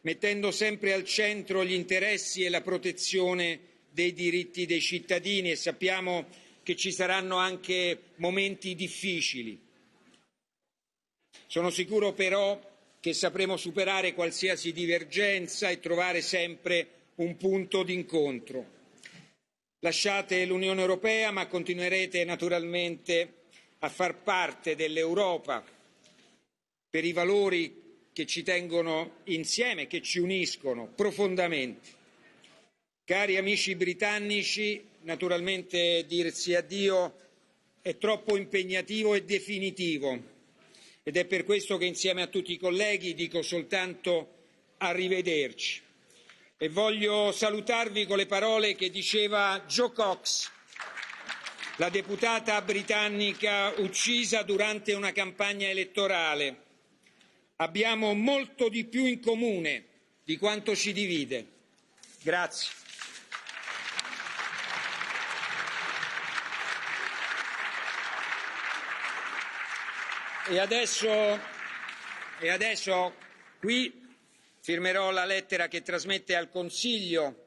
Speaker 6: mettendo sempre al centro gli interessi e la protezione dei diritti dei cittadini, e sappiamo che ci saranno anche momenti difficili. Sono sicuro però che sapremo superare qualsiasi divergenza e trovare sempre un punto d'incontro. Lasciate l'Unione Europea, ma continuerete naturalmente a far parte dell'Europa per i valori che ci tengono insieme, che ci uniscono profondamente. Cari amici britannici, naturalmente dirsi addio è troppo impegnativo e definitivo ed è per questo che insieme a tutti i colleghi dico soltanto arrivederci. E voglio salutarvi con le parole che diceva Jo Cox, la deputata britannica uccisa durante una campagna elettorale. Abbiamo molto di più in comune di quanto ci divide. Grazie. E adesso qui firmerò la lettera che trasmette al Consiglio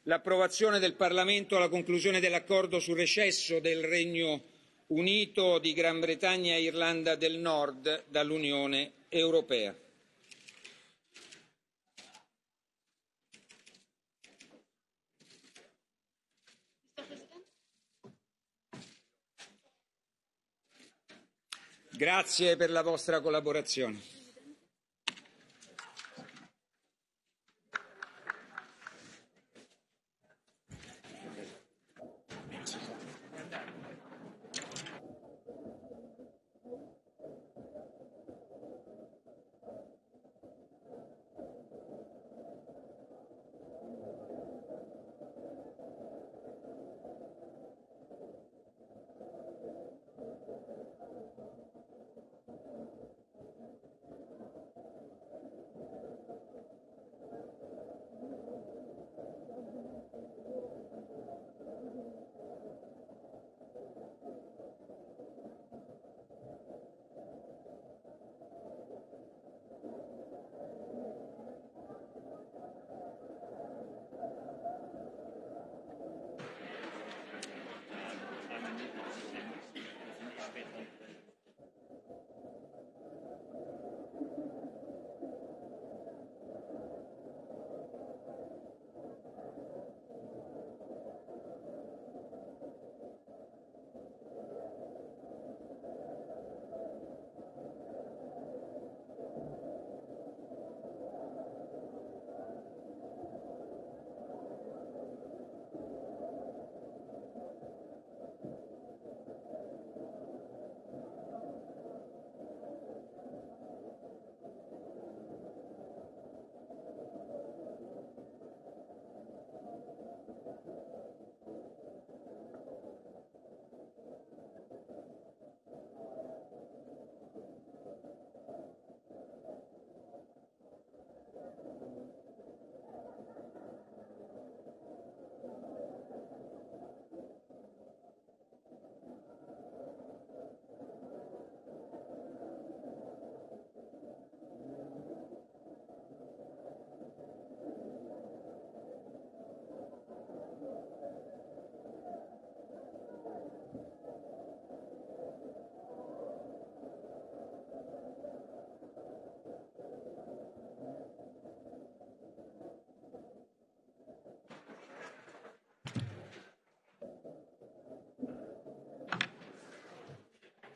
Speaker 6: l'approvazione del Parlamento alla conclusione dell'accordo sul recesso del Regno Unito di Gran Bretagna e Irlanda del Nord dall'Unione Europea. Grazie per la vostra collaborazione.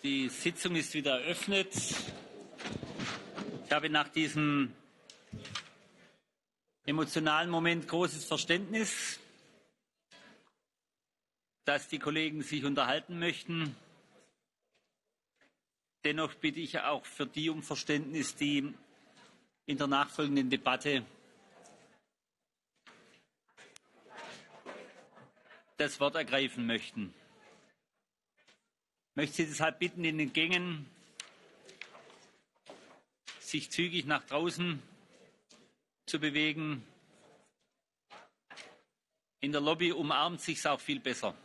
Speaker 9: Die Sitzung ist wieder eröffnet. Ich habe nach diesem emotionalen Moment großes Verständnis, dass die Kollegen sich unterhalten möchten. Dennoch bitte ich auch für die um Verständnis, die in der nachfolgenden Debatte das Wort ergreifen möchten. Ich möchte Sie deshalb bitten, in den Gängen sich zügig nach draußen zu bewegen. In der Lobby umarmt sich's auch viel besser.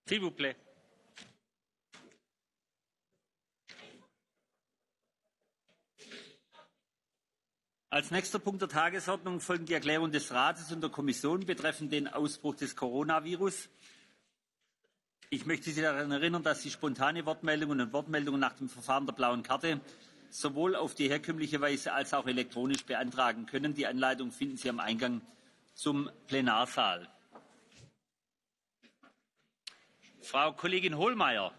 Speaker 9: S'il vous plaît. Als nächster Punkt der Tagesordnung folgen die Erklärung des Rates und der Kommission betreffend den Ausbruch des Coronavirus. Ich möchte Sie daran erinnern, dass Sie spontane Wortmeldungen und Wortmeldungen nach dem Verfahren der blauen Karte sowohl auf die herkömmliche Weise als auch elektronisch beantragen können. Die Anleitung finden Sie am Eingang zum Plenarsaal. Frau Kollegin Hohlmeier,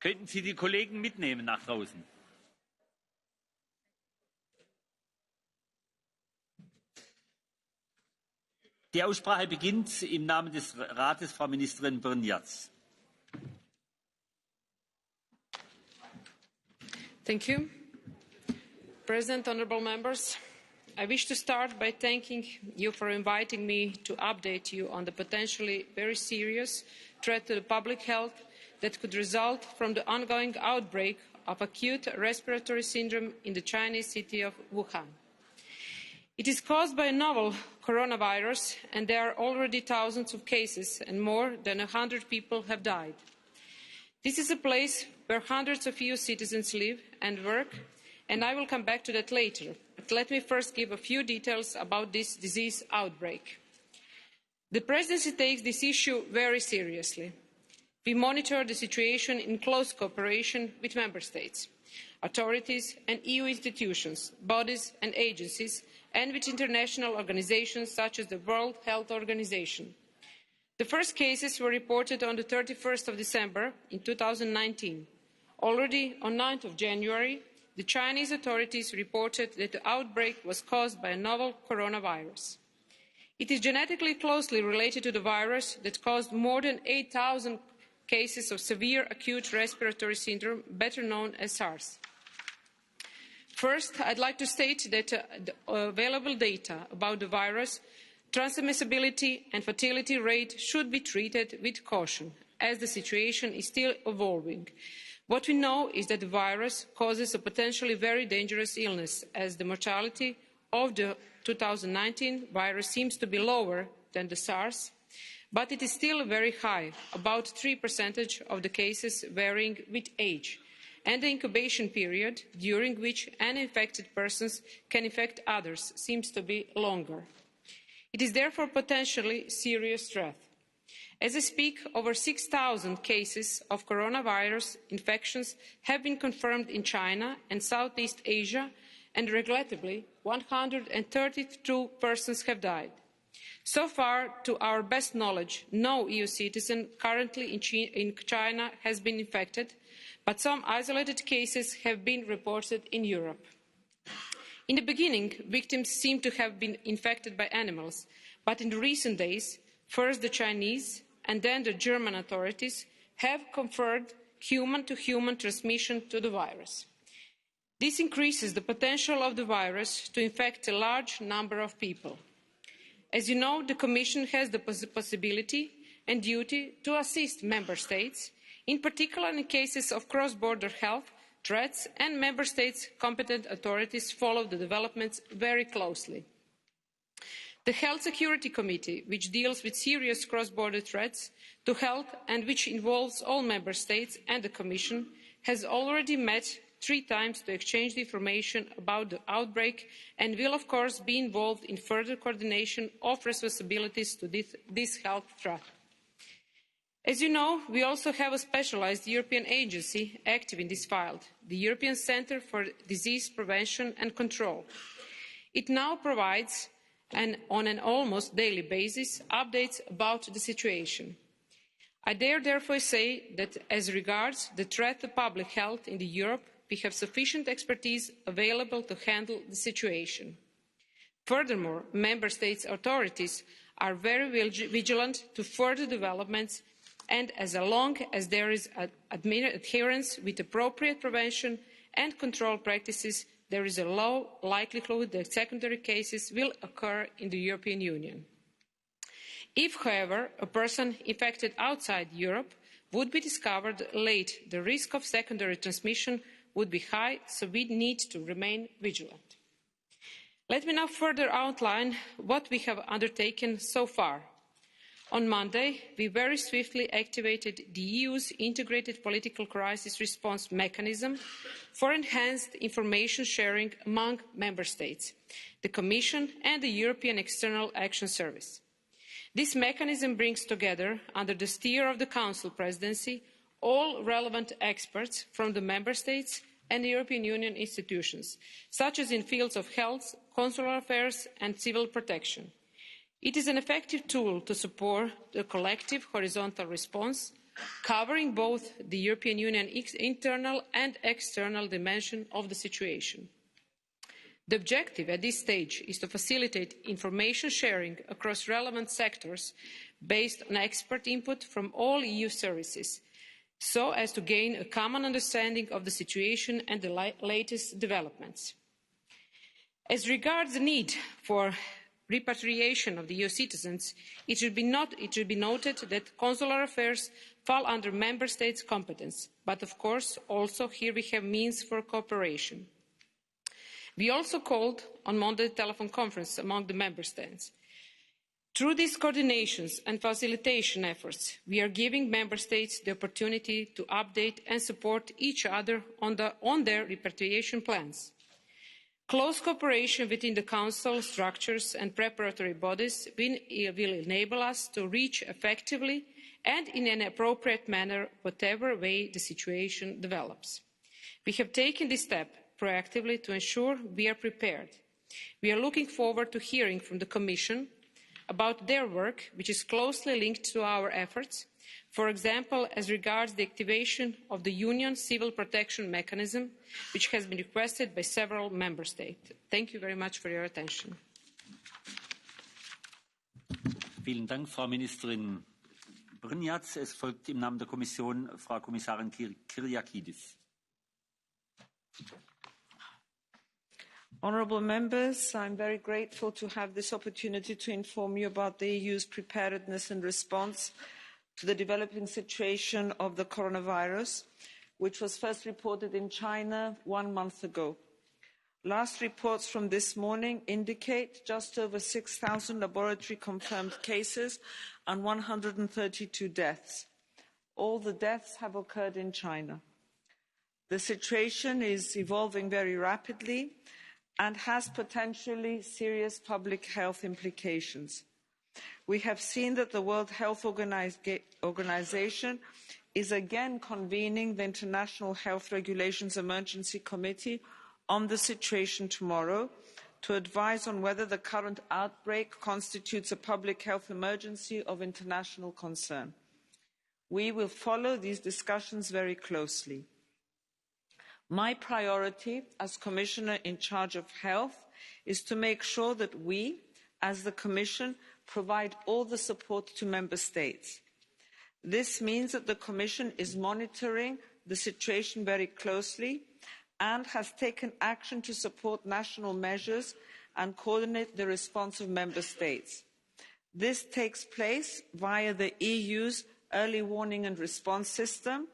Speaker 9: könnten Sie die Kollegen mitnehmen nach draußen? Die Aussprache beginnt im Namen des Rates Frau Ministerin Brnjac.
Speaker 14: Thank you. President, honourable members, I wish to start by thanking you for inviting me to update you on the potentially very serious threat to the public health that could result from the ongoing outbreak of acute respiratory syndrome in the Chinese city of Wuhan. It is caused by a novel coronavirus, and there are already thousands of cases and more than 100 people have died. This is a place where hundreds of EU citizens live and work, and I will come back to that later. But let me first give a few details about this disease outbreak. The Presidency takes this issue very seriously. We monitor the situation in close cooperation with Member States, authorities and EU institutions, bodies and agencies, and with international organisations such as the World Health Organization. The first cases were reported on the 31st of December in 2019. Already on 9th of January, the Chinese authorities reported that the outbreak was caused by a novel coronavirus. It is genetically closely related to the virus that caused more than 8,000 cases of severe acute respiratory syndrome, better known as SARS. First, I'd like to state that the available data about the virus, transmissibility and fatality rate should be treated with caution, as the situation is still evolving. What we know is that the virus causes a potentially very dangerous illness, as the mortality of the 2019 virus seems to be lower than the SARS, but it is still very high, about 3% of the cases varying with age, and the incubation period during which uninfected persons can infect others seems to be longer. It is therefore potentially a serious threat. As I speak, over 6,000 cases of coronavirus infections have been confirmed in China and Southeast Asia, and regrettably, 132 persons have died. So far, to our best knowledge, no EU citizen currently in China has been infected, but some isolated cases have been reported in Europe. In the beginning, victims seemed to have been infected by animals, but in recent days, first the Chinese and then the German authorities have confirmed human-to-human transmission to the virus. This increases the potential of the virus to infect a large number of people. As you know, the Commission has the possibility and duty to assist Member States, in particular in cases of cross-border health threats, and Member States' competent authorities follow the developments very closely. The Health Security Committee, which deals with serious cross-border threats to health and which involves all Member States and the Commission, has already met 3 times to exchange information about the outbreak and will of course be involved in further coordination of responsibilities to this health threat. As you know, we also have a specialised European agency active in this field, the European Centre for Disease Prevention and Control. It now provides, on an almost daily basis, updates about the situation. I dare therefore say that as regards the threat to public health in Europe, we have sufficient expertise available to handle the situation. Furthermore, Member States' authorities are very vigilant to further developments, and as long as there is adherence with appropriate prevention and control practices, there is a low likelihood that secondary cases will occur in the European Union. If, however, a person infected outside Europe would be discovered late, the risk of secondary transmission would be high, so we need to remain vigilant. Let me now further outline what we have undertaken so far. On Monday, we very swiftly activated the EU's integrated political crisis response mechanism for enhanced information sharing among Member States, the Commission and the European External Action Service. This mechanism brings together, under the steer of the Council Presidency, all relevant experts from the Member States and the European Union institutions, such as in fields of health, consular affairs and civil protection. It is an effective tool to support the collective horizontal response, covering both the European Union internal and external dimension of the situation. The objective at this stage is to facilitate information sharing across relevant sectors based on expert input from all EU services, so as to gain a common understanding of the situation and the latest developments. As regards the need for repatriation of the EU citizens, it should be noted that consular affairs fall under Member States' competence, but of course also here we have means for cooperation. We also called on Monday telephone conference among the Member States. Through these coordinations and facilitation efforts, we are giving Member States the opportunity to update and support each other on their repatriation plans. Close cooperation within the Council structures and preparatory bodies will enable us to reach effectively and in an appropriate manner whatever way the situation develops. We have taken this step proactively to ensure we are prepared. We are looking forward to hearing from the Commission about their work, which is closely linked to our efforts, for example, as regards the activation of the Union Civil Protection Mechanism, which has been requested by several Member States. Thank you very much for your attention.
Speaker 9: Vielen Dank, Frau Ministerin Brynjac. Es folgt im Namen der Kommission Frau Kommissarin Kyriakides.
Speaker 10: Honourable members, I'm very grateful to have this opportunity to inform you about the EU's preparedness and response to the developing situation of the coronavirus, which was first reported in China 1 month ago. Last reports from this morning indicate just over 6,000 laboratory-confirmed cases and 132 deaths. All the deaths have occurred in China. The situation is evolving very rapidly and has potentially serious public health implications. We have seen that the World Health Organization is again convening the International Health Regulations Emergency Committee on the situation tomorrow to advise on whether the current outbreak constitutes a public health emergency of international concern. We will follow these discussions very closely. My priority as Commissioner in charge of health is to make sure that we, as the Commission, provide all the support to Member States. This means that the Commission is monitoring the situation very closely and has taken action to support national measures and coordinate the response of Member States. This takes place via the EU's early warning and response system,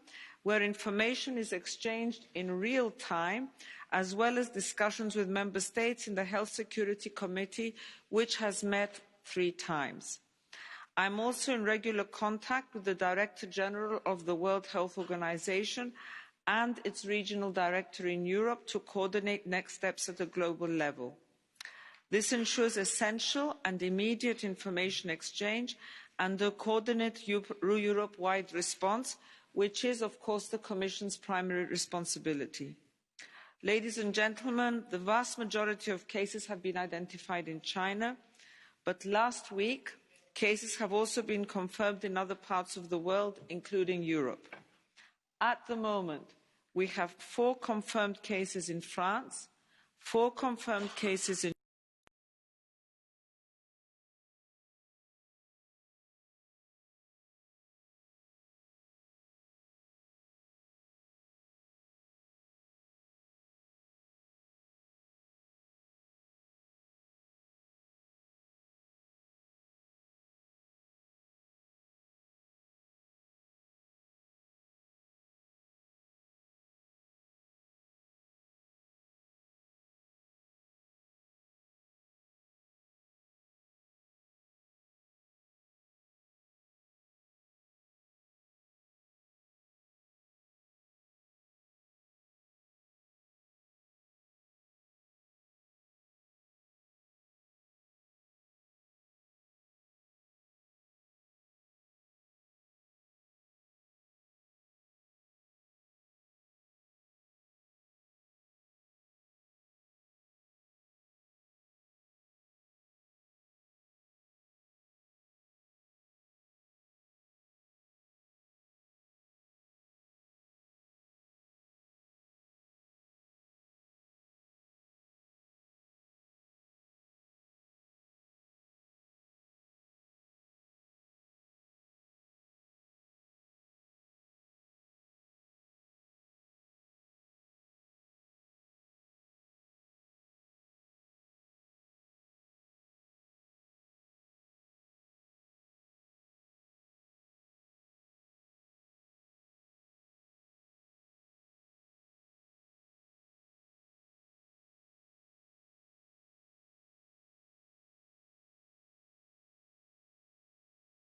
Speaker 10: where information is exchanged in real time, as well as discussions with Member States in the Health Security Committee, which has met 3 times. I'm also in regular contact with the Director General of the World Health Organization and its regional director in Europe to coordinate next steps at a global level. This ensures essential and immediate information exchange and a coordinated Europe-wide response, which is, of course, the Commission's primary responsibility. Ladies and gentlemen, the vast majority of cases have been identified in China, but last week, cases have also been confirmed in other parts of the world, including Europe. At the moment, we have 4 confirmed cases in France, 4 confirmed cases in